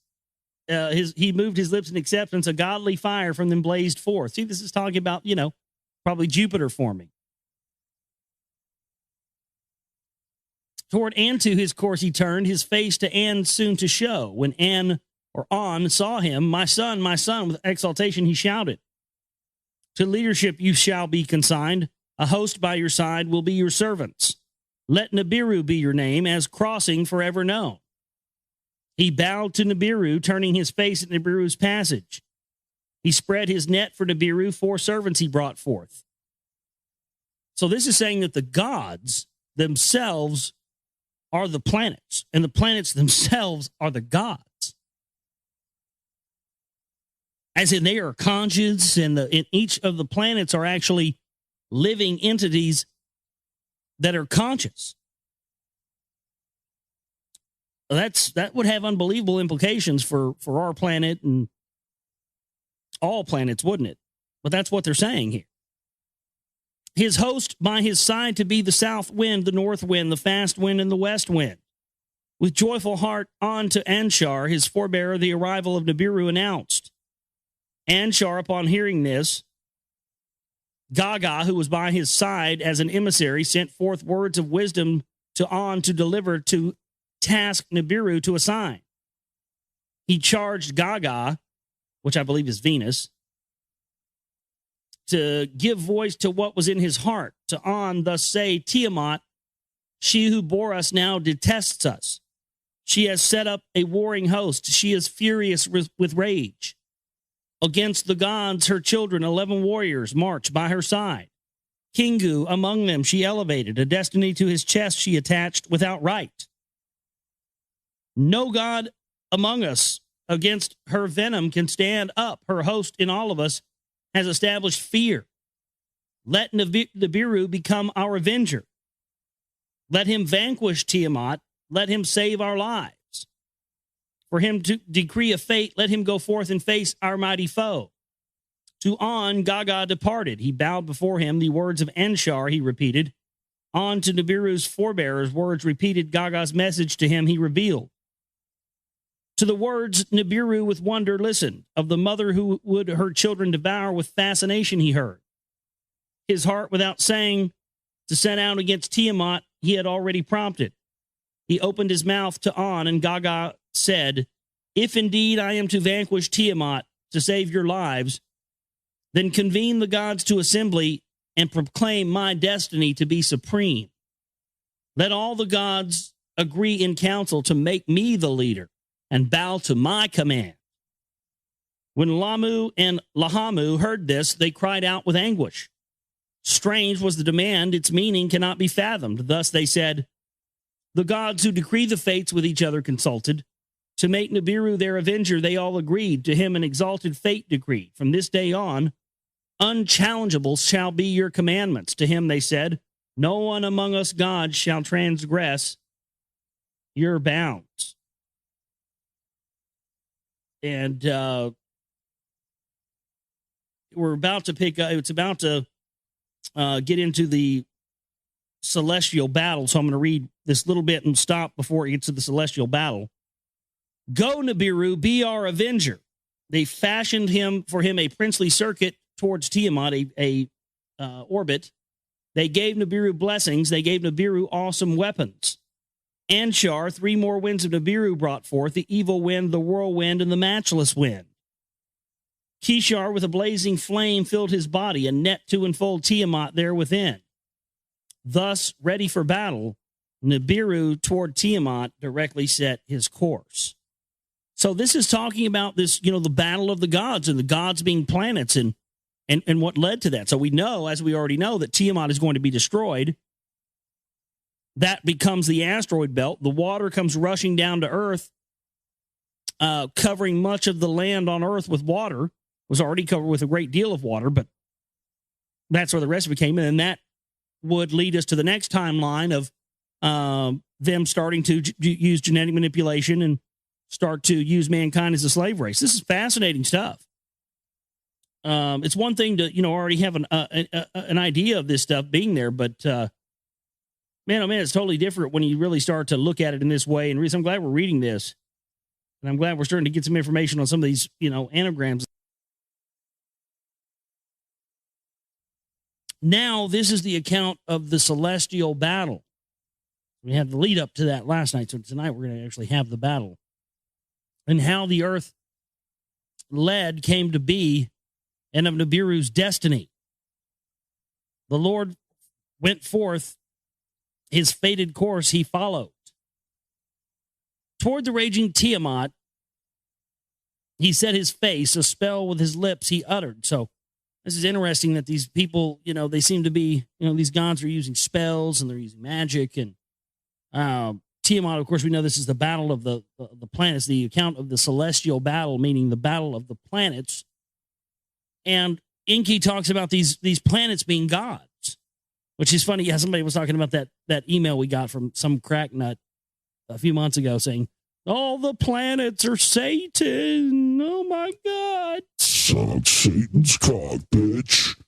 he moved his lips in acceptance. A godly fire from them blazed forth. See, this is talking about, probably Jupiter forming. Toward Antu his course he turned, his face to An soon to show. When An or On saw him, my son, with exultation he shouted. To leadership you shall be consigned. A host by your side will be your servants. Let Nibiru be your name, as crossing forever known. He bowed to Nibiru, turning his face at Nibiru's passage. He spread his net for Nibiru, 4 servants he brought forth. So this is saying that the gods themselves are the planets, and the planets themselves are the gods. As in, they are conscious, and in each of the planets are actually living entities that are conscious. That would have unbelievable implications for our planet and all planets, wouldn't it? But that's what they're saying here. His host by his side to be the south wind, the north wind, the fast wind, and the west wind. With joyful heart on to Anshar, his forebearer, the arrival of Nibiru announced. Anshar, upon hearing this, Gaga, who was by his side as an emissary, sent forth words of wisdom to On to deliver, to task Nibiru to assign. He charged Gaga, which I believe is Venus, to give voice to what was in his heart. To On thus say, Tiamat, she who bore us now detests us. She has set up a warring host. She is furious with rage. Against the gods, her children, 11 warriors, march by her side. Kingu, among them, she elevated. A destiny to his chest she attached without right. No god among us against her venom can stand up. Her host in all of us has established fear. Let Nibiru become our avenger. Let him vanquish Tiamat. Let him save our lives. For him to decree a fate, let him go forth and face our mighty foe. To On, Gaga departed. He bowed before him. The words of Anshar he repeated. On to Nibiru's forebearers, words repeated. Gaga's message to him he revealed. To the words, Nibiru with wonder listened. Of the mother who would her children devour, with fascination he heard. His heart, without saying, to set out against Tiamat, he had already prompted. He opened his mouth to On, and Gaga said, if indeed I am to vanquish Tiamat, to save your lives, then convene the gods to assembly and proclaim my destiny to be supreme. Let all the gods agree in council to make me the leader and bow to my command. When Lamu and Lahamu heard this, they cried out with anguish. Strange was the demand, its meaning cannot be fathomed. Thus they said, the gods who decree the fates with each other consulted. To make Nibiru their avenger, they all agreed. To him an exalted fate decreed. From this day on, unchallengeable shall be your commandments. To him they said, no one among us gods shall transgress your bounds. And we're about to pick up, it's about to get into the celestial battle. So I'm going to read this little bit and stop before it gets to the celestial battle. Go, Nibiru, be our avenger. They fashioned for him a princely circuit towards Tiamat, a orbit. They gave Nibiru blessings. They gave Nibiru awesome weapons. Anshar, 3 more winds of Nibiru brought forth, the evil wind, the whirlwind, and the matchless wind. Kishar, with a blazing flame, filled his body, a net to enfold Tiamat there within. Thus, ready for battle, Nibiru toward Tiamat directly set his course. So this is talking about this, the battle of the gods and the gods being planets and what led to that. So we know, as we already know, that Tiamat is going to be destroyed. That becomes the asteroid belt. The water comes rushing down to Earth, covering much of the land on Earth with water. It was already covered with a great deal of water, but that's where the rest of it came in. And that would lead us to the next timeline of them starting to use genetic manipulation and start to use mankind as a slave race. This is fascinating stuff. It's one thing to, already have an idea of this stuff being there, but man, oh man, it's totally different when you really start to look at it in this way. And I'm glad we're reading this, and I'm glad we're starting to get some information on some of these, anagrams. Now, this is the account of the celestial battle. We had the lead up to that last night, so tonight we're going to actually have the battle. And how the earth came to be, and of Nibiru's destiny. The Lord went forth, his fated course he followed. Toward the raging Tiamat, he set his face, a spell with his lips he uttered. So this is interesting that these people, they seem to be, these gods are using spells and they're using magic. And Tiamat, of course, we know this is the battle of the planets, the account of the celestial battle, meaning the battle of the planets. And Enki talks about these planets being gods, which is funny. Yeah, somebody was talking about that email we got from some crack nut a few months ago saying, all the planets are Satan. Oh, my God. Suck Satan's cock, bitch.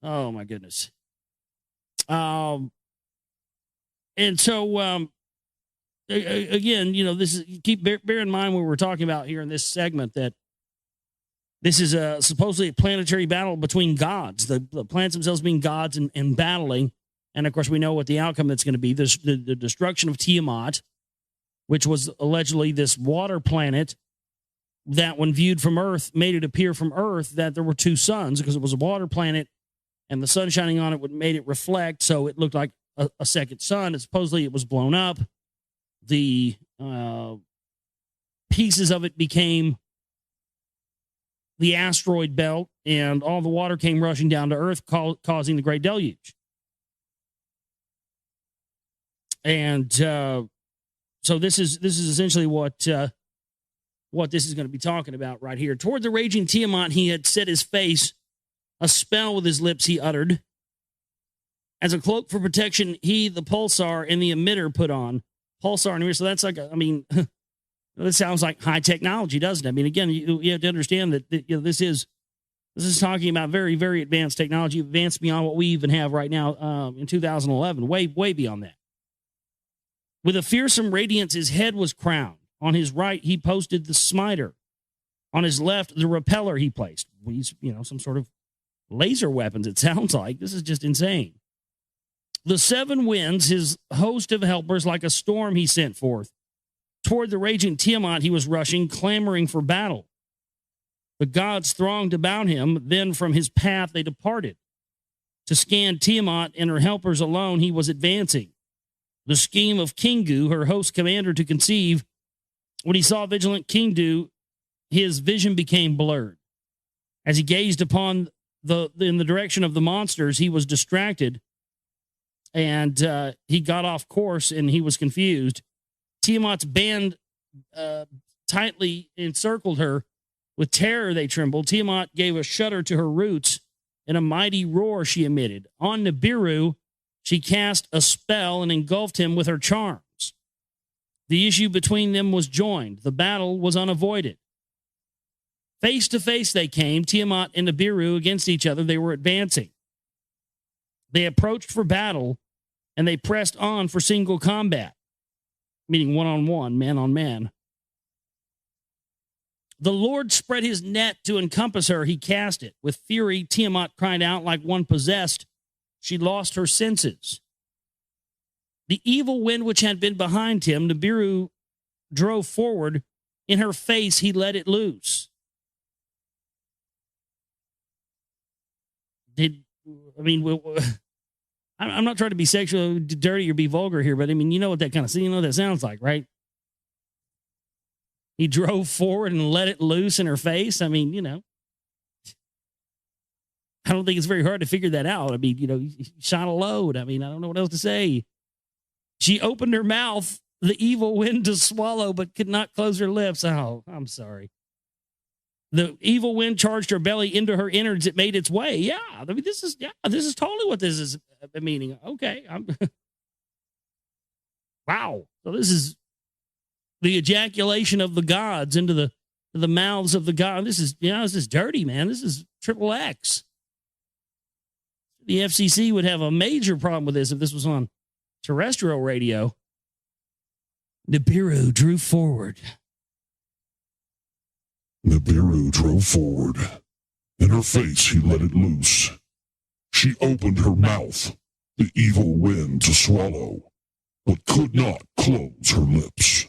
Oh, my goodness. And so, again, this is bear in mind when we're talking about here in this segment that this is supposedly a planetary battle between gods, the planets themselves being gods and battling. And, of course, we know what the outcome that's going to be, the destruction of Tiamat, which was allegedly this water planet that, when viewed from Earth, made it appear from Earth that there were two suns because it was a water planet and the sun shining on it made it reflect, so it looked like a second sun. And supposedly it was blown up. The pieces of it became the asteroid belt, and all the water came rushing down to Earth, causing the Great Deluge. And so this is essentially what this is going to be talking about right here. Toward the raging Tiamat, he had set his face, a spell with his lips he uttered. As a cloak for protection, he, the pulsar, and the emitter put on. Pulsar and emitter, so that's like, this sounds like high technology, doesn't it? I mean, again, you have to understand that this is talking about very, very advanced technology, advanced beyond what we even have right now in 2011, way, way beyond that. With a fearsome radiance, his head was crowned. On his right, he posted the smiter. On his left, the repeller he placed. These, some sort of laser weapons, it sounds like. This is just insane. The seven winds, his host of helpers, like a storm he sent forth. Toward the raging Tiamat he was rushing, clamoring for battle. The gods thronged about him. Then from his path they departed. To scan Tiamat and her helpers alone he was advancing. The scheme of Kingu, her host commander, to conceive. When he saw vigilant Kingu, his vision became blurred. As he gazed upon in the direction of the monsters, he was distracted, and he got off course, and he was confused. Tiamat's band tightly encircled her. With terror they trembled. Tiamat gave a shudder to her roots, and a mighty roar she emitted. On Nibiru, she cast a spell and engulfed him with her charms. The issue between them was joined. The battle was unavoided. Face to face they came, Tiamat and Nibiru against each other. They were advancing. They approached for battle, and they pressed on for single combat, meaning one-on-one, man-on-man. The Lord spread his net to encompass her. He cast it. With fury, Tiamat cried out like one possessed. She lost her senses. The evil wind which had been behind him, Nibiru drove forward. In her face, he let it loose. I'm not trying to be sexually dirty or be vulgar here, but I mean, you know what that kind of, you know what that sounds like, right? He drove forward and let it loose in her face. I mean, you know, I don't think it's very hard to figure that out. I mean, you know, he shot a load. I mean, I don't know what else to say. She opened her mouth, the evil wind to swallow, but could not close her lips. Oh, I'm sorry. The evil wind charged her belly into her innards. It made its way. Yeah. I mean, this is totally what this is meaning. Okay. Wow. So this is the ejaculation of the gods into the mouths of the god. This is dirty, man. This is triple X. The FCC would have a major problem with this if this was on terrestrial radio. Nibiru drew forward. Nibiru drove forward. In her face, he let it loose. She opened her mouth, the evil wind to swallow, but could not close her lips.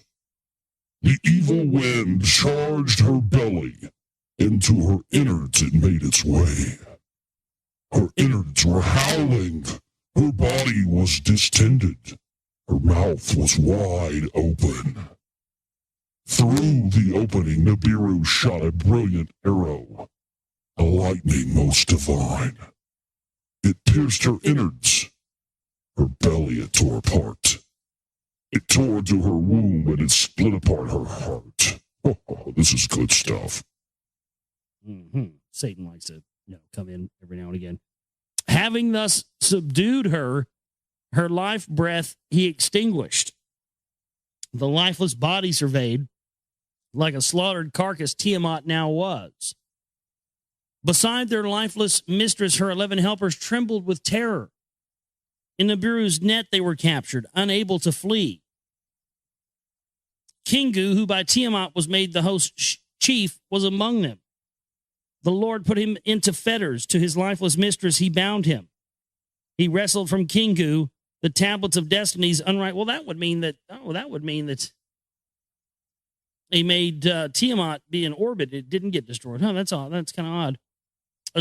The evil wind charged her belly. Into her innards it made its way. Her innards were howling. Her body was distended. Her mouth was wide open. Through the opening, Nibiru shot a brilliant arrow, a lightning most divine. It pierced her innards. Her belly it tore apart. It tore to her womb and it split apart her heart. Oh, this is good stuff. Mm-hmm. Satan likes to come in every now and again. Having thus subdued her, her life breath he extinguished. The lifeless body surveyed, like a slaughtered carcass Tiamat now was. Beside their lifeless mistress, her 11 helpers trembled with terror. In Nibiru's net they were captured, unable to flee. Kingu, who by Tiamat was made the host chief, was among them. The Lord put him into fetters. To his lifeless mistress he bound him. He wrestled from Kingu the tablets of destinies unright. Well, that would mean that he made Tiamat be in orbit. It didn't get destroyed. That's odd. That's kind of odd.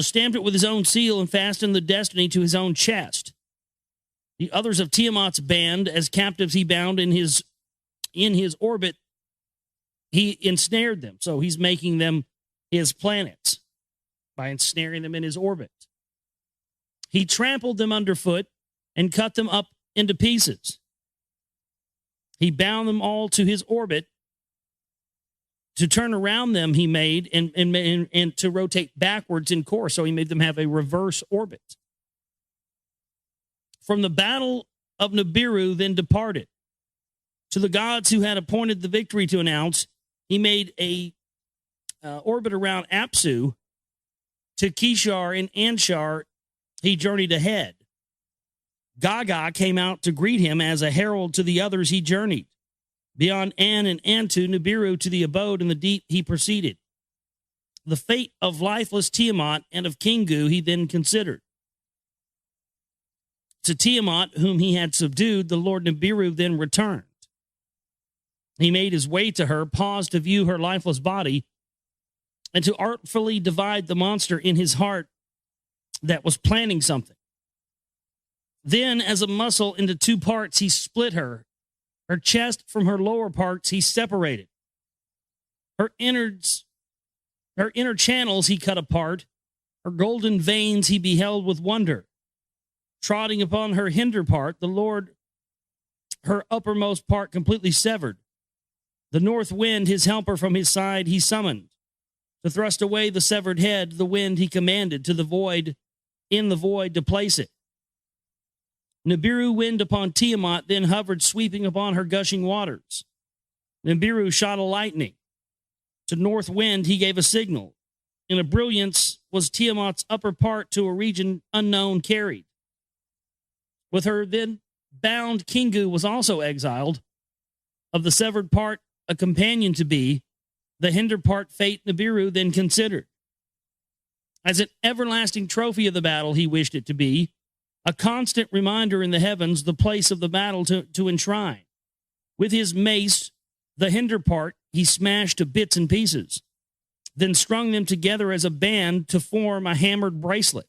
Stamped it with his own seal and fastened the destiny to his own chest. The others of Tiamat's band, as captives he bound in his orbit, he ensnared them. So he's making them his planets by ensnaring them in his orbit. He trampled them underfoot and cut them up into pieces. He bound them all to his orbit. To turn around them, he made and to rotate backwards in course. So he made them have a reverse orbit. From the battle of Nibiru, then departed. To the gods who had appointed the victory to announce, he made a orbit around Apsu. To Kishar and Anshar, he journeyed ahead. Gaga came out to greet him as a herald to the others he journeyed. Beyond An and Antu, Nibiru, to the abode in the deep he proceeded. The fate of lifeless Tiamat and of Kingu he then considered. To Tiamat, whom he had subdued, the Lord Nibiru then returned. He made his way to her, paused to view her lifeless body, and to artfully divide the monster in his heart that was planning something. Then, as a muscle into two parts, he split her. Her chest from her lower parts he separated. Her inner channels he cut apart. Her golden veins he beheld with wonder. Trotting upon her hinder part, the Lord, her uppermost part completely severed. The north wind, his helper from his side, he summoned. To thrust away the severed head, the wind he commanded to the void, in the void to place it. Nibiru wind upon Tiamat, then hovered, sweeping upon her gushing waters. Nibiru shot a lightning. To north wind he gave a signal. In a brilliance was Tiamat's upper part to a region unknown carried. With her then bound, Kingu was also exiled. Of the severed part, a companion to be, the hinder part fate Nibiru then considered. As an everlasting trophy of the battle he wished it to be, a constant reminder in the heavens, the place of the battle to enshrine. With his mace, the hinder part, he smashed to bits and pieces, then strung them together as a band to form a hammered bracelet.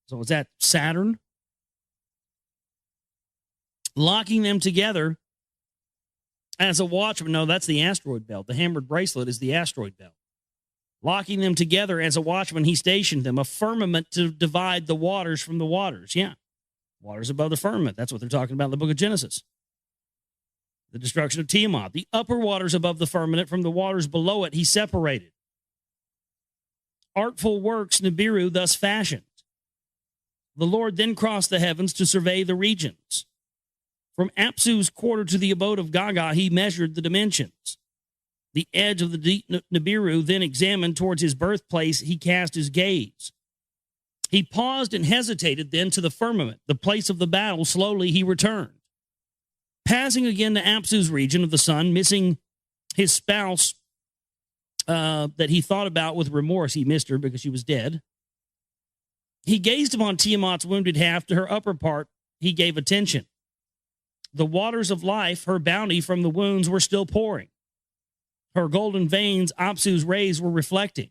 So is that Saturn? locking them together as a watchman. No, that's the asteroid belt. The hammered bracelet is the asteroid belt. Locking them together as a watchman, he stationed them, a firmament to divide the waters from the waters. Yeah, waters above the firmament. That's what they're talking about in the book of Genesis. The destruction of Tiamat. The upper waters above the firmament from the waters below it he separated. Artful works Nibiru thus fashioned. The Lord then crossed the heavens to survey the regions. From Apsu's quarter to the abode of Gaga, he measured the dimensions. The edge of the deep Nibiru then examined towards his birthplace, he cast his gaze. He paused and hesitated then to the firmament, the place of the battle. Slowly he returned. Passing again to Apsu's region of the sun, missing his spouse that he thought about with remorse. He missed her because she was dead. He gazed upon Tiamat's wounded half. To her upper part he gave attention. The waters of life, her bounty from the wounds, were still pouring. Her golden veins, Apsu's rays were reflecting.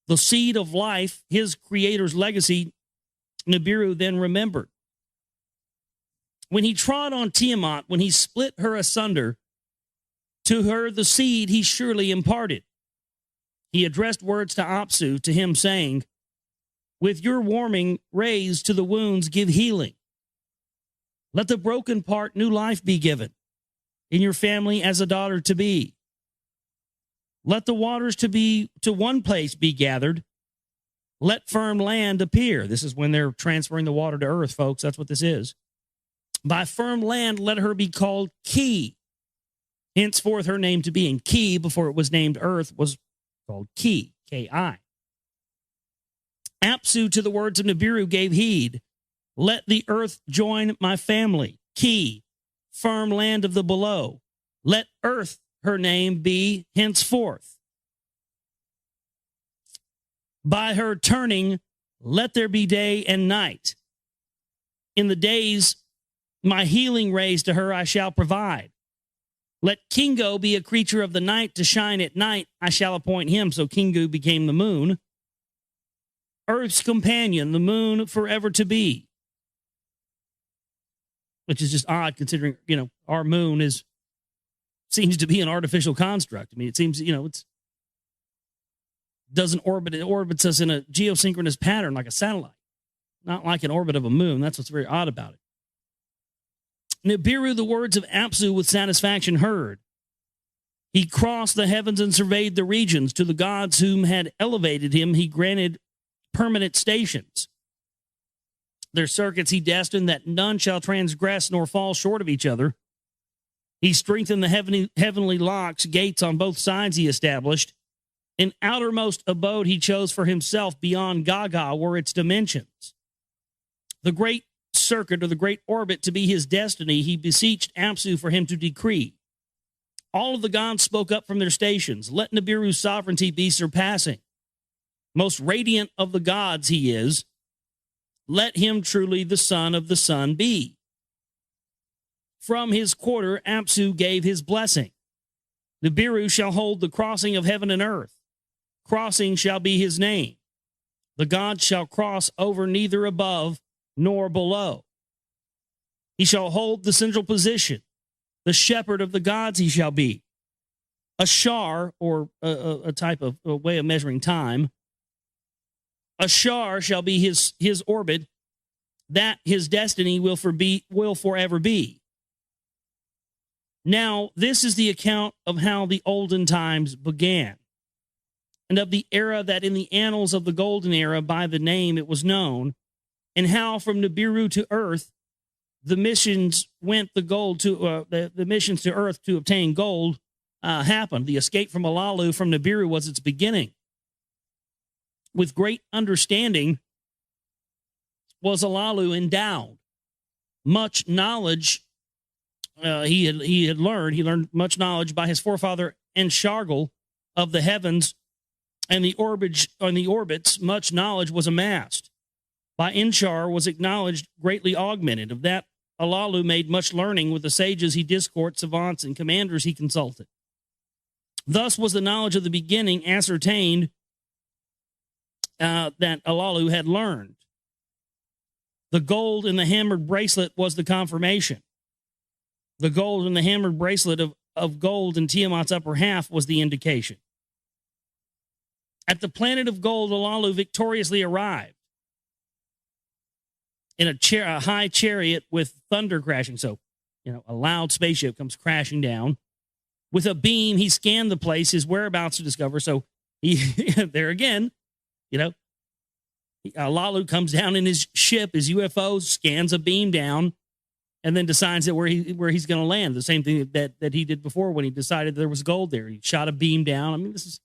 The seed of life, his creator's legacy, Nibiru then remembered. When he trod on Tiamat, when he split her asunder, to her the seed he surely imparted. He addressed words to Apsu, to him saying, with your warming rays to the wounds give healing. Let the broken part new life be given, in your family as a daughter to be. Let the waters to one place be gathered. Let firm land appear. This is when they're transferring the water to earth, folks. That's what this is. By firm land, let her be called Ki. Henceforth, her name to be. And Ki, before it was named earth, was called Ki, K-I. Apsu to the words of Nibiru gave heed. Let the earth join my family. Ki, firm land of the below. Let earth her name be henceforth. By her turning, let there be day and night. In the days, my healing rays to her I shall provide. Let Kingu be a creature of the night to shine at night. I shall appoint him. So Kingu became the moon. Earth's companion, the moon forever to be. Which is just odd considering, our moon seems to be an artificial construct. I mean, it seems, it doesn't orbit. It orbits us in a geosynchronous pattern like a satellite, not like an orbit of a moon. That's what's very odd about it. Nibiru, the words of Apsu with satisfaction heard. He crossed the heavens and surveyed the regions. To the gods whom had elevated him, he granted permanent stations. Their circuits he destined that none shall transgress nor fall short of each other. He strengthened the heavenly locks, gates on both sides he established. An outermost abode he chose for himself beyond Gaga were its dimensions. The great circuit or the great orbit to be his destiny, he beseeched Apsu for him to decree. All of the gods spoke up from their stations. Let Nibiru's sovereignty be surpassing. Most radiant of the gods he is. Let him truly the son of the sun be. From his quarter, Apsu gave his blessing. Nibiru shall hold the crossing of heaven and earth. Crossing shall be his name. The gods shall cross over neither above nor below. He shall hold the central position. The shepherd of the gods he shall be. A shar, or a type of a way of measuring time. A shar shall be his orbit, that his destiny will forever be. Now, this is the account of how the olden times began, and of the era that in the annals of the golden era by the name it was known, and how from Nibiru to earth the missions went the missions to earth to obtain gold happened. The escape from Alalu from Nibiru was its beginning. With great understanding was Alalu endowed. Much knowledge he had learned. He learned much knowledge by his forefather Enshargal of the heavens and the orbits. Much knowledge was amassed. By Enchar was acknowledged, greatly augmented. Of that, Alalu made much learning with the sages he discoursed, savants, and commanders he consulted. Thus was the knowledge of the beginning ascertained that Alalu had learned. The gold in the hammered bracelet was the confirmation. The gold in the hammered bracelet of gold in Tiamat's upper half was the indication. At the planet of gold, Olalu victoriously arrived in a high chariot with thunder crashing. So, a loud spaceship comes crashing down. With a beam, he scanned the place, his whereabouts to discover. So, he there again, Olalu comes down in his ship, his UFO, scans a beam down, and then decides that where he's going to land. The same thing that he did before when he decided there was gold there. He shot a beam down. I mean, this is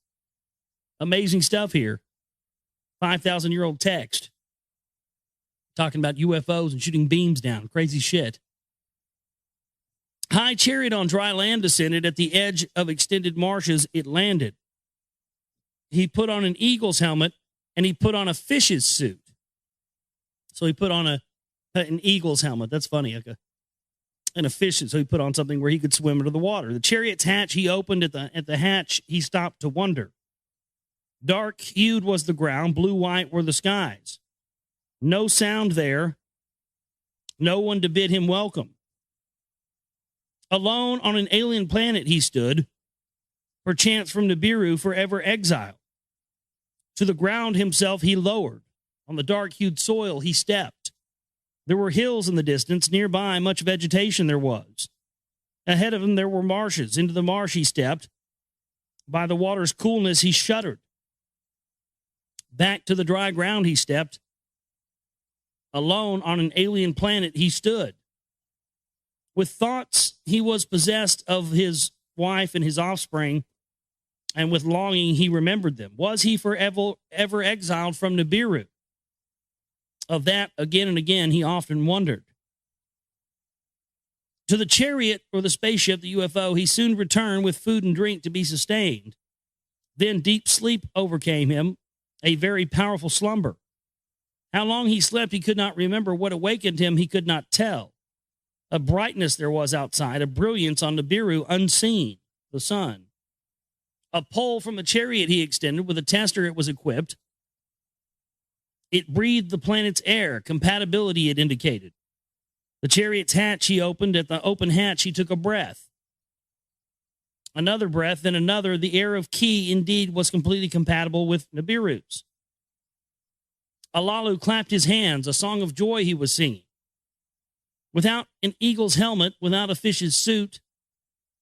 amazing stuff here. 5,000-year-old text talking about UFOs and shooting beams down. Crazy shit. High chariot on dry land descended. At the edge of extended marshes, it landed. He put on an eagle's helmet, and he put on a fish's suit. So he put on an eagle's helmet. That's funny. And a fish suit. So he put on something where he could swim under the water. The chariot's hatch he opened. At the hatch, he stopped to wonder. Dark-hued was the ground. Blue-white were the skies. No sound there. No one to bid him welcome. Alone on an alien planet he stood, perchance from Nibiru, forever exiled. To the ground himself he lowered. On the dark-hued soil he stepped. There were hills in the distance. Nearby, much vegetation there was. Ahead of him there were marshes. Into the marsh he stepped. By the water's coolness he shuddered. Back to the dry ground he stepped. Alone on an alien planet he stood. With thoughts he was possessed of his wife and his offspring, and with longing he remembered them. Was he forever exiled from Nibiru? Of that, again and again, he often wondered. To the chariot or the spaceship, the UFO, he soon returned with food and drink to be sustained. Then deep sleep overcame him, a very powerful slumber. How long he slept, he could not remember. What awakened him, he could not tell. A brightness there was outside, a brilliance on Nibiru unseen, the sun. A pole from a chariot he extended. With a tester it was equipped. It breathed the planet's air. Compatibility it indicated. The chariot's hatch he opened. At the open hatch he took a breath. Another breath, then another. The air of Ki, indeed, was completely compatible with Nibiru's. Olalu clapped his hands, a song of joy he was singing. Without an eagle's helmet, without a fish's suit,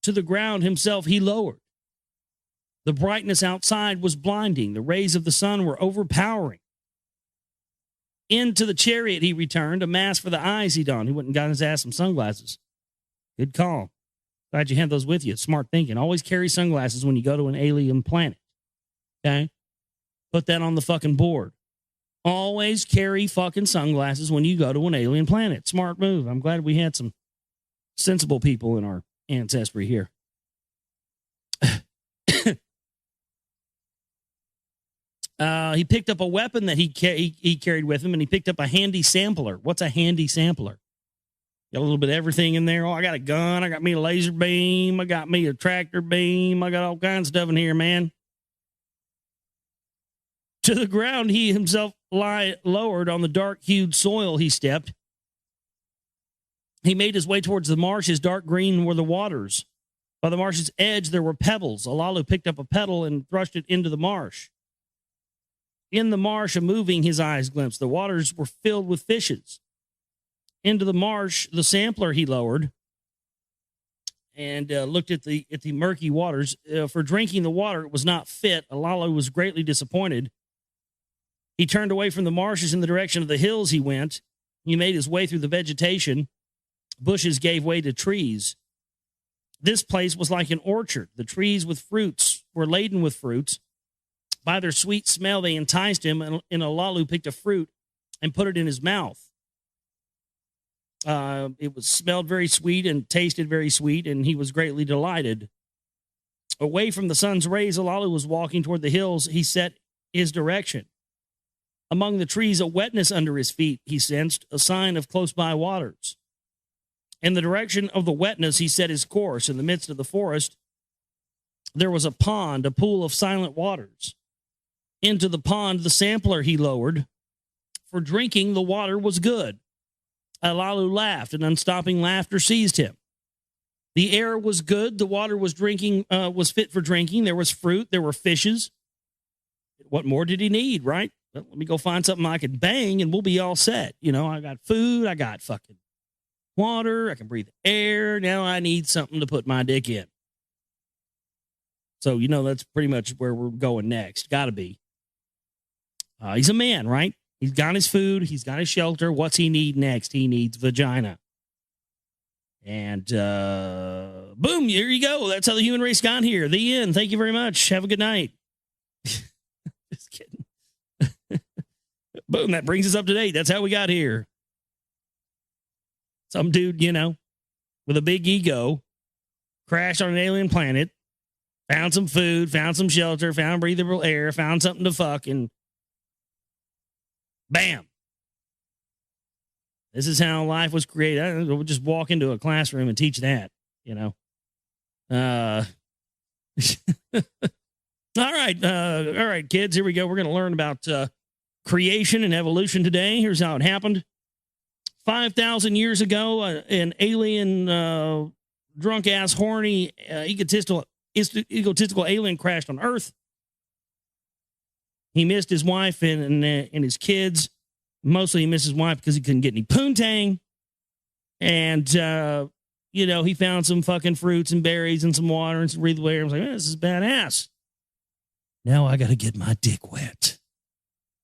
to the ground himself he lowered. The brightness outside was blinding. The rays of the sun were overpowering. Into the chariot he returned, a mask for the eyes he donned. He went and got his ass some sunglasses. Good call. Glad you had those with you. Smart thinking. Always carry sunglasses when you go to an alien planet. Okay? Put that on the fucking board. Always carry fucking sunglasses when you go to an alien planet. Smart move. I'm glad we had some sensible people in our ancestry here. He picked up a weapon that he carried with him, and he picked up a handy sampler. What's a handy sampler? Got a little bit of everything in there. Oh, I got a gun. I got me a laser beam. I got me a tractor beam. I got all kinds of stuff in here, man. To the ground he himself lowered. On the dark-hued soil he stepped. He made his way towards the marshes. Dark green were the waters. By the marsh's edge there were pebbles. Olalu picked up a pebble and thrust it into the marsh. In the marsh, a moving, his eyes glimpsed. The waters were filled with fishes. Into the marsh, the sampler he lowered and looked at the murky waters. For drinking the water, it was not fit. Olalu was greatly disappointed. He turned away from the marshes in the direction of the hills he went. He made his way through the vegetation. Bushes gave way to trees. This place was like an orchard. The trees with fruits were laden with fruits. By their sweet smell, they enticed him, and Olalu picked a fruit and put it in his mouth. It smelled very sweet and tasted very sweet, and he was greatly delighted. Away from the sun's rays, Olalu was walking toward the hills. He set his direction. Among the trees, a wetness under his feet, he sensed, a sign of close-by waters. In the direction of the wetness, he set his course. In the midst of the forest, there was a pond, a pool of silent waters. Into the pond, the sampler he lowered. For drinking, the water was good. Olalu laughed, and unstopping laughter seized him. The air was good. The water was fit for drinking. There was fruit. There were fishes. What more did he need, right? Well, let me go find something I could bang and we'll be all set. You know, I got food. I got fucking water. I can breathe air. Now I need something to put my dick in. So, you know, that's pretty much where we're going next. Got to be. He's a man, right? He's got his food. He's got his shelter. What's he need next? He needs vagina. And boom, here you go. That's how the human race got here. The end. Thank you very much. Have a good night. Just kidding. Boom, that brings us up to date. That's how we got here. Some dude, you know, with a big ego crashed on an alien planet, found some food, found some shelter, found breathable air, found something to fuck, and bam. This is how life was created. We'll just walk into a classroom and teach that, you know. All right, kids, here we go. We're going to learn about creation and evolution today. Here's how it happened. 5,000 years ago, an alien, drunk-ass, horny, egotistical alien crashed on Earth. He missed his wife and his kids. Mostly he missed his wife because he couldn't get any poontang. And, you know, he found some fucking fruits and berries and some water and some breathable air. I was like, this is badass. Now I got to get my dick wet.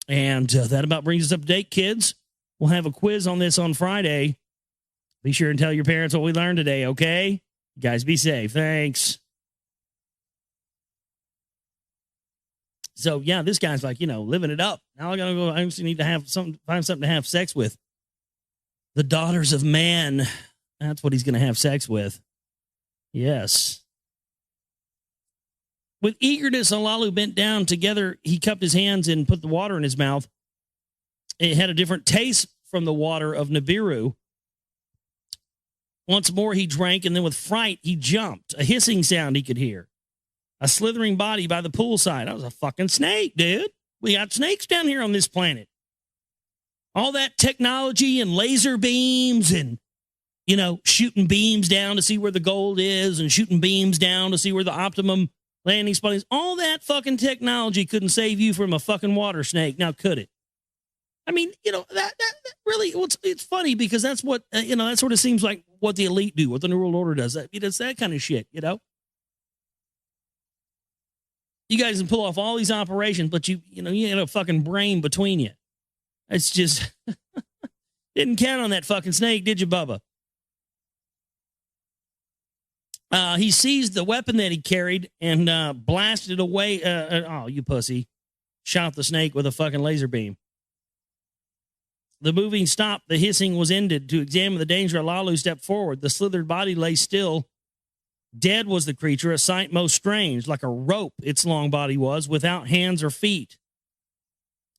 And that about brings us up to date, kids. We'll have a quiz on this on Friday. Be sure and tell your parents what we learned today, okay? You guys be safe. Thanks. So, yeah, this guy's like, you know, living it up. Now I got to go. I just need to find something to have sex with. The daughters of man. That's what he's going to have sex with. Yes. With eagerness, Alalu bent down. Together, he cupped his hands and put the water in his mouth. It had a different taste from the water of Nibiru. Once more, he drank, and then with fright, he jumped. A hissing sound he could hear. A slithering body by the poolside. That was a fucking snake, dude. We got snakes down here on this planet. All that technology and laser beams and, you know, shooting beams down to see where the gold is and shooting beams down to see where the optimum landing spot is. All that fucking technology couldn't save you from a fucking water snake. Now, could it? I mean, you know, that really, it's funny because that's what, you know, that sort of seems like what the elite do, what the New World Order does. It's that kind of shit, you know? You guys can pull off all these operations, but you got a fucking brain between you. It's just, didn't count on that fucking snake, did you, Bubba? He seized the weapon that he carried and blasted it away. Oh, you pussy. Shot the snake with a fucking laser beam. The moving stopped. The hissing was ended. To examine the danger, Alalu stepped forward. The slithered body lay still. Dead was the creature, a sight most strange, like a rope its long body was, without hands or feet.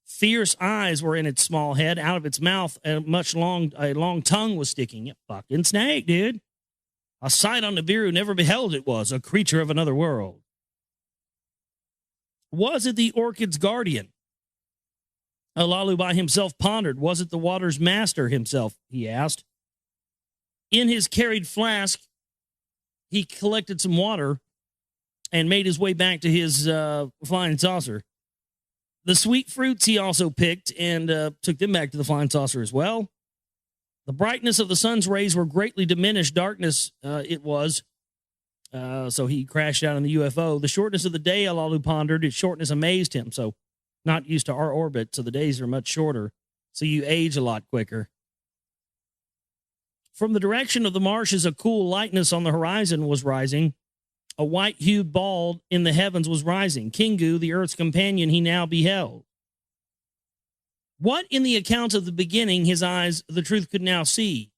Fierce eyes were in its small head. Out of its mouth, a long tongue was sticking. A fucking snake, dude. A sight on Nibiru never beheld it was, a creature of another world. Was it the orchid's guardian? Alalu by himself pondered. Was it the water's master himself, he asked. In his carried flask, he collected some water and made his way back to his flying saucer. The sweet fruits he also picked and took them back to the flying saucer as well. The brightness of the sun's rays were greatly diminished. Darkness it was. So he crashed out in the UFO. The shortness of the day, Alalu pondered. Its shortness amazed him. So not used to our orbit, so the days are much shorter. So you age a lot quicker. From the direction of the marshes, a cool lightness on the horizon was rising. A white-hued ball in the heavens was rising. Kingu, the Earth's companion, he now beheld. What in the accounts of the beginning his eyes, the truth could now see?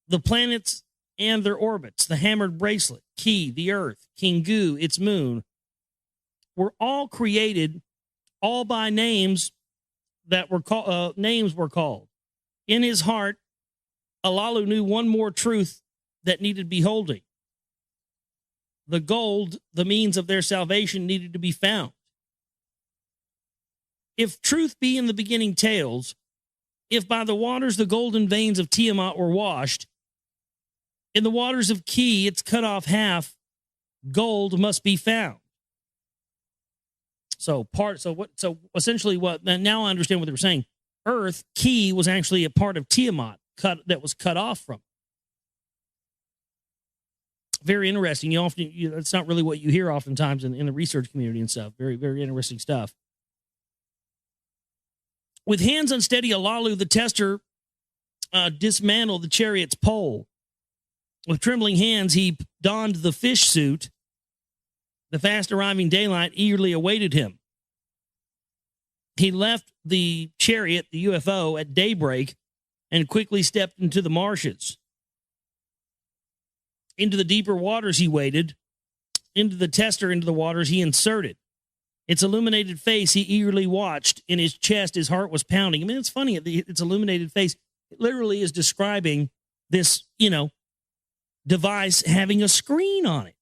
The planets and their orbits, the hammered bracelet, Ki, the Earth, Kingu, its moon, were all created, all by names that were called. In his heart, Alalu knew one more truth that needed beholding. The gold, the means of their salvation, needed to be found. If truth be in the beginning tales, if by the waters the golden veins of Tiamat were washed, In the waters of Ki, it's cut off half. Gold must be found. So essentially now I understand what they were saying. Earth, Ki, was actually a part of Tiamat that was cut off from. Very interesting. It's not really what you hear oftentimes in the research community and stuff. Very, very interesting stuff. With hands unsteady, Alalu, the tester, dismantled the chariot's pole. With trembling hands, he donned the fish suit. The fast-arriving daylight eagerly awaited him. He left the chariot, the UFO, at daybreak and quickly stepped into the marshes. Into the deeper waters he waded. Into the tester, into the waters he inserted. Its illuminated face he eagerly watched. In his chest, his heart was pounding. I mean, it's funny. Its illuminated face, it literally is describing this, device having a screen on it.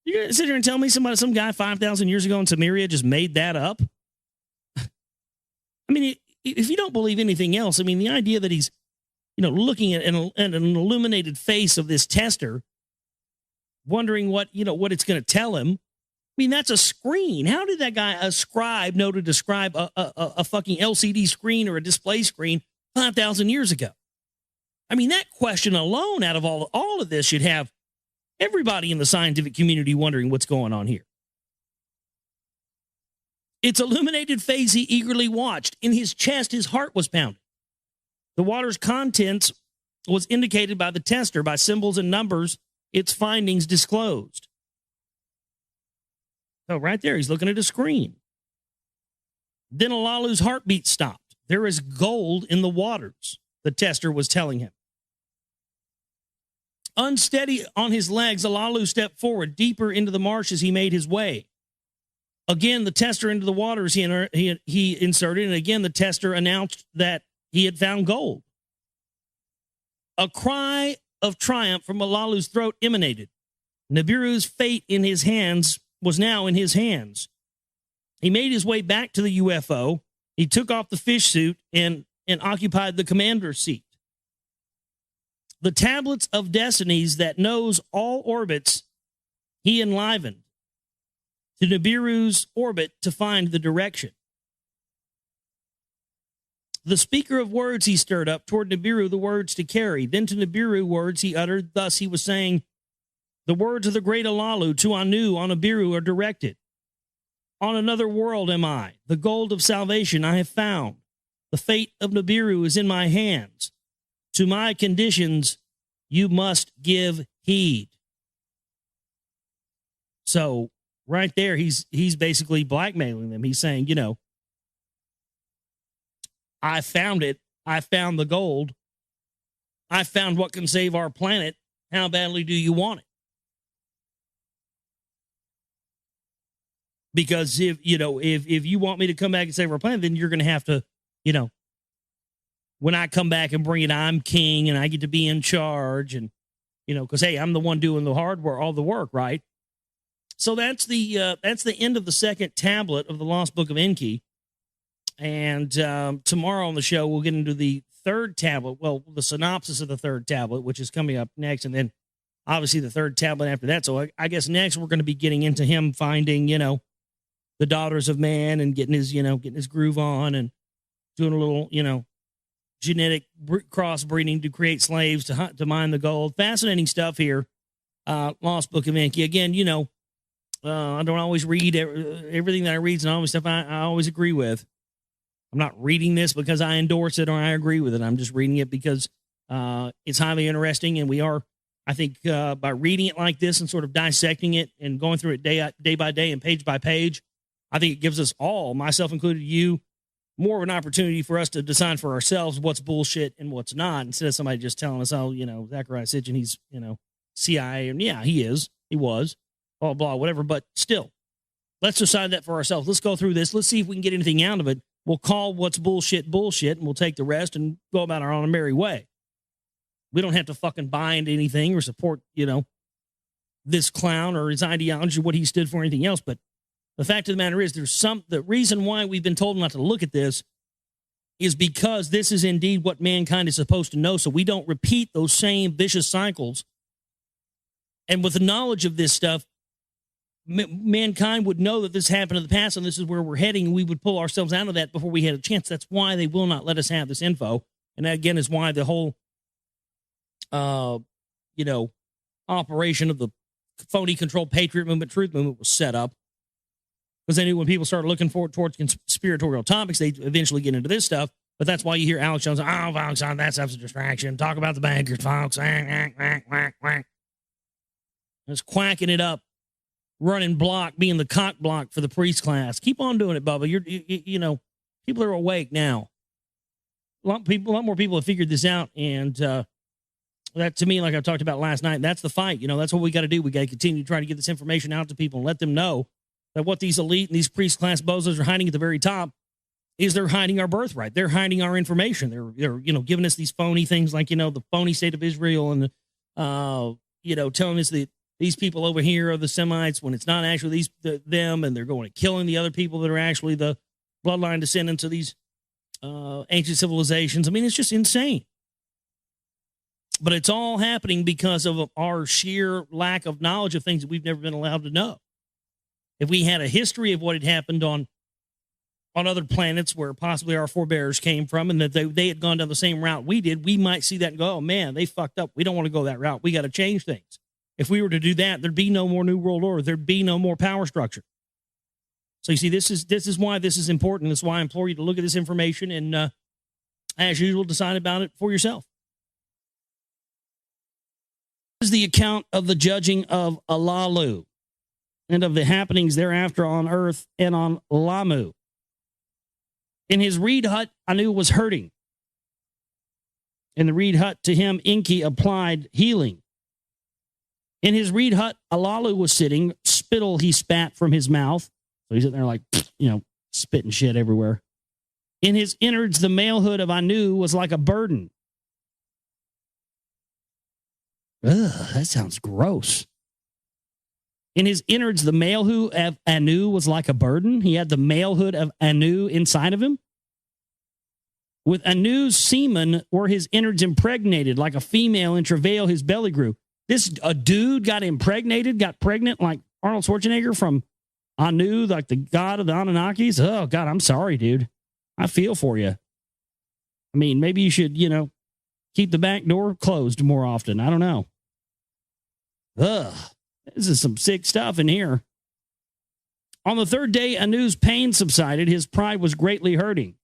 You're going to sit here and tell me some guy 5,000 years ago in Samaria just made that up? I mean, if you don't believe anything else, I mean, the idea that he's, looking at an illuminated face of this tester, wondering what it's going to tell him. I mean, that's a screen. How did that guy know to describe a fucking LCD screen or a display screen 5,000 years ago? I mean, that question alone, out of all of this, should have everybody in the scientific community wondering what's going on here. Its illuminated face he eagerly watched. In his chest, his heart was pounding. The water's contents was indicated by the tester by symbols and numbers its findings disclosed. So right there, he's looking at a screen. Then Alalu's heartbeat stopped. There is gold in the waters, the tester was telling him. Unsteady on his legs, Alalu stepped forward. Deeper into the marshes he made his way. Again, the tester into the waters he inserted, and again the tester announced that he had found gold. A cry of triumph from Alalu's throat emanated. Nibiru's fate was now in his hands. He made his way back to the UFO. He took off the fish suit and occupied the commander's seat. The tablets of destinies that knows all orbits he enlivened to Nibiru's orbit to find the direction. The speaker of words he stirred up toward Nibiru the words to carry. Then to Nibiru words he uttered. Thus he was saying, the words of the great Alalu to Anu on Nibiru are directed. On another world am I. The gold of salvation I have found. The fate of Nibiru is in my hands. To my conditions you must give heed. So right there, he's basically blackmailing them. He's saying, I found it. I found the gold. I found what can save our planet. How badly do you want it? Because if you want me to come back and save our planet, then you're going to have to, when I come back and bring it, I'm king and I get to be in charge, and because hey, I'm the one doing the hard work, all the work, right? So that's the end of the second tablet of the Lost Book of Enki. And tomorrow on the show, we'll get into the third tablet. Well, the synopsis of the third tablet, which is coming up next, and then obviously the third tablet after that. So I guess next we're going to be getting into him finding, the daughters of man and getting his groove on and doing a little, genetic crossbreeding to create slaves to mine the gold. Fascinating stuff here. Lost Book of Enki. Again, I don't always read everything that I read, and always stuff I always agree with. I'm not reading this because I endorse it or I agree with it. I'm just reading it because it's highly interesting, and we are, I think, by reading it like this and sort of dissecting it and going through it day by day and page by page, I think it gives us all, myself included, you, more of an opportunity for us to decide for ourselves what's bullshit and what's not, instead of somebody just telling us, oh, Zecharia Sitchin, he's, CIA, and yeah, he was, blah, blah, whatever, but still, let's decide that for ourselves. Let's go through this. Let's see if we can get anything out of it. We'll call what's bullshit, and we'll take the rest and go about our own merry way. We don't have to fucking buy into anything or support, this clown or his ideology, what he stood for, or anything else. But the fact of the matter is, the reason why we've been told not to look at this is because this is indeed what mankind is supposed to know, so we don't repeat those same vicious cycles. And with the knowledge of this stuff, mankind would know that this happened in the past and this is where we're heading, and we would pull ourselves out of that before we had a chance. That's why they will not let us have this info. And that, again, is why the whole, operation of the phony controlled patriot movement, truth movement was set up. Because they knew when people started looking forward towards conspiratorial topics, they'd eventually get into this stuff. But that's why you hear Alex Jones, oh, folks, that stuff's a distraction. Talk about the bankers, folks. Just quacking it up, running block, being the cock block for the priest class. Keep on doing it, Bubba. People are awake now. A lot more people have figured this out. And that, to me, like I talked about last night, that's the fight. That's what we got to do. We got to continue to try to get this information out to people and let them know that what these elite and these priest class bozos are hiding at the very top is they're hiding our birthright. They're hiding our information. They're giving us these phony things like, the phony state of Israel and, telling us that these people over here are the Semites when it's not actually them, and they're going and killing the other people that are actually the bloodline descendants of these ancient civilizations. I mean, it's just insane. But it's all happening because of our sheer lack of knowledge of things that we've never been allowed to know. If we had a history of what had happened on other planets where possibly our forebears came from and that they had gone down the same route we did, we might see that and go, oh, man, they fucked up. We don't want to go that route. We got to change things. If we were to do that, there'd be no more New World Order. There'd be no more power structure. So you see, this is why this is important. That's why I implore you to look at this information and, as usual, decide about it for yourself. This is the account of the judging of Alalu and of the happenings thereafter on earth and on Lamu. In his reed hut, Anu was hurting. In the reed hut, to him, Enki applied healing. In his reed hut, Alalu was sitting. Spittle he spat from his mouth. So he's sitting there like, spitting shit everywhere. In his innards, the malehood of Anu was like a burden. Ugh, that sounds gross. In his innards, the malehood of Anu was like a burden. He had the malehood of Anu inside of him. With Anu's semen were his innards impregnated, like a female in travail his belly grew. A dude got pregnant like Arnold Schwarzenegger from Anu, like the god of the Anunnakis. Oh, God, I'm sorry, dude. I feel for you. I mean, maybe you should, keep the back door closed more often. I don't know. Ugh. This is some sick stuff in here. On the third day, Anu's pain subsided. His pride was greatly hurting.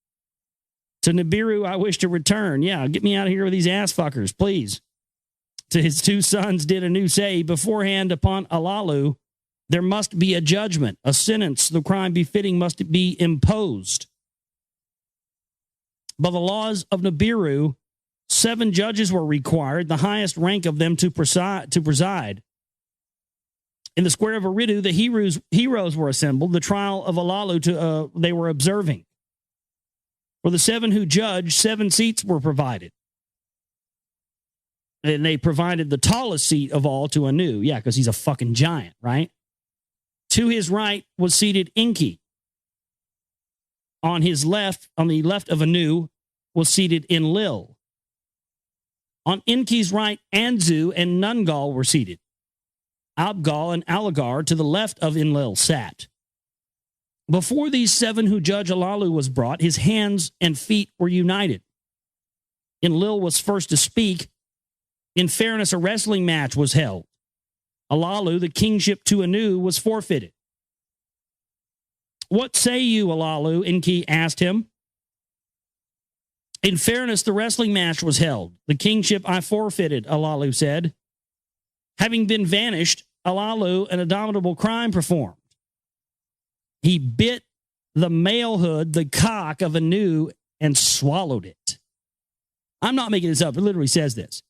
To Nibiru, I wish to return. Yeah, get me out of here with these ass fuckers, please. To his two sons did Anu say, beforehand upon Alalu, there must be a judgment, a sentence, the crime befitting must be imposed. By the laws of Nibiru, 7 judges were required, the highest rank of them to preside. In the square of Eridu, the heroes were assembled. The trial of Alalu they were observing. For the 7 who judged, 7 seats were provided. And they provided the tallest seat of all to Anu. Yeah, because he's a fucking giant, right? To his right was seated Enki. On the left of Anu, was seated Enlil. On Enki's right, Anzu and Nungal were seated. Abgal and Alagar to the left of Enlil sat. Before these 7 who judge Alalu was brought, his hands and feet were united. Enlil was first to speak. In fairness, a wrestling match was held. Alalu, the kingship to Anu, was forfeited. What say you, Alalu? Enki asked him. In fairness, the wrestling match was held. The kingship I forfeited, Alalu said. Having been vanished, Alalu, an abominable crime performed. He bit the malehood, the cock of Anu, and swallowed it. I'm not making this up. It literally says this.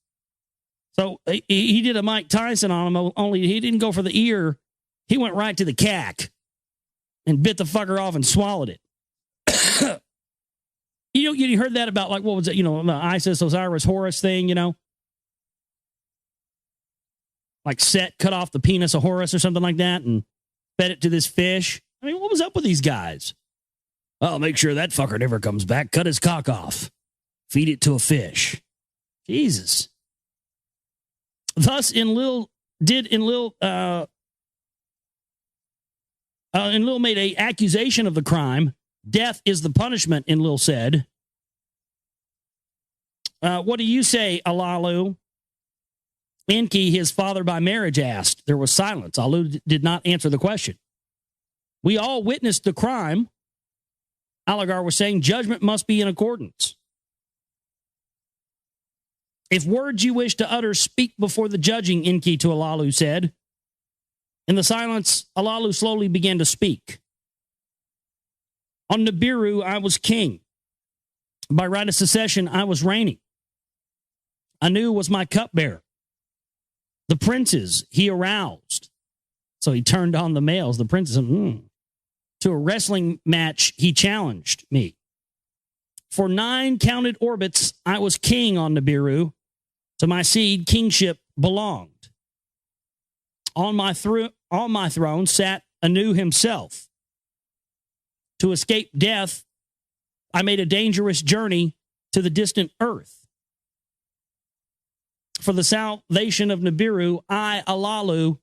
So he did a Mike Tyson on him, only he didn't go for the ear. He went right to the cack and bit the fucker off and swallowed it. You heard that about, like, what was it? The Isis, Osiris, Horus thing, Like Set cut off the penis of Horus or something like that and fed it to this fish. I mean, what was up with these guys? I'll make sure that fucker never comes back. Cut his cock off. Feed it to a fish. Jesus. Thus, Enlil made an accusation of the crime. Death is the punishment, Enlil said. What do you say, Alalu? Enki, his father by marriage, asked. There was silence. Alalu did not answer the question. We all witnessed the crime. Alagar was saying judgment must be in accordance. If words you wish to utter, speak before the judging, Enki to Alalu said. In the silence, Alalu slowly began to speak. On Nibiru, I was king. By right of succession, I was reigning. Anu was my cupbearer. The princes he aroused. So he turned on the males, the princes. To a wrestling match, he challenged me. For 9 counted orbits, I was king on Nibiru. To my seed, kingship belonged. On my throne sat Anu himself. To escape death, I made a dangerous journey to the distant earth. For the salvation of Nibiru, I, Alalu,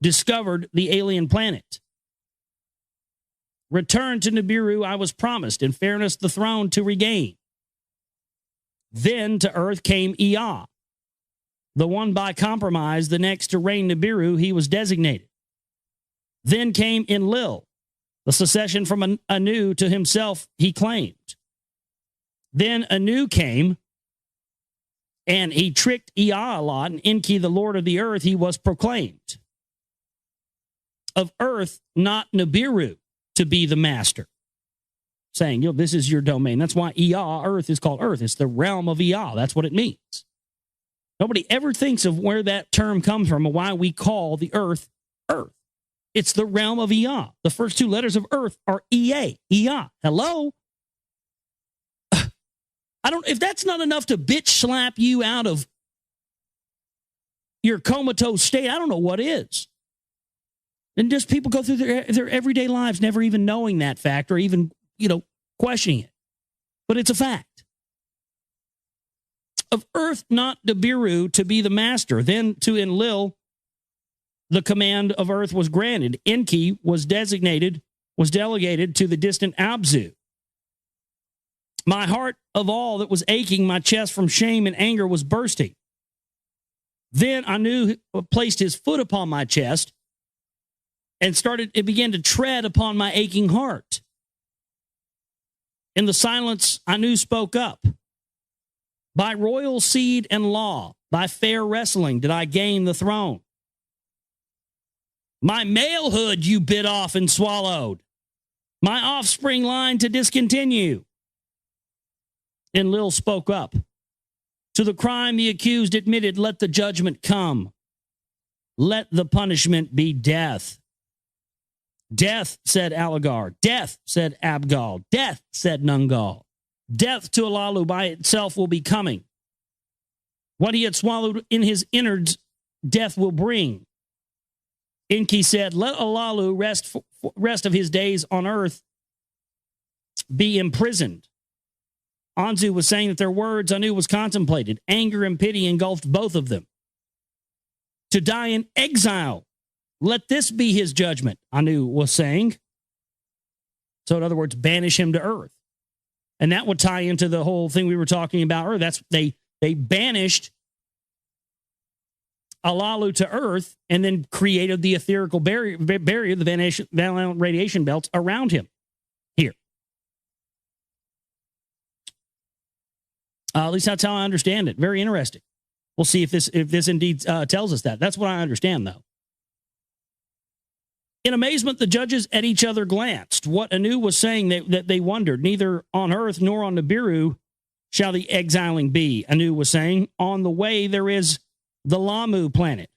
discovered the alien planet. Return to Nibiru I was promised, in fairness the throne to regain. Then to earth came Ea, the one by compromise, the next to reign Nibiru he was designated. Then came Enlil, the secession from Anu to himself he claimed. Then Anu came, and he tricked Ea a lot, and Enki, the lord of the earth, he was proclaimed. Of earth, not Nibiru, to be the master. Saying, this is your domain. That's why Ea, earth, is called earth. It's the realm of Ea. That's what it means. Nobody ever thinks of where that term comes from or why we call the earth, earth. It's the realm of Ea. The first 2 letters of earth are Ea. Ea. Hello? If that's not enough to bitch slap you out of your comatose state, I don't know what is. And just people go through their everyday lives never even knowing that fact or even, questioning it. But it's a fact. Of earth, not Nibiru, to be the master. Then to Enlil, the command of earth was granted. Enki was delegated to the distant Abzu. My heart of all that was aching, my chest from shame and anger was bursting. Then Anu placed his foot upon my chest and it began to tread upon my aching heart. In the silence, Anu spoke up. By royal seed and law, by fair wrestling, did I gain the throne. My malehood you bit off and swallowed. My offspring line to discontinue. Enlil spoke up. To the crime the accused admitted, let the judgment come. Let the punishment be death. Death, said Alagar. Death, said Abgal. Death, said Nungal. Death to Alalu by itself will be coming. What he had swallowed in his innards, death will bring. Enki said, let Alalu rest of his days on earth be imprisoned. Anzu was saying that their words Anu was contemplated. Anger and pity engulfed both of them. To die in exile. Let this be his judgment, Anu was saying. So in other words, banish him to earth. And that would tie into the whole thing we were talking about earlier. They banished Alalu to earth and then created the etherical barrier the Van radiation belts around him here. At least that's how I understand it. Very interesting. We'll see if this indeed tells us that. That's what I understand, though. In amazement, the judges at each other glanced. What Anu was saying that they wondered, neither on earth nor on Nibiru shall the exiling be, Anu was saying. On the way there is the Lamu planet.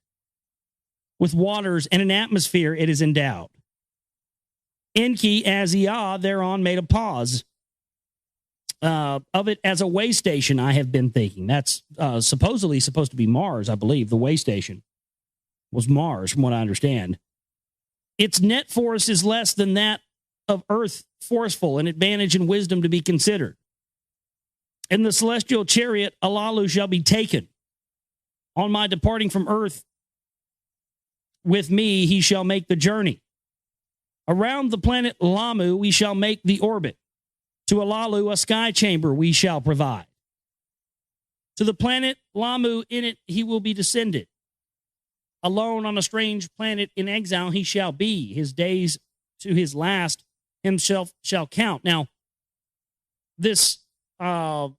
With waters and an atmosphere it is endowed. Enki, as Ea, thereon made a pause. Of it as a way station, I have been thinking. That's supposedly supposed to be Mars, I believe. The way station was Mars, from what I understand. Its net force is less than that of earth forceful, and advantage and wisdom to be considered. In the celestial chariot, Alalu shall be taken. On my departing from earth, with me he shall make the journey. Around the planet Lamu we shall make the orbit. To Alalu a sky chamber we shall provide. To the planet Lamu in it he will be descended. Alone on a strange planet in exile he shall be. His days to his last himself shall count. Now, this, what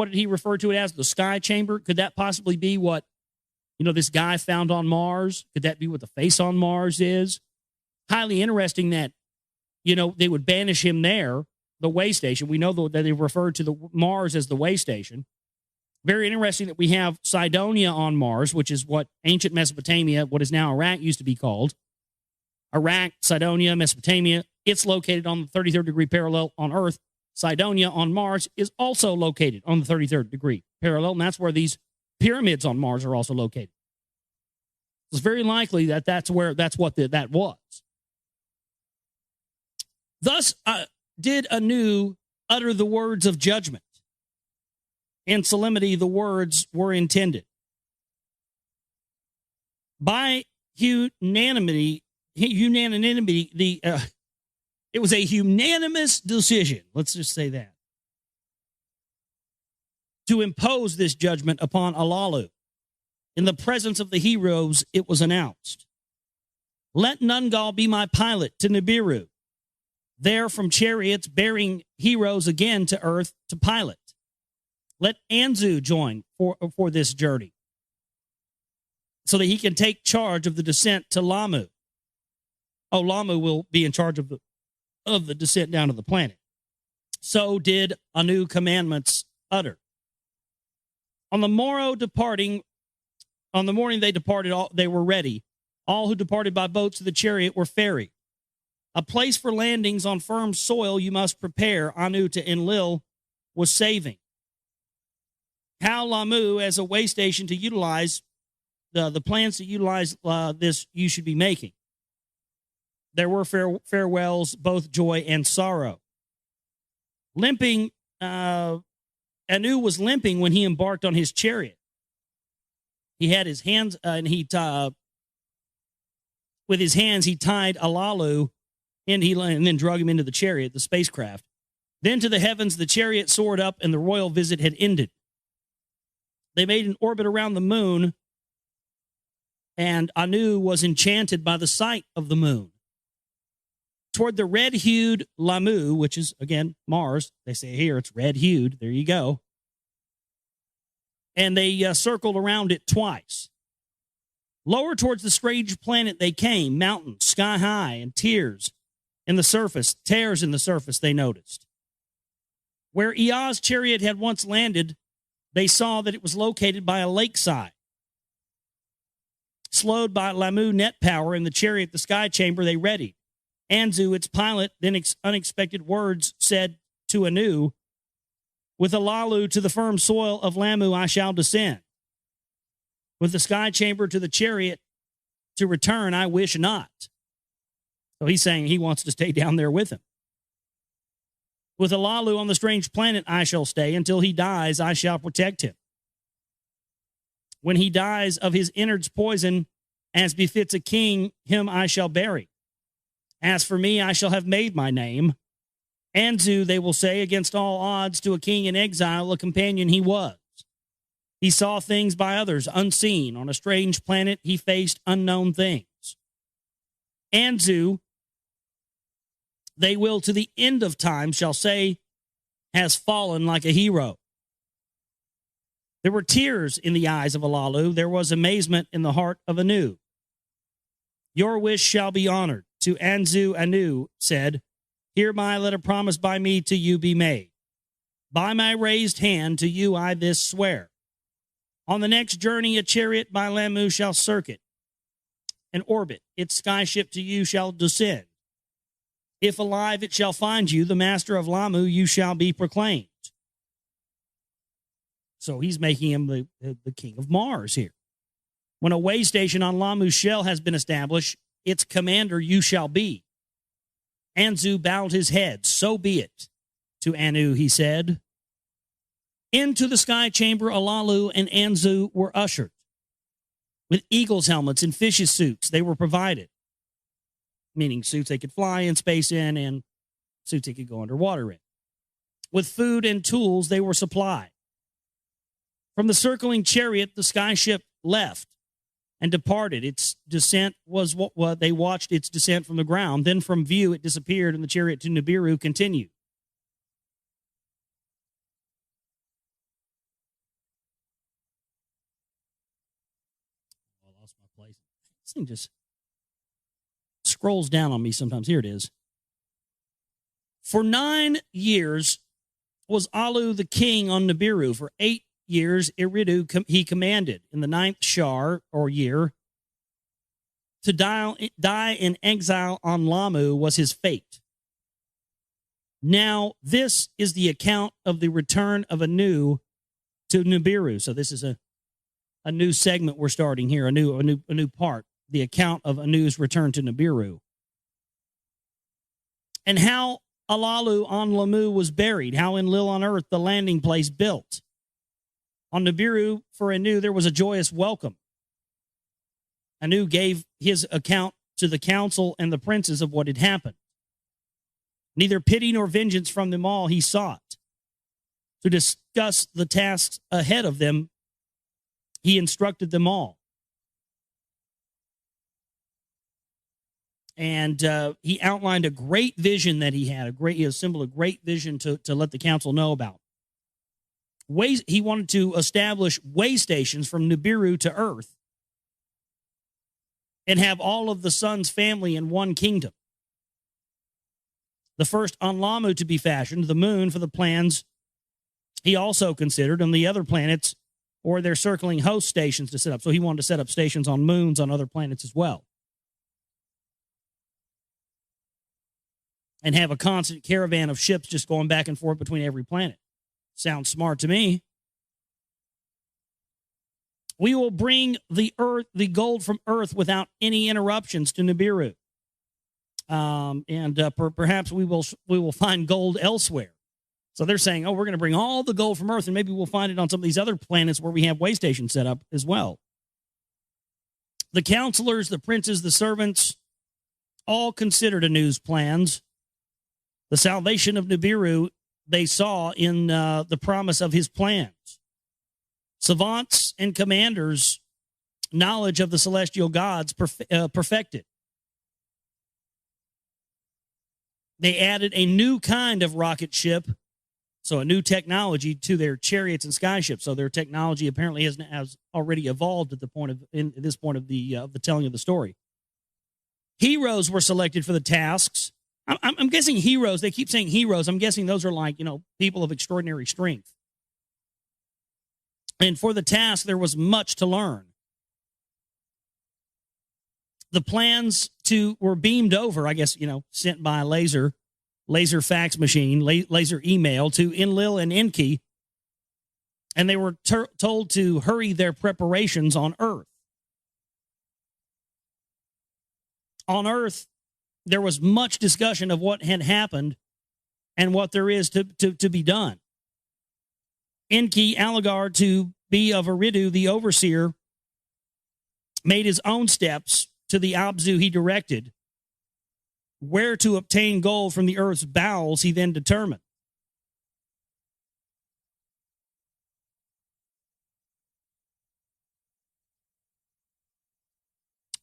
did he refer to it as? The sky chamber? Could that possibly be what, this guy found on Mars? Could that be what the face on Mars is? Highly interesting that, they would banish him there, the way station. We know that they referred to the Mars as the way station. Very interesting that we have Cydonia on Mars, which is what ancient Mesopotamia, what is now Iraq, used to be called. Iraq, Cydonia, Mesopotamia. It's located on the 33rd degree parallel on Earth. Cydonia on Mars is also located on the 33rd degree parallel, and that's where these pyramids on Mars are also located. It's very likely that that's what that was. Thus did Anu utter the words of judgment. In solemnity, the words were intended. By unanimity, it was a unanimous decision, let's just say that, to impose this judgment upon Alalu. In the presence of the heroes, it was announced, let Nungal be my pilot to Nibiru, there from chariots bearing heroes again to earth to pilot. Let Anzu join for this journey so that he can take charge of the descent to Lamu. Oh, Lamu will be in charge of the descent down to the planet. So did Anu commandments utter. On the morning they departed, they were ready. All who departed by boats to the chariot were ferried. A place for landings on firm soil you must prepare, Anu to Enlil was saving. How Lamu as a way station to utilize the plans to utilize this you should be making. There were farewells, both joy and sorrow. Limping, Anu was limping when he embarked on his chariot. He had his hands, with his hands he tied Alalu, and then drug him into the chariot, the spacecraft. Then to the heavens the chariot soared up, and the royal visit had ended. They made an orbit around the moon, and Anu was enchanted by the sight of the moon. Toward the red-hued Lamu, which is, again, Mars. They say here it's red-hued. There you go. And they circled around it twice. Lower towards the strange planet they came, mountains, sky high, and tears in the surface, tears in the surface they noticed. Where Ea's chariot had once landed, they saw that it was located by a lakeside. Slowed by Lamu net power in the chariot, the sky chamber, they readied. Anzu, its pilot, then unexpected words said to Anu, with Alalu to the firm soil of Lamu I shall descend. With the sky chamber to the chariot to return, I wish not. So he's saying he wants to stay down there with him. With Alalu on the strange planet I shall stay. Until he dies, I shall protect him. When he dies of his innards poison, as befits a king, him I shall bury. As for me, I shall have made my name. Anzu, they will say, against all odds, to a king in exile, a companion he was. He saw things by others unseen. On a strange planet, he faced unknown things. Anzu, they will to the end of time shall say, has fallen like a hero. There were tears in the eyes of Alalu. There was amazement in the heart of Anu. Your wish shall be honored. To Anzu, Anu said, hereby let a promise by me to you be made. By my raised hand to you I this swear. On the next journey a chariot by Lamu shall circuit and orbit. Its skyship to you shall descend. If alive it shall find you, the master of Lamu you shall be proclaimed. So he's making him the king of Mars here. When a way station on Lamu's shell has been established, its commander you shall be. Anzu bowed his head. So be it. To Anu, he said. Into the sky chamber, Alalu and Anzu were ushered. With eagle's helmets and fish's suits, they were provided. Meaning suits they could fly in space in and suits they could go underwater in. With food and tools, they were supplied. From the circling chariot, the sky ship left and departed. Its descent was what they watched its descent from the ground. Then from view, it disappeared, and the chariot to Nibiru continued. I lost my place. This thing just scrolls down on me sometimes. Here it is. For 9 years was Alu the king on Nibiru. For 8 years, Iridu he commanded. In the 9th Shar, or year, to die in exile on Lamu was his fate. Now, this is the account of the return of Anu to Nibiru. So this is a new segment we're starting here, a new part, the account of Anu's return to Nibiru. And how Alalu on Lamu was buried, how in Lil on earth the landing place built. On Nibiru, for Anu, there was a joyous welcome. Anu gave his account to the council and the princes of what had happened. Neither pity nor vengeance from them all he sought. To discuss the tasks ahead of them, he instructed them all. And he outlined a great vision that he had. He assembled a great vision to let the council know about. He wanted to establish way stations from Nibiru to Earth and have all of the sun's family in one kingdom. The first on Lamu to be fashioned, the moon, for the plans he also considered, on the other planets or their circling host stations to set up. So he wanted to set up stations on moons on other planets as well. And have a constant caravan of ships just going back and forth between every planet. Sounds smart to me. We will bring the gold from Earth without any interruptions to Nibiru. Perhaps we will find gold elsewhere. So they're saying, we're going to bring all the gold from Earth, and maybe we'll find it on some of these other planets where we have way stations set up as well. The counselors, the princes, the servants, all considered Anu's plans. The salvation of Nibiru they saw in the promise of his plans. Savants and commanders' knowledge of the celestial gods perfected. They added a new kind of rocket ship, so a new technology to their chariots and skyships. So their technology apparently has already evolved at this point of the telling of the story. Heroes were selected for the tasks. I'm guessing heroes. They keep saying heroes. I'm guessing those are like, people of extraordinary strength. And for the task, there was much to learn. The plans were beamed over, I guess, sent by laser fax machine, laser email to Enlil and Enki. And they were told to hurry their preparations on Earth. On Earth, there was much discussion of what had happened and what there is to be done. Enki, Alligar, to be of Iridu, the overseer, made his own steps to the Abzu he directed. Where to obtain gold from the earth's bowels, he then determined.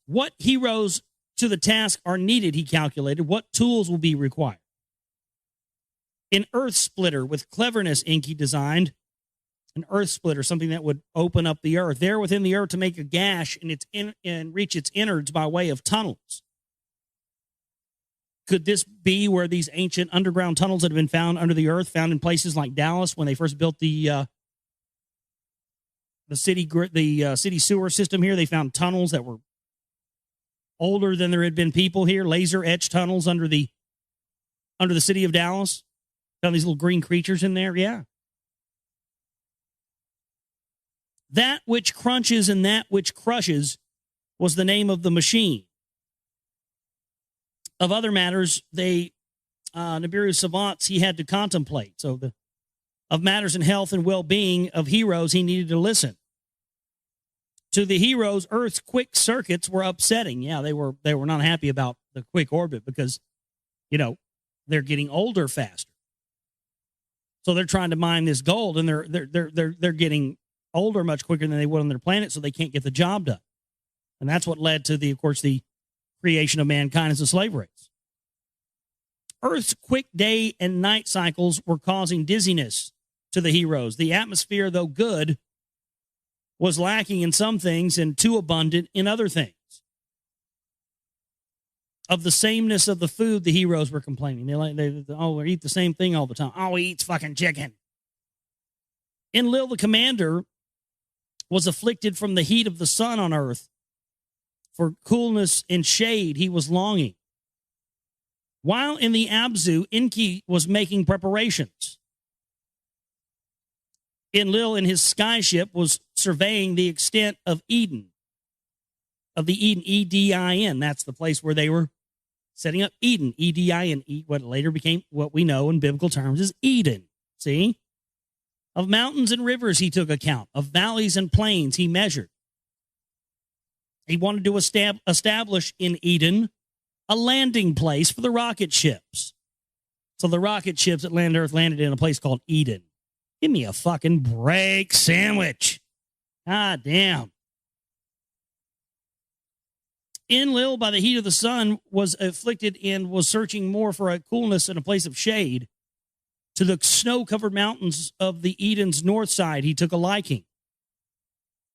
What heroes to the task are needed, he calculated. What tools will be required? An earth splitter with cleverness, Enki designed. An earth splitter, something that would open up the earth. There within the earth to make a gash and reach its innards by way of tunnels. Could this be where these ancient underground tunnels that have been found under the earth, found in places like Dallas when they first built the city sewer system here? They found tunnels that were older than there had been people here, laser etched tunnels under the city of Dallas. Found these little green creatures in there. Yeah. That which crunches and that which crushes was the name of the machine. Of other matters, they Nibiru's savants he had to contemplate. So of matters in health and well-being of heroes, he needed to listen. To the heroes, Earth's quick circuits were upsetting. Yeah, they were not happy about the quick orbit because, they're getting older faster. So they're trying to mine this gold, and they're getting older much quicker than they would on their planet, so they can't get the job done. And that's what led to the creation of mankind as a slave race. Earth's quick day and night cycles were causing dizziness to the heroes. The atmosphere, though good, was lacking in some things and too abundant in other things. Of the sameness of the food, the heroes were complaining. We eat the same thing all the time. Oh, he eats fucking chicken. Enlil, the commander, was afflicted from the heat of the sun on Earth. For coolness and shade, he was longing. While in the Abzu, Enki was making preparations. Enlil in his skyship was surveying the extent of Eden. Of the Eden, E-D-I-N. That's the place where they were setting up Eden, E-D-I-N, what later became what we know in biblical terms as Eden. See? Of mountains and rivers he took account. Of valleys and plains he measured. He wanted to establish in Eden a landing place for the rocket ships. So the rocket ships that landed Earth landed in a place called Eden. Give me a fucking break sandwich. God damn. Enlil, by the heat of the sun, was afflicted and was searching more for a coolness and a place of shade. To the snow-covered mountains of the Eden's north side, he took a liking.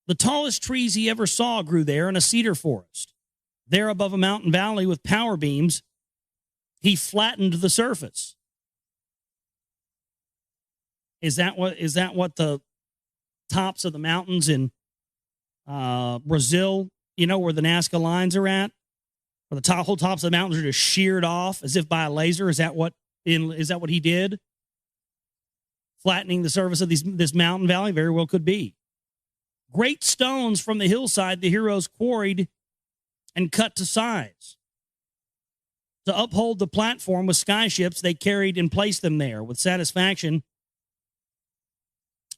The tallest trees he ever saw grew there in a cedar forest. There above a mountain valley with power beams, he flattened the surface. Is that what the tops of the mountains in Brazil, where the Nazca lines are at? Where the whole tops of the mountains are just sheared off as if by a laser? Is that what he did? Flattening the surface of this mountain valley? Very well could be. Great stones from the hillside the heroes quarried and cut to size. To uphold the platform with skyships, they carried and placed them there with satisfaction.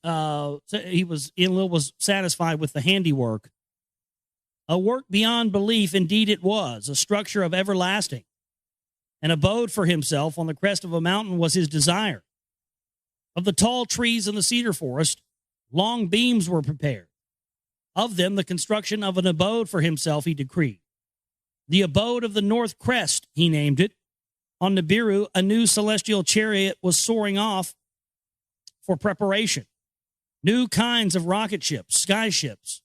Enlil was satisfied with the handiwork. A work beyond belief, indeed it was, a structure of everlasting. An abode for himself on the crest of a mountain was his desire. Of the tall trees in the cedar forest, long beams were prepared. Of them, the construction of an abode for himself he decreed. The abode of the north crest, he named it. On Nibiru, a new celestial chariot was soaring off for preparation. New kinds of rocket ships, skyships,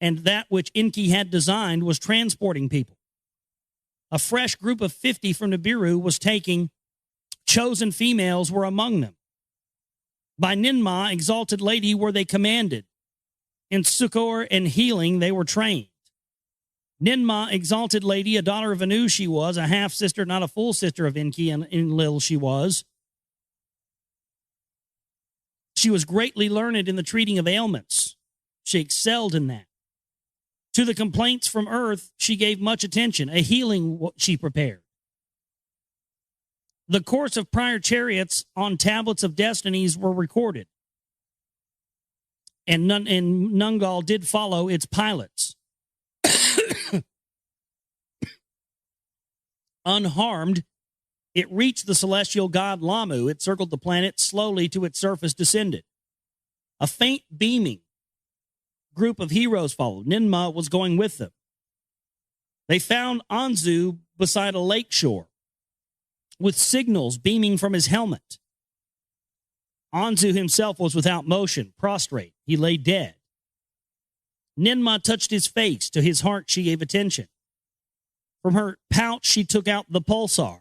and that which Enki had designed was transporting people. A fresh group of 50 from Nibiru was taking. Chosen females were among them. By Ninmah, exalted lady, were they commanded. In succor and healing they were trained. Ninmah, exalted lady, a daughter of Anu she was, a half-sister, not a full sister of Enki and Enlil she was. She was greatly learned in the treating of ailments. She excelled in that. To the complaints from earth, she gave much attention. A healing she prepared. The course of prior chariots on tablets of destinies were recorded. And Nungal did follow its pilots. Unharmed, it reached the celestial god Lamu. It circled the planet, slowly to its surface descended. A faint beaming group of heroes followed. Ninmah was going with them. They found Anzu beside a lake shore with signals beaming from his helmet. Anzu himself was without motion, prostrate. He lay dead. Ninmah touched his face. To his heart she gave attention. From her pouch she took out the pulsar.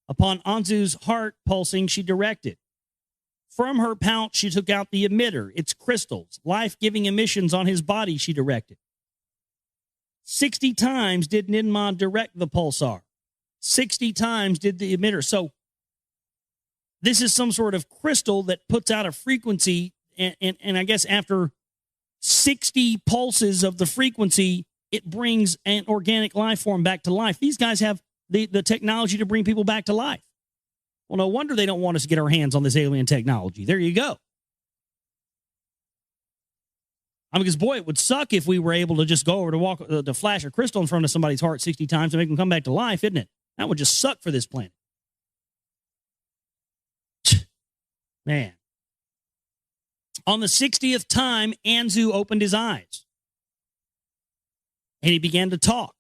Upon Anzu's heart pulsing she directed. From her pouch she took out the emitter, its crystals, life-giving emissions on his body she directed. 60 times did Ninmah direct the pulsar. 60 times did the emitter. So this is some sort of crystal that puts out a frequency, and I guess after 60 pulses of the frequency, it brings an organic life form back to life. These guys have the technology to bring people back to life. Well, no wonder they don't want us to get our hands on this alien technology. There you go. I mean, because, boy, it would suck if we were able to just go over to flash a crystal in front of somebody's heart 60 times and make them come back to life, isn't it? That would just suck for this planet. Man. On the 60th time, Anzu opened his eyes. And he began to talk.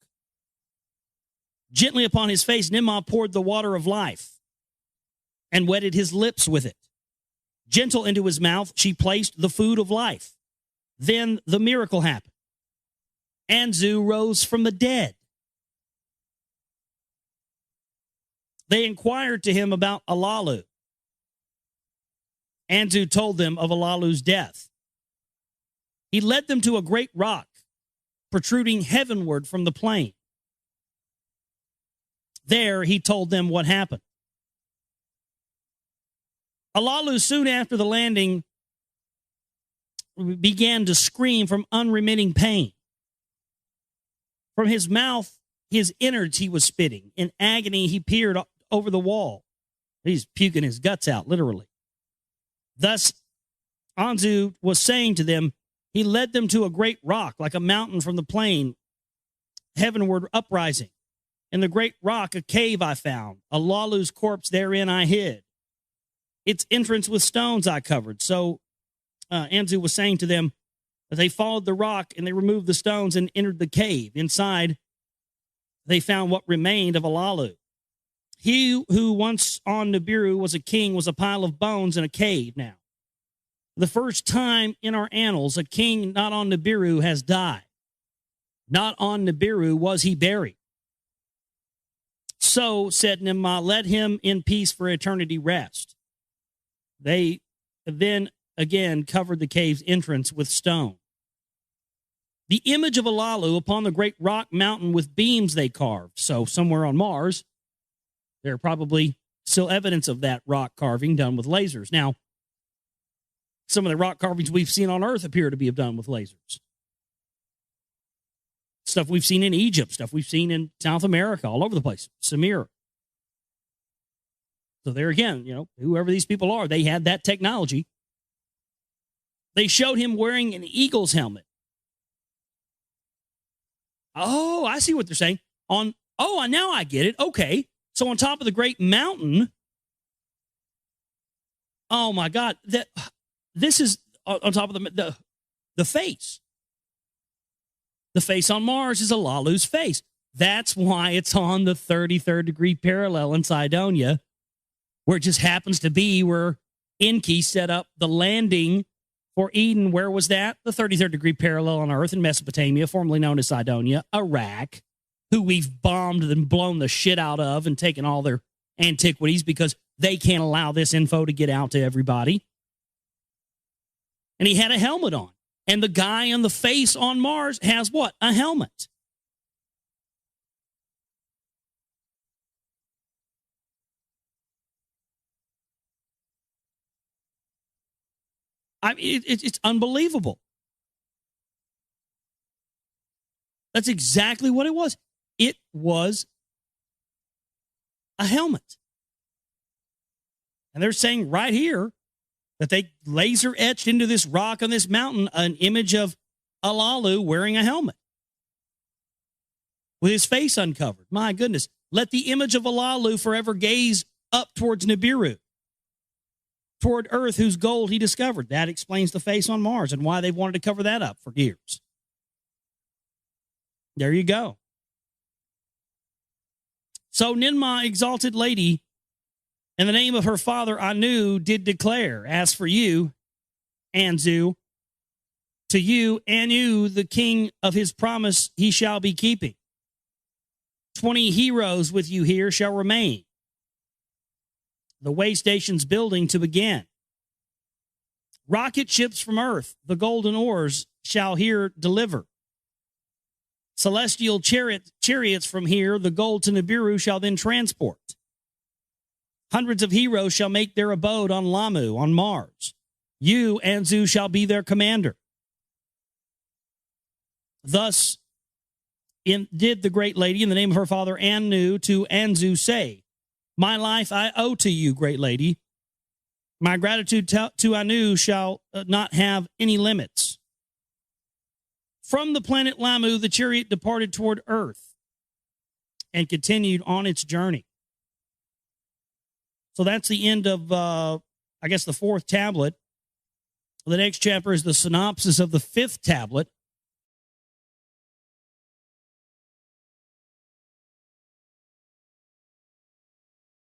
Gently upon his face, Ninmah poured the water of life and wetted his lips with it. Gentle into his mouth, she placed the food of life. Then the miracle happened. Anzu rose from the dead. They inquired to him about Alalu. Anzu told them of Alalu's death. He led them to a great rock protruding heavenward from the plain. There he told them what happened. Alalu, soon after the landing, began to scream from unremitting pain. From his mouth, his innards he was spitting. In agony, he peered over the wall. He's puking his guts out, literally. Thus, Anzu was saying to them, he led them to a great rock, like a mountain from the plain, heavenward uprising. In the great rock, a cave I found. Alalu's corpse therein I hid. Its entrance with stones I covered. So Anzu was saying to them that they followed the rock and they removed the stones and entered the cave. Inside, they found what remained of Alalu. He who once on Nibiru was a king was a pile of bones in a cave now. The first time in our annals, a king not on Nibiru has died. Not on Nibiru was he buried. So, said Ninmah, let him in peace for eternity rest. They then again covered the cave's entrance with stone. The image of Alalu upon the great rock mountain with beams they carved. So, somewhere on Mars, there are probably still evidence of that rock carving done with lasers. Now, some of the rock carvings we've seen on Earth appear to be done with lasers. Stuff we've seen in Egypt, stuff we've seen in South America, all over the place. Samir. So there again, whoever these people are, they had that technology. They showed him wearing an eagle's helmet. Oh, I see what they're saying. Now I get it. Okay. So on top of the great mountain, oh my God, this is on top of the face. The face on Mars is Alalu's face. That's why it's on the 33rd degree parallel in Cydonia, where it just happens to be where Enki set up the landing for Eden. Where was that? The 33rd degree parallel on Earth in Mesopotamia, formerly known as Cydonia, Iraq, who we've bombed and blown the shit out of and taken all their antiquities because they can't allow this info to get out to everybody. And he had a helmet on. And the guy on the face on Mars has what? A helmet. I mean, it's unbelievable. That's exactly what it was. It was a helmet. And they're saying right here that they laser etched into this rock on this mountain an image of Alalu wearing a helmet with his face uncovered. My goodness. Let the image of Alalu forever gaze up towards Nibiru, toward Earth, whose gold he discovered. That explains the face on Mars and why they've wanted to cover that up for years. There you go. So Ninmah, exalted lady, in the name of her father Anu, did declare, as for you, Anzu, to you, Anu, the king of his promise, he shall be keeping. 20 heroes with you here shall remain. The way station's building to begin. Rocket ships from Earth, the golden oars, shall here deliver. Celestial chariots from here, the gold to Nibiru shall then transport. Hundreds of heroes shall make their abode on Lamu, on Mars. You, Anzu, shall be their commander. Thus did the great lady, in the name of her father Anu, to Anzu say, My life I owe to you, great lady. My gratitude to Anu shall not have any limits. From the planet Lamu, the chariot departed toward Earth and continued on its journey. So that's the end of, I guess, the fourth tablet. The next chapter is the synopsis of the fifth tablet.